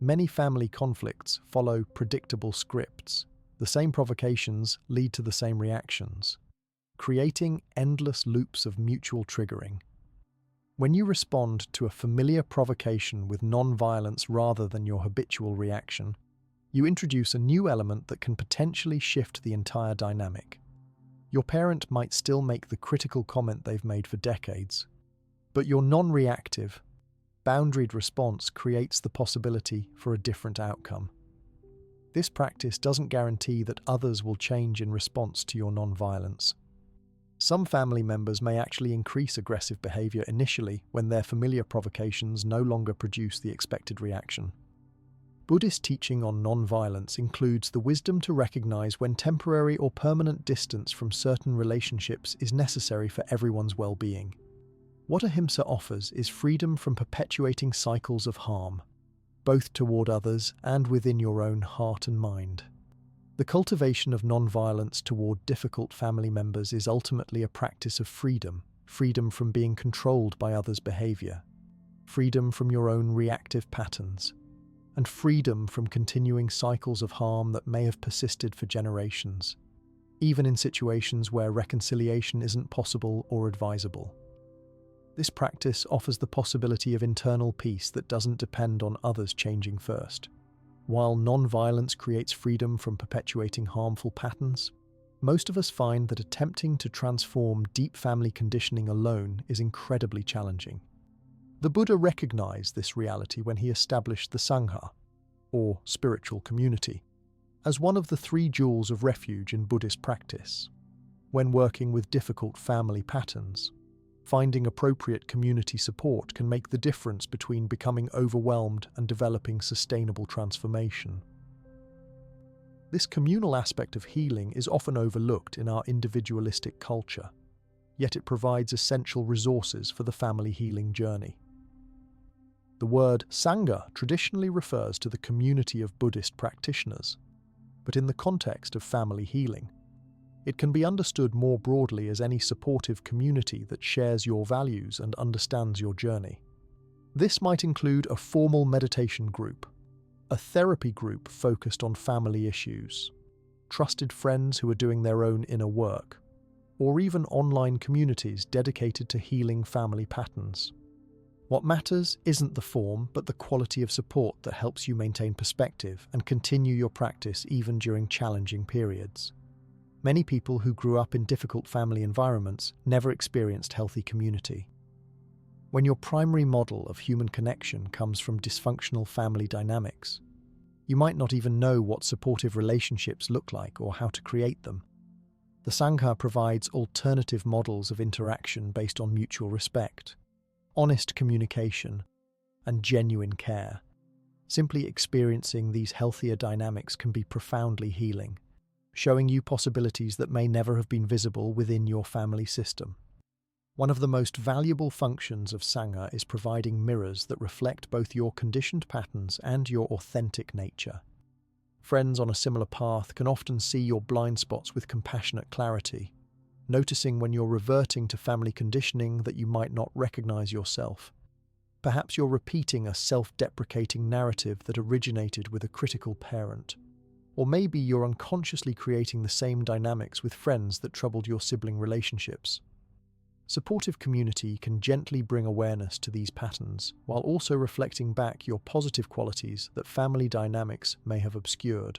Many family conflicts follow predictable scripts. The same provocations lead to the same reactions, creating endless loops of mutual triggering. When you respond to a familiar provocation with non-violence rather than your habitual reaction, you introduce a new element that can potentially shift the entire dynamic. Your parent might still make the critical comment they've made for decades, but your non-reactive, boundaried response creates the possibility for a different outcome. This practice doesn't guarantee that others will change in response to your non-violence. Some family members may actually increase aggressive behavior initially when their familiar provocations no longer produce the expected reaction. Buddhist teaching on non-violence includes the wisdom to recognize when temporary or permanent distance from certain relationships is necessary for everyone's well-being. What ahimsa offers is freedom from perpetuating cycles of harm, both toward others and within your own heart and mind. The cultivation of non-violence toward difficult family members is ultimately a practice of freedom from being controlled by others' behavior, freedom from your own reactive patterns, and freedom from continuing cycles of harm that may have persisted for generations, even in situations where reconciliation isn't possible or advisable. This practice offers the possibility of internal peace that doesn't depend on others changing first. While non-violence creates freedom from perpetuating harmful patterns, most of us find that attempting to transform deep family conditioning alone is incredibly challenging. The Buddha recognized this reality when he established the Sangha, or spiritual community, as one of the 3 jewels of refuge in Buddhist practice. When working with difficult family patterns, finding appropriate community support can make the difference between becoming overwhelmed and developing sustainable transformation. This communal aspect of healing is often overlooked in our individualistic culture, yet it provides essential resources for the family healing journey. The word Sangha traditionally refers to the community of Buddhist practitioners, but in the context of family healing, it can be understood more broadly as any supportive community that shares your values and understands your journey. This might include a formal meditation group, a therapy group focused on family issues, trusted friends who are doing their own inner work, or even online communities dedicated to healing family patterns. What matters isn't the form, but the quality of support that helps you maintain perspective and continue your practice even during challenging periods. Many people who grew up in difficult family environments never experienced healthy community. When your primary model of human connection comes from dysfunctional family dynamics, you might not even know what supportive relationships look like or how to create them. The Sangha provides alternative models of interaction based on mutual respect, honest communication, and genuine care. Simply experiencing these healthier dynamics can be profoundly healing, showing you possibilities that may never have been visible within your family system. One of the most valuable functions of Sangha is providing mirrors that reflect both your conditioned patterns and your authentic nature. Friends on a similar path can often see your blind spots with compassionate clarity, noticing when you're reverting to family conditioning that you might not recognize yourself. Perhaps you're repeating a self-deprecating narrative that originated with a critical parent. Or maybe you're unconsciously creating the same dynamics with friends that troubled your sibling relationships. Supportive community can gently bring awareness to these patterns, while also reflecting back your positive qualities that family dynamics may have obscured.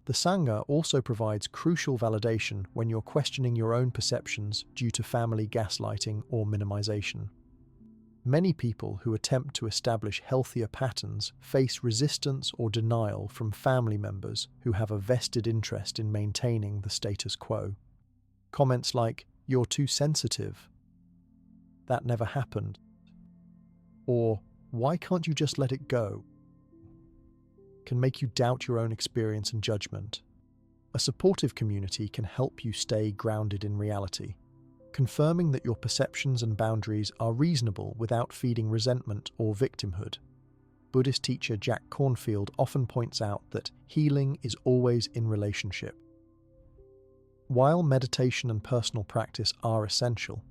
The Sangha also provides crucial validation when you're questioning your own perceptions due to family gaslighting or minimization. Many people who attempt to establish healthier patterns face resistance or denial from family members who have a vested interest in maintaining the status quo. Comments like, "You're too sensitive," "That never happened," or "Why can't you just let it go?" can make you doubt your own experience and judgment. A supportive community can help you stay grounded in reality, confirming that your perceptions and boundaries are reasonable without feeding resentment or victimhood. Buddhist teacher Jack Cornfield often points out that healing is always in relationship. While meditation and personal practice are essential,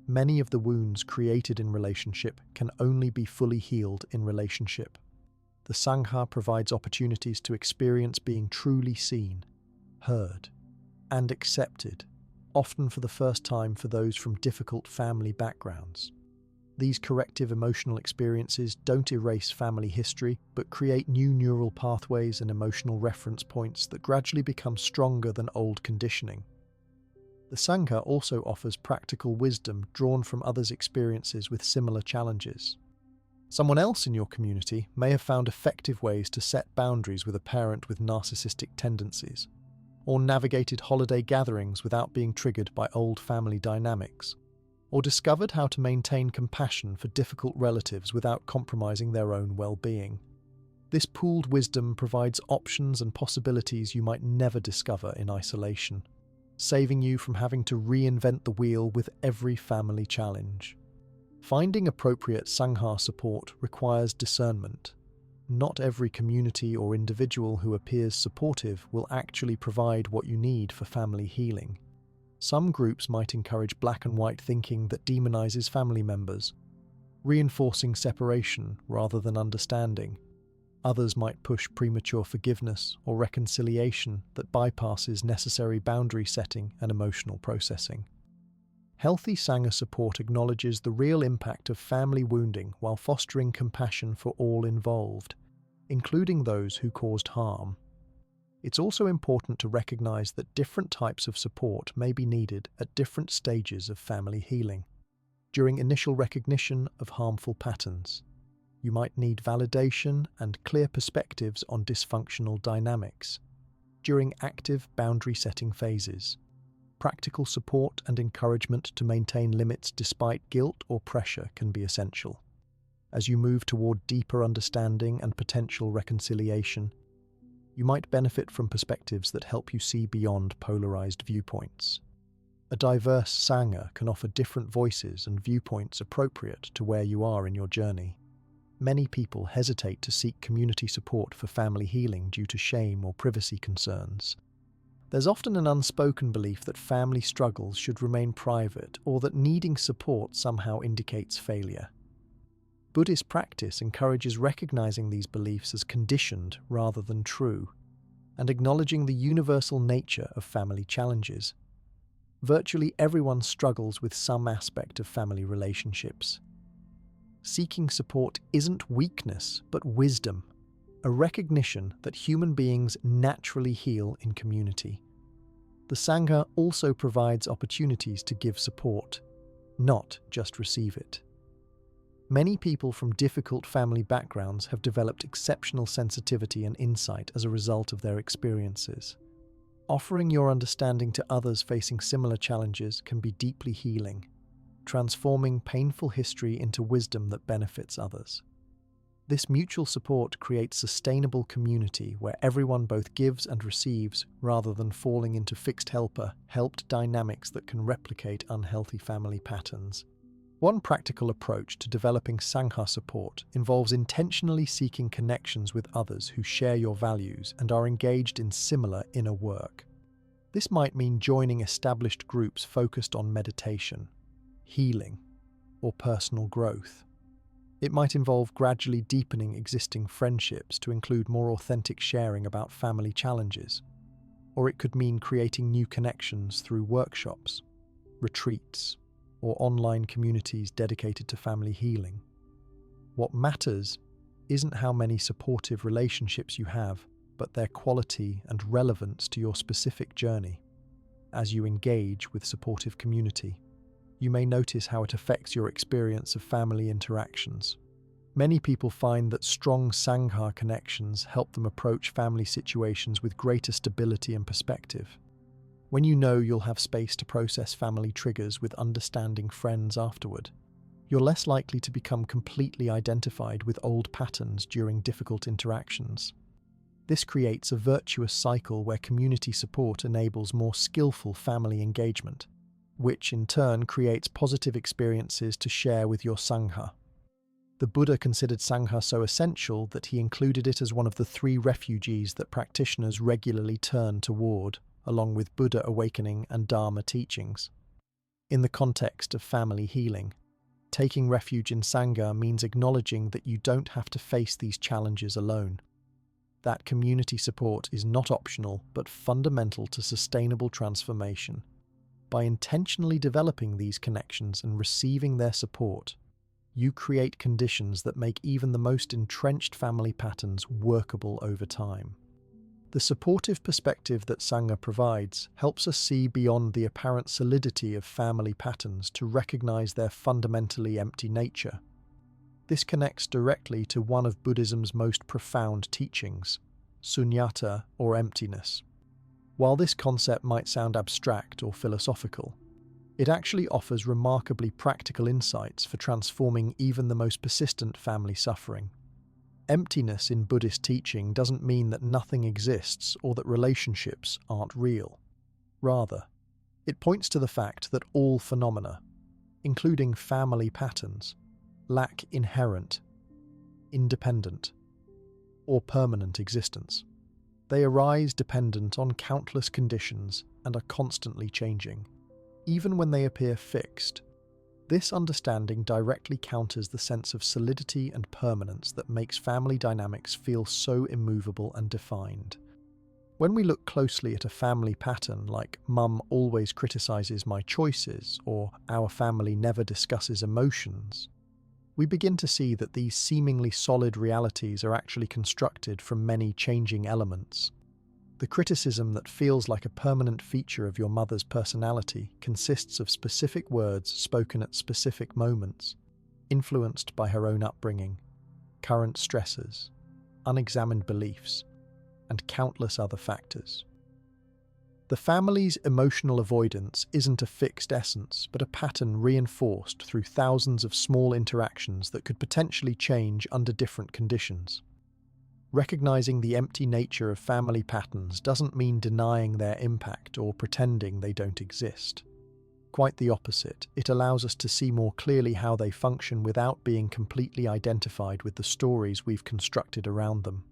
many of the wounds created in relationship can only be fully healed in relationship. The Sangha provides opportunities to experience being truly seen, heard, and accepted, often for the first time for those from difficult family backgrounds. These corrective emotional experiences don't erase family history, but create new neural pathways and emotional reference points that gradually become stronger than old conditioning. The Sangha also offers practical wisdom drawn from others' experiences with similar challenges. Someone else in your community may have found effective ways to set boundaries with a parent with narcissistic tendencies, or navigated holiday gatherings without being triggered by old family dynamics, or discovered how to maintain compassion for difficult relatives without compromising their own well-being. This pooled wisdom provides options and possibilities you might never discover in isolation, saving you from having to reinvent the wheel with every family challenge. Finding appropriate Sangha support requires discernment. Not every community or individual who appears supportive will actually provide what you need for family healing. Some groups might encourage black and white thinking that demonizes family members, reinforcing separation rather than understanding. Others might push premature forgiveness or reconciliation that bypasses necessary boundary setting and emotional processing. Healthy Sangha support acknowledges the real impact of family wounding while fostering compassion for all involved, including those who caused harm. It's also important to recognize that different types of support may be needed at different stages of family healing. During initial recognition of harmful patterns, you might need validation and clear perspectives on dysfunctional dynamics. During active boundary-setting phases, practical support and encouragement to maintain limits despite guilt or pressure can be essential. As you move toward deeper understanding and potential reconciliation, you might benefit from perspectives that help you see beyond polarized viewpoints. A diverse Sangha can offer different voices and viewpoints appropriate to where you are in your journey. Many people hesitate to seek community support for family healing due to shame or privacy concerns. There's often an unspoken belief that family struggles should remain private or that needing support somehow indicates failure. Buddhist practice encourages recognizing these beliefs as conditioned rather than true, and acknowledging the universal nature of family challenges. Virtually everyone struggles with some aspect of family relationships. Seeking support isn't weakness, but wisdom, a recognition that human beings naturally heal in community. The Sangha also provides opportunities to give support, not just receive it. Many people from difficult family backgrounds have developed exceptional sensitivity and insight as a result of their experiences. Offering your understanding to others facing similar challenges can be deeply healing, transforming painful history into wisdom that benefits others. This mutual support creates sustainable community where everyone both gives and receives rather than falling into fixed helper-helped dynamics that can replicate unhealthy family patterns. One practical approach to developing Sangha support involves intentionally seeking connections with others who share your values and are engaged in similar inner work. This might mean joining established groups focused on meditation, healing, or personal growth. It might involve gradually deepening existing friendships to include more authentic sharing about family challenges, or it could mean creating new connections through workshops, retreats, or online communities dedicated to family healing. What matters isn't how many supportive relationships you have, but their quality and relevance to your specific journey. As you engage with supportive community, you may notice how it affects your experience of family interactions. Many people find that strong Sangha connections help them approach family situations with greater stability and perspective. When you know you'll have space to process family triggers with understanding friends afterward, you're less likely to become completely identified with old patterns during difficult interactions. This creates a virtuous cycle where community support enables more skillful family engagement, which in turn creates positive experiences to share with your Sangha. The Buddha considered Sangha so essential that he included it as one of the 3 refuges that practitioners regularly turn toward, along with Buddha awakening and Dharma teachings. In the context of family healing, taking refuge in Sangha means acknowledging that you don't have to face these challenges alone. That community support is not optional but fundamental to sustainable transformation. By intentionally developing these connections and receiving their support, you create conditions that make even the most entrenched family patterns workable over time. The supportive perspective that Sangha provides helps us see beyond the apparent solidity of family patterns to recognize their fundamentally empty nature. This connects directly to one of Buddhism's most profound teachings, sunyata or emptiness. While this concept might sound abstract or philosophical, it actually offers remarkably practical insights for transforming even the most persistent family suffering. Emptiness in Buddhist teaching doesn't mean that nothing exists or that relationships aren't real. Rather, it points to the fact that all phenomena, including family patterns, lack inherent, independent, or permanent existence. They arise dependent on countless conditions and are constantly changing, even when they appear fixed. This understanding directly counters the sense of solidity and permanence that makes family dynamics feel so immovable and defined. When we look closely at a family pattern like "Mum always criticizes my choices" or "Our family never discusses emotions," we begin to see that these seemingly solid realities are actually constructed from many changing elements. The criticism that feels like a permanent feature of your mother's personality consists of specific words spoken at specific moments, influenced by her own upbringing, current stressors, unexamined beliefs, and countless other factors. The family's emotional avoidance isn't a fixed essence, but a pattern reinforced through thousands of small interactions that could potentially change under different conditions. Recognizing the empty nature of family patterns doesn't mean denying their impact or pretending they don't exist. Quite the opposite, it allows us to see more clearly how they function without being completely identified with the stories we've constructed around them.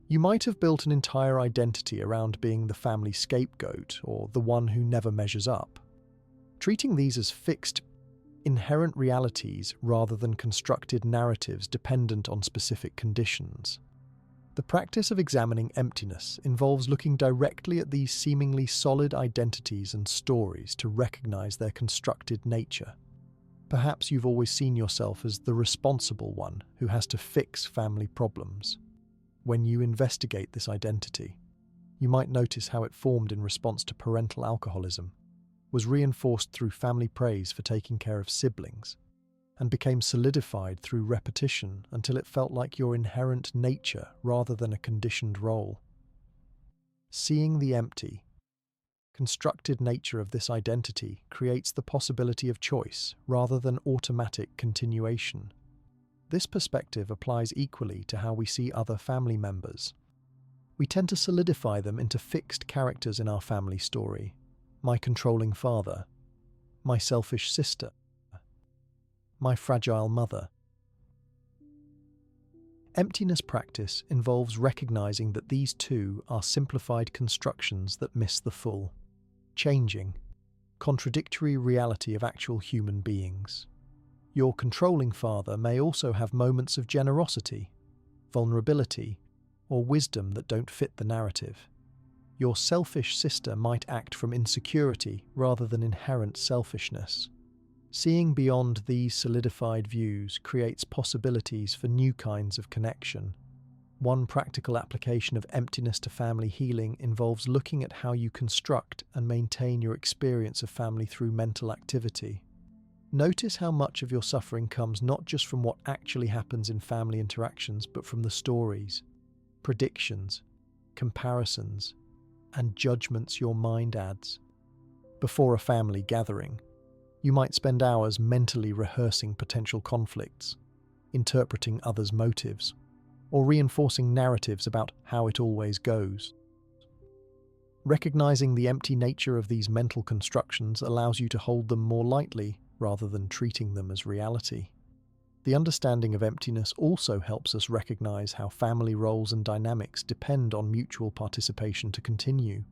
You might have built an entire identity around being the family scapegoat or the one who never measures up. Treating these as fixed, inherent realities rather than constructed narratives dependent on specific conditions. The practice of examining emptiness involves looking directly at these seemingly solid identities and stories to recognize their constructed nature. Perhaps you've always seen yourself as the responsible one who has to fix family problems. When you investigate this identity, you might notice how it formed in response to parental alcoholism, was reinforced through family praise for taking care of siblings, and became solidified through repetition until it felt like your inherent nature rather than a conditioned role. Seeing the empty, constructed nature of this identity creates the possibility of choice rather than automatic continuation. This perspective applies equally to how we see other family members. We tend to solidify them into fixed characters in our family story. My controlling father, my selfish sister, my fragile mother. Emptiness practice involves recognizing that these two are simplified constructions that miss the full, changing, contradictory reality of actual human beings. Your controlling father may also have moments of generosity, vulnerability, or wisdom that don't fit the narrative. Your selfish sister might act from insecurity rather than inherent selfishness. Seeing beyond these solidified views creates possibilities for new kinds of connection. One practical application of emptiness to family healing involves looking at how you construct and maintain your experience of family through mental activity. Notice how much of your suffering comes not just from what actually happens in family interactions, but from the stories, predictions, comparisons, and judgments your mind adds. Before a family gathering, you might spend hours mentally rehearsing potential conflicts, interpreting others' motives, or reinforcing narratives about how it always goes. Recognizing the empty nature of these mental constructions allows you to hold them more lightly rather than treating them as reality. The understanding of emptiness also helps us recognize how family roles and dynamics depend on mutual participation to continue.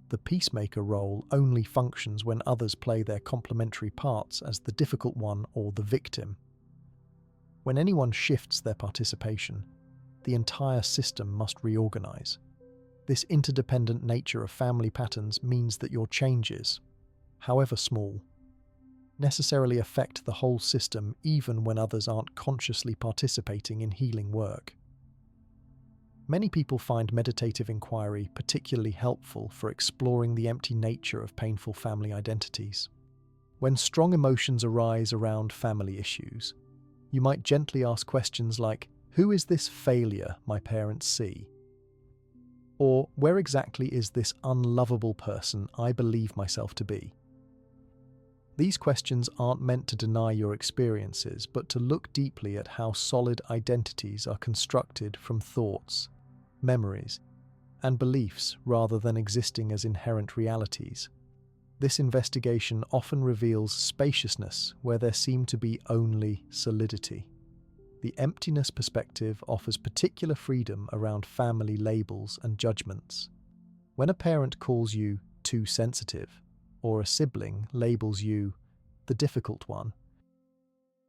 The peacemaker role only functions when others play their complementary parts as the difficult one or the victim. When anyone shifts their participation, the entire system must reorganize. This interdependent nature of family patterns means that your changes, however small, necessarily affect the whole system even when others aren't consciously participating in healing work. Many people find meditative inquiry particularly helpful for exploring the empty nature of painful family identities. When strong emotions arise around family issues, you might gently ask questions like, "Who is this failure my parents see?" Or, "Where exactly is this unlovable person I believe myself to be?" These questions aren't meant to deny your experiences, but to look deeply at how solid identities are constructed from thoughts, memories, and beliefs rather than existing as inherent realities. This investigation often reveals spaciousness where there seemed to be only solidity. The emptiness perspective offers particular freedom around family labels and judgments. When a parent calls you too sensitive, or a sibling labels you the difficult one,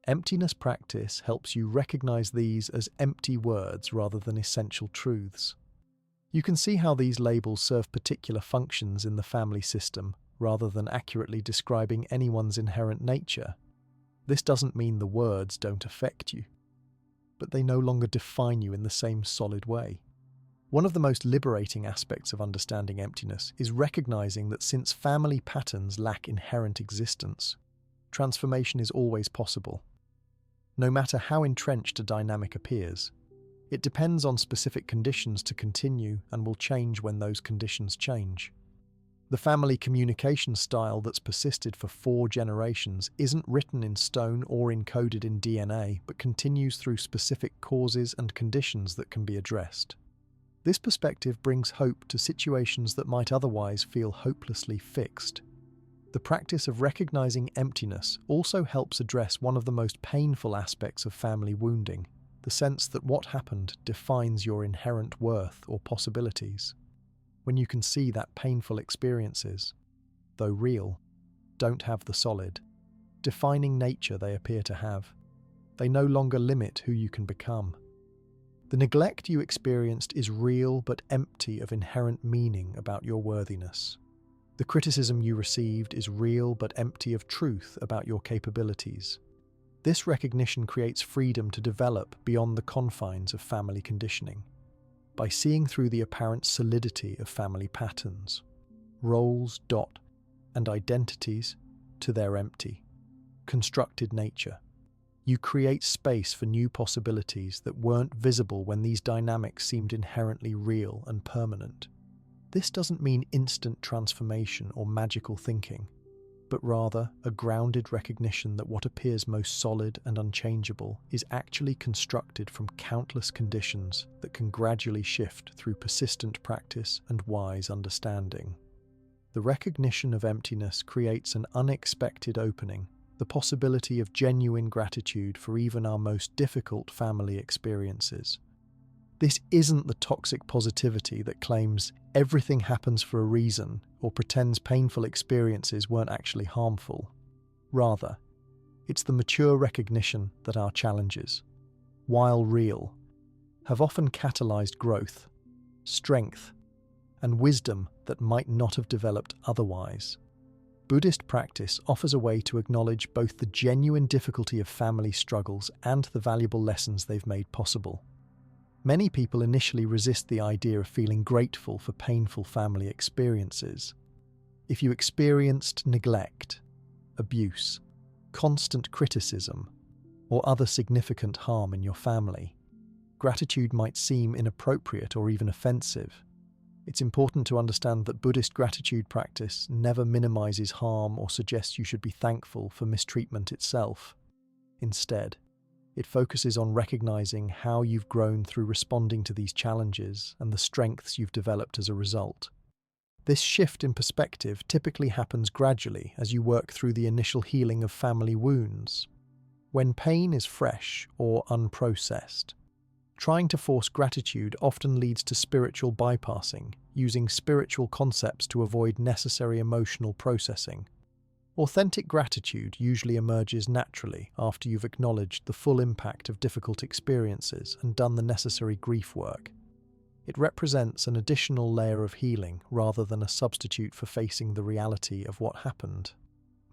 emptiness practice helps you recognize these as empty words rather than essential truths. You can see how these labels serve particular functions in the family system rather than accurately describing anyone's inherent nature. This doesn't mean the words don't affect you, but they no longer define you in the same solid way. One of the most liberating aspects of understanding emptiness is recognizing that since family patterns lack inherent existence, transformation is always possible. No matter how entrenched a dynamic appears, it depends on specific conditions to continue and will change when those conditions change. The family communication style that's persisted for 4 generations isn't written in stone or encoded in DNA, but continues through specific causes and conditions that can be addressed. This perspective brings hope to situations that might otherwise feel hopelessly fixed. The practice of recognizing emptiness also helps address one of the most painful aspects of family wounding, the sense that what happened defines your inherent worth or possibilities. When you can see that painful experiences, though real, don't have the solid, defining nature they appear to have, they no longer limit who you can become. The neglect you experienced is real but empty of inherent meaning about your worthiness. The criticism you received is real but empty of truth about your capabilities. This recognition creates freedom to develop beyond the confines of family conditioning. By seeing through the apparent solidity of family patterns, roles, and identities to their empty, constructed nature, You create space for new possibilities that weren't visible when these dynamics seemed inherently real and permanent. This doesn't mean instant transformation or magical thinking, but rather a grounded recognition that what appears most solid and unchangeable is actually constructed from countless conditions that can gradually shift through persistent practice and wise understanding. The recognition of emptiness creates an unexpected opening, the possibility of genuine gratitude for even our most difficult family experiences. This isn't the toxic positivity that claims everything happens for a reason or pretends painful experiences weren't actually harmful. Rather, it's the mature recognition that our challenges, while real, have often catalyzed growth, strength, and wisdom that might not have developed otherwise. Buddhist practice offers a way to acknowledge both the genuine difficulty of family struggles and the valuable lessons they've made possible. Many people initially resist the idea of feeling grateful for painful family experiences. If you experienced neglect, abuse, constant criticism, or other significant harm in your family, gratitude might seem inappropriate or even offensive. It's important to understand that Buddhist gratitude practice never minimizes harm or suggests you should be thankful for mistreatment itself. Instead, it focuses on recognizing how you've grown through responding to these challenges and the strengths you've developed as a result. This shift in perspective typically happens gradually as you work through the initial healing of family wounds. When pain is fresh or unprocessed, trying to force gratitude often leads to spiritual bypassing, using spiritual concepts to avoid necessary emotional processing. Authentic gratitude usually emerges naturally after you've acknowledged the full impact of difficult experiences and done the necessary grief work. It represents an additional layer of healing rather than a substitute for facing the reality of what happened.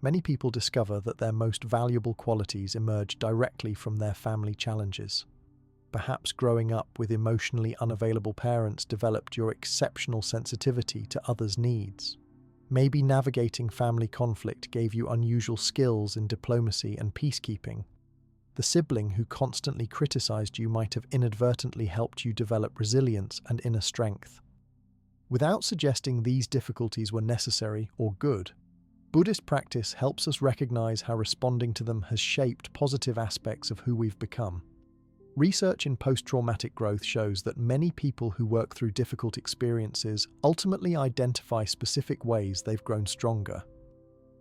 Many people discover that their most valuable qualities emerge directly from their family challenges. Perhaps growing up with emotionally unavailable parents developed your exceptional sensitivity to others' needs. Maybe navigating family conflict gave you unusual skills in diplomacy and peacekeeping. The sibling who constantly criticized you might have inadvertently helped you develop resilience and inner strength. Without suggesting these difficulties were necessary or good, Buddhist practice helps us recognize how responding to them has shaped positive aspects of who we've become. Research in post-traumatic growth shows that many people who work through difficult experiences ultimately identify specific ways they've grown stronger.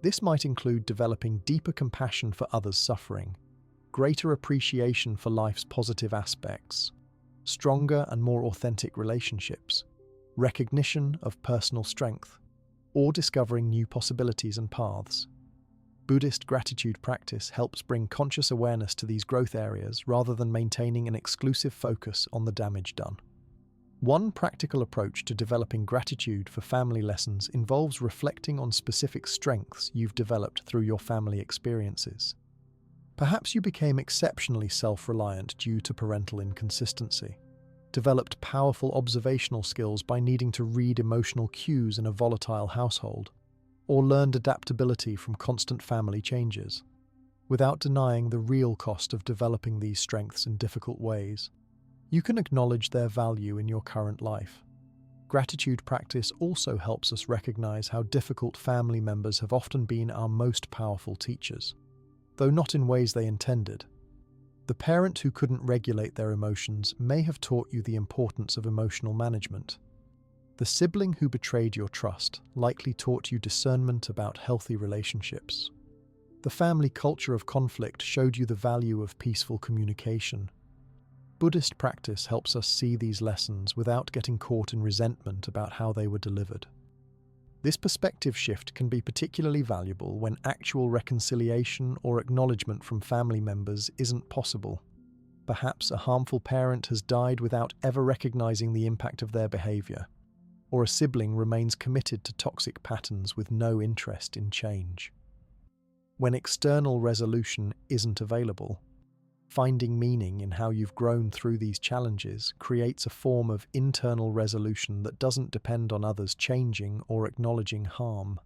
This might include developing deeper compassion for others' suffering, greater appreciation for life's positive aspects, stronger and more authentic relationships, recognition of personal strength, or discovering new possibilities and paths. Buddhist gratitude practice helps bring conscious awareness to these growth areas rather than maintaining an exclusive focus on the damage done. One practical approach to developing gratitude for family lessons involves reflecting on specific strengths you've developed through your family experiences. Perhaps you became exceptionally self-reliant due to parental inconsistency, developed powerful observational skills by needing to read emotional cues in a volatile household, or learned adaptability from constant family changes. Without denying the real cost of developing these strengths in difficult ways, you can acknowledge their value in your current life. Gratitude practice also helps us recognize how difficult family members have often been our most powerful teachers, though not in ways they intended. The parent who couldn't regulate their emotions may have taught you the importance of emotional management. The sibling who betrayed your trust likely taught you discernment about healthy relationships. The family culture of conflict showed you the value of peaceful communication. Buddhist practice helps us see these lessons without getting caught in resentment about how they were delivered. This perspective shift can be particularly valuable when actual reconciliation or acknowledgement from family members isn't possible. Perhaps a harmful parent has died without ever recognizing the impact of their behavior, or a sibling remains committed to toxic patterns with no interest in change. When external resolution isn't available, finding meaning in how you've grown through these challenges creates a form of internal resolution that doesn't depend on others changing or acknowledging harm.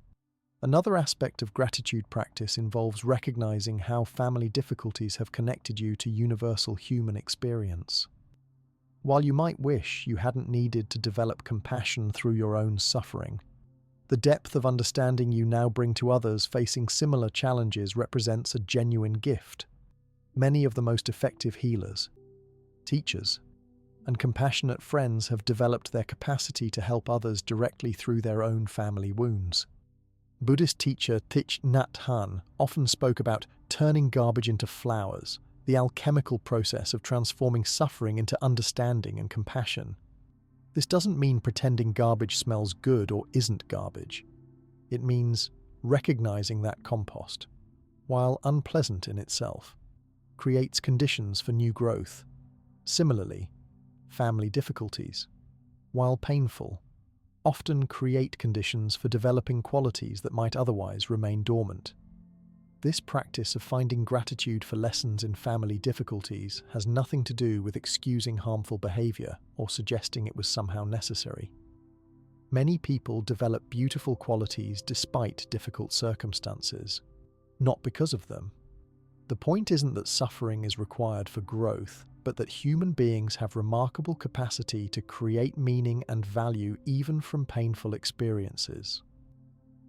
Another aspect of gratitude practice involves recognizing how family difficulties have connected you to universal human experience. While you might wish you hadn't needed to develop compassion through your own suffering, the depth of understanding you now bring to others facing similar challenges represents a genuine gift. Many of the most effective healers, teachers, and compassionate friends have developed their capacity to help others directly through their own family wounds. Buddhist teacher Thich Nhat Hanh often spoke about turning garbage into flowers, the alchemical process of transforming suffering into understanding and compassion. This doesn't mean pretending garbage smells good or isn't garbage. It means recognizing that compost, while unpleasant in itself, creates conditions for new growth. Similarly, family difficulties, while painful, often create conditions for developing qualities that might otherwise remain dormant. This practice of finding gratitude for lessons in family difficulties has nothing to do with excusing harmful behavior or suggesting it was somehow necessary. Many people develop beautiful qualities despite difficult circumstances, not because of them. The point isn't that suffering is required for growth, but that human beings have remarkable capacity to create meaning and value even from painful experiences.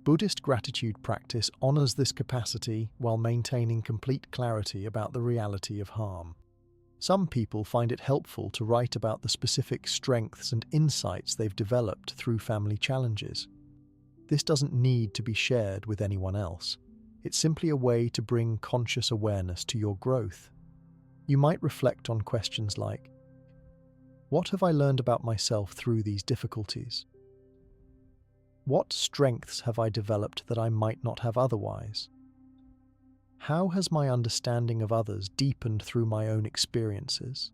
Buddhist gratitude practice honors this capacity while maintaining complete clarity about the reality of harm. Some people find it helpful to write about the specific strengths and insights they've developed through family challenges. This doesn't need to be shared with anyone else. It's simply a way to bring conscious awareness to your growth. You might reflect on questions like, what have I learned about myself through these difficulties? What strengths have I developed that I might not have otherwise? How has my understanding of others deepened through my own experiences?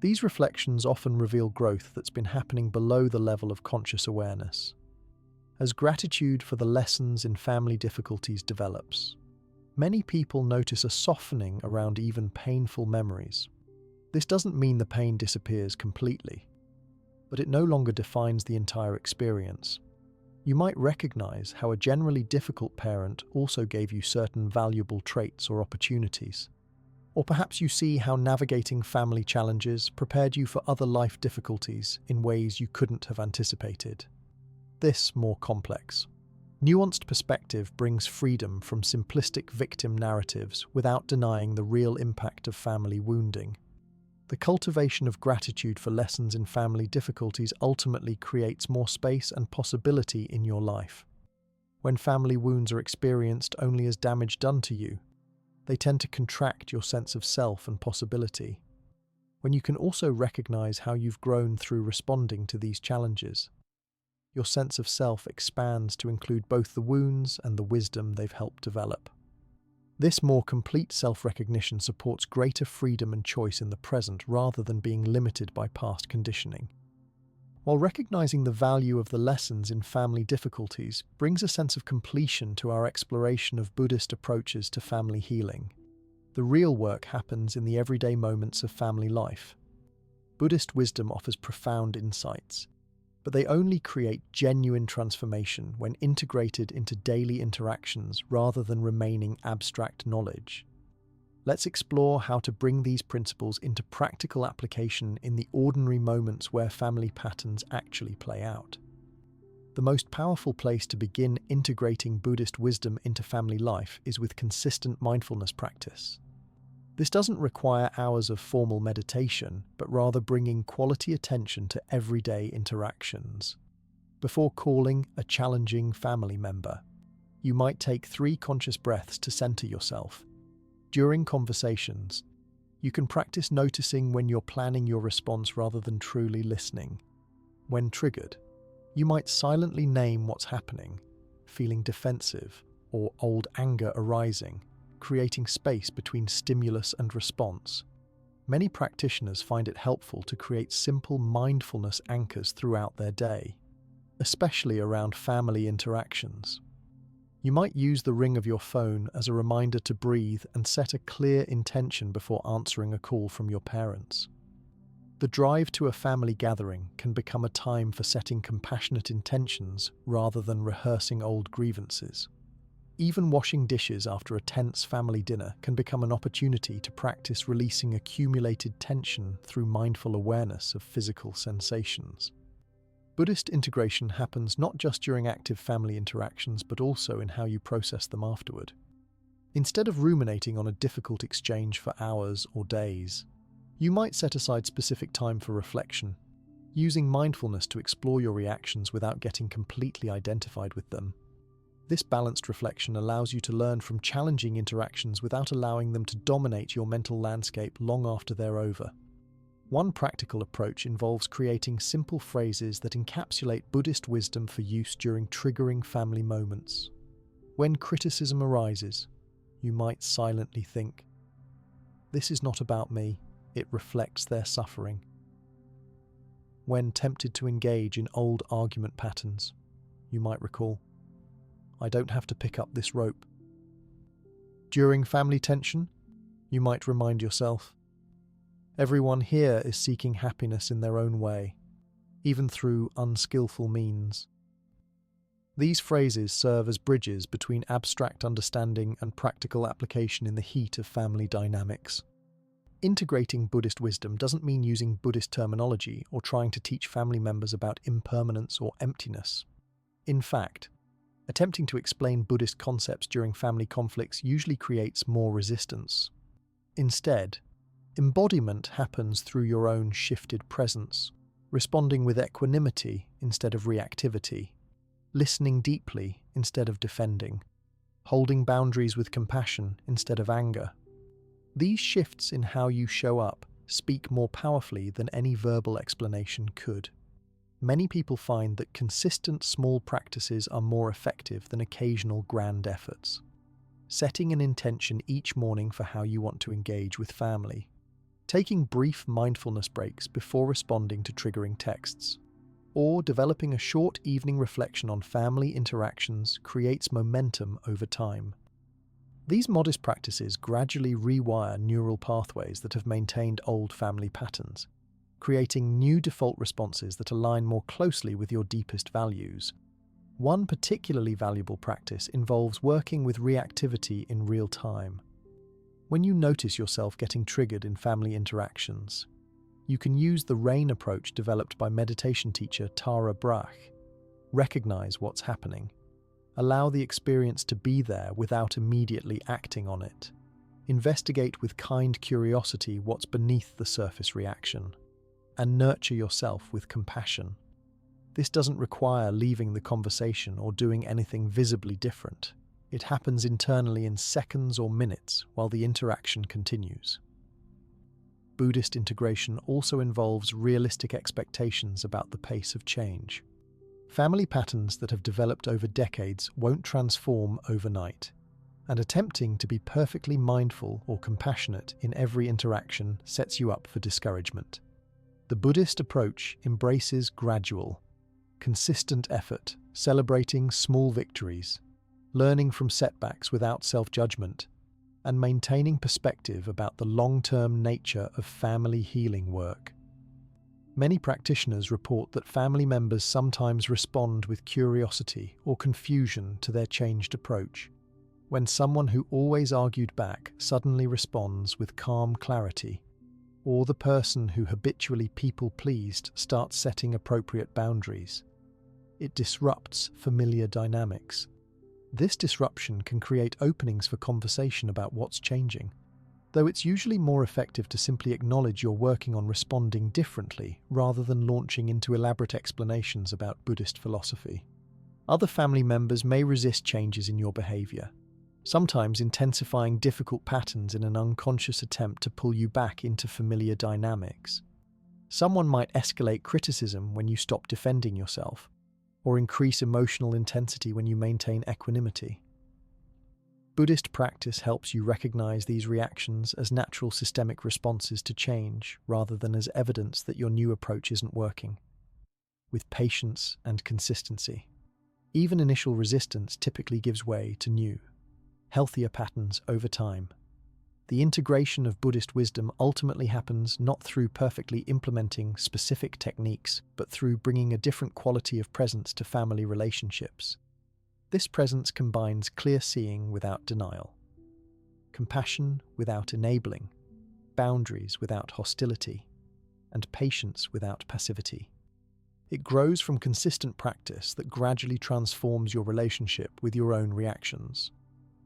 These reflections often reveal growth that's been happening below the level of conscious awareness. As gratitude for the lessons in family difficulties develops, many people notice a softening around even painful memories. This doesn't mean the pain disappears completely, but it no longer defines the entire experience. You might recognize how a generally difficult parent also gave you certain valuable traits or opportunities. Or perhaps you see how navigating family challenges prepared you for other life difficulties in ways you couldn't have anticipated. This more complex, nuanced perspective brings freedom from simplistic victim narratives without denying the real impact of family wounding. The cultivation of gratitude for lessons in family difficulties ultimately creates more space and possibility in your life. When family wounds are experienced only as damage done to you, they tend to contract your sense of self and possibility. When you can also recognize how you've grown through responding to these challenges, your sense of self expands to include both the wounds and the wisdom they've helped develop. This more complete self-recognition supports greater freedom and choice in the present rather than being limited by past conditioning. While recognizing the value of the lessons in family difficulties brings a sense of completion to our exploration of Buddhist approaches to family healing, the real work happens in the everyday moments of family life. Buddhist wisdom offers profound insights, but they only create genuine transformation when integrated into daily interactions rather than remaining abstract knowledge. Let's explore how to bring these principles into practical application in the ordinary moments where family patterns actually play out. The most powerful place to begin integrating Buddhist wisdom into family life is with consistent mindfulness practice. This doesn't require hours of formal meditation, but rather bringing quality attention to everyday interactions. Before calling a challenging family member, you might take 3 conscious breaths to center yourself. During conversations, you can practice noticing when you're planning your response rather than truly listening. When triggered, you might silently name what's happening, feeling defensive or old anger arising, creating space between stimulus and response. Many practitioners find it helpful to create simple mindfulness anchors throughout their day, especially around family interactions. You might use the ring of your phone as a reminder to breathe and set a clear intention before answering a call from your parents. The drive to a family gathering can become a time for setting compassionate intentions rather than rehearsing old grievances. Even washing dishes after a tense family dinner can become an opportunity to practice releasing accumulated tension through mindful awareness of physical sensations. Buddhist integration happens not just during active family interactions but also in how you process them afterward. Instead of ruminating on a difficult exchange for hours or days, you might set aside specific time for reflection, using mindfulness to explore your reactions without getting completely identified with them. This balanced reflection allows you to learn from challenging interactions without allowing them to dominate your mental landscape long after they're over. One practical approach involves creating simple phrases that encapsulate Buddhist wisdom for use during triggering family moments. When criticism arises, you might silently think, "This is not about me, it reflects their suffering." When tempted to engage in old argument patterns, you might recall, "I don't have to pick up this rope." During family tension, you might remind yourself, "Everyone here is seeking happiness in their own way, even through unskillful means." These phrases serve as bridges between abstract understanding and practical application in the heat of family dynamics. Integrating Buddhist wisdom doesn't mean using Buddhist terminology or trying to teach family members about impermanence or emptiness. In fact, attempting to explain Buddhist concepts during family conflicts usually creates more resistance. Instead, embodiment happens through your own shifted presence, responding with equanimity instead of reactivity, listening deeply instead of defending, holding boundaries with compassion instead of anger. These shifts in how you show up speak more powerfully than any verbal explanation could. Many people find that consistent small practices are more effective than occasional grand efforts. Setting an intention each morning for how you want to engage with family, taking brief mindfulness breaks before responding to triggering texts, or developing a short evening reflection on family interactions creates momentum over time. These modest practices gradually rewire neural pathways that have maintained old family patterns, creating new default responses that align more closely with your deepest values. One particularly valuable practice involves working with reactivity in real time. When you notice yourself getting triggered in family interactions, you can use the RAIN approach developed by meditation teacher Tara Brach. Recognize what's happening. Allow the experience to be there without immediately acting on it. Investigate with kind curiosity what's beneath the surface reaction, and nurture yourself with compassion. This doesn't require leaving the conversation or doing anything visibly different. It happens internally in seconds or minutes while the interaction continues. Buddhist integration also involves realistic expectations about the pace of change. Family patterns that have developed over decades won't transform overnight, and attempting to be perfectly mindful or compassionate in every interaction sets you up for discouragement. The Buddhist approach embraces gradual, consistent effort, celebrating small victories, learning from setbacks without self-judgment, and maintaining perspective about the long-term nature of family healing work. Many practitioners report that family members sometimes respond with curiosity or confusion to their changed approach, when someone who always argued back suddenly responds with calm clarity, or the person who habitually people-pleased starts setting appropriate boundaries. It disrupts familiar dynamics. This disruption can create openings for conversation about what's changing, though it's usually more effective to simply acknowledge you're working on responding differently rather than launching into elaborate explanations about Buddhist philosophy. Other family members may resist changes in your behavior, sometimes intensifying difficult patterns in an unconscious attempt to pull you back into familiar dynamics. Someone might escalate criticism when you stop defending yourself, or increase emotional intensity when you maintain equanimity. Buddhist practice helps you recognize these reactions as natural systemic responses to change rather than as evidence that your new approach isn't working. With patience and consistency, even initial resistance typically gives way to new, healthier patterns over time. The integration of Buddhist wisdom ultimately happens not through perfectly implementing specific techniques, but through bringing a different quality of presence to family relationships. This presence combines clear seeing without denial, compassion without enabling, boundaries without hostility, and patience without passivity. It grows from consistent practice that gradually transforms your relationship with your own reactions,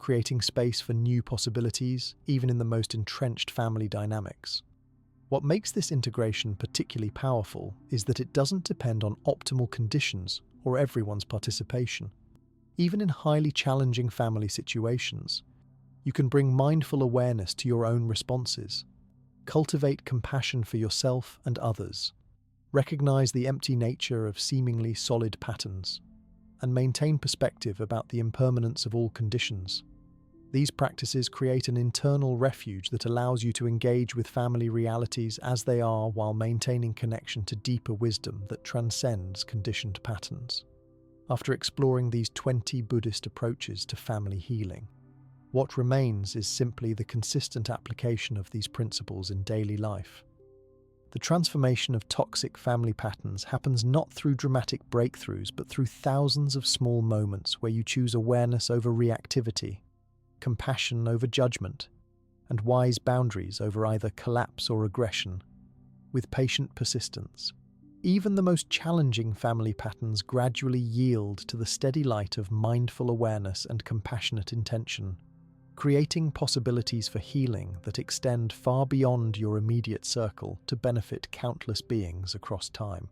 creating space for new possibilities, even in the most entrenched family dynamics. What makes this integration particularly powerful is that it doesn't depend on optimal conditions or everyone's participation. Even in highly challenging family situations, you can bring mindful awareness to your own responses, cultivate compassion for yourself and others, recognize the empty nature of seemingly solid patterns, and maintain perspective about the impermanence of all conditions. These practices create an internal refuge that allows you to engage with family realities as they are while maintaining connection to deeper wisdom that transcends conditioned patterns. After exploring these 20 Buddhist approaches to family healing, what remains is simply the consistent application of these principles in daily life. The transformation of toxic family patterns happens not through dramatic breakthroughs, but through thousands of small moments where you choose awareness over reactivity, compassion over judgment, and wise boundaries over either collapse or aggression. With patient persistence, even the most challenging family patterns gradually yield to the steady light of mindful awareness and compassionate intention, creating possibilities for healing that extend far beyond your immediate circle to benefit countless beings across time.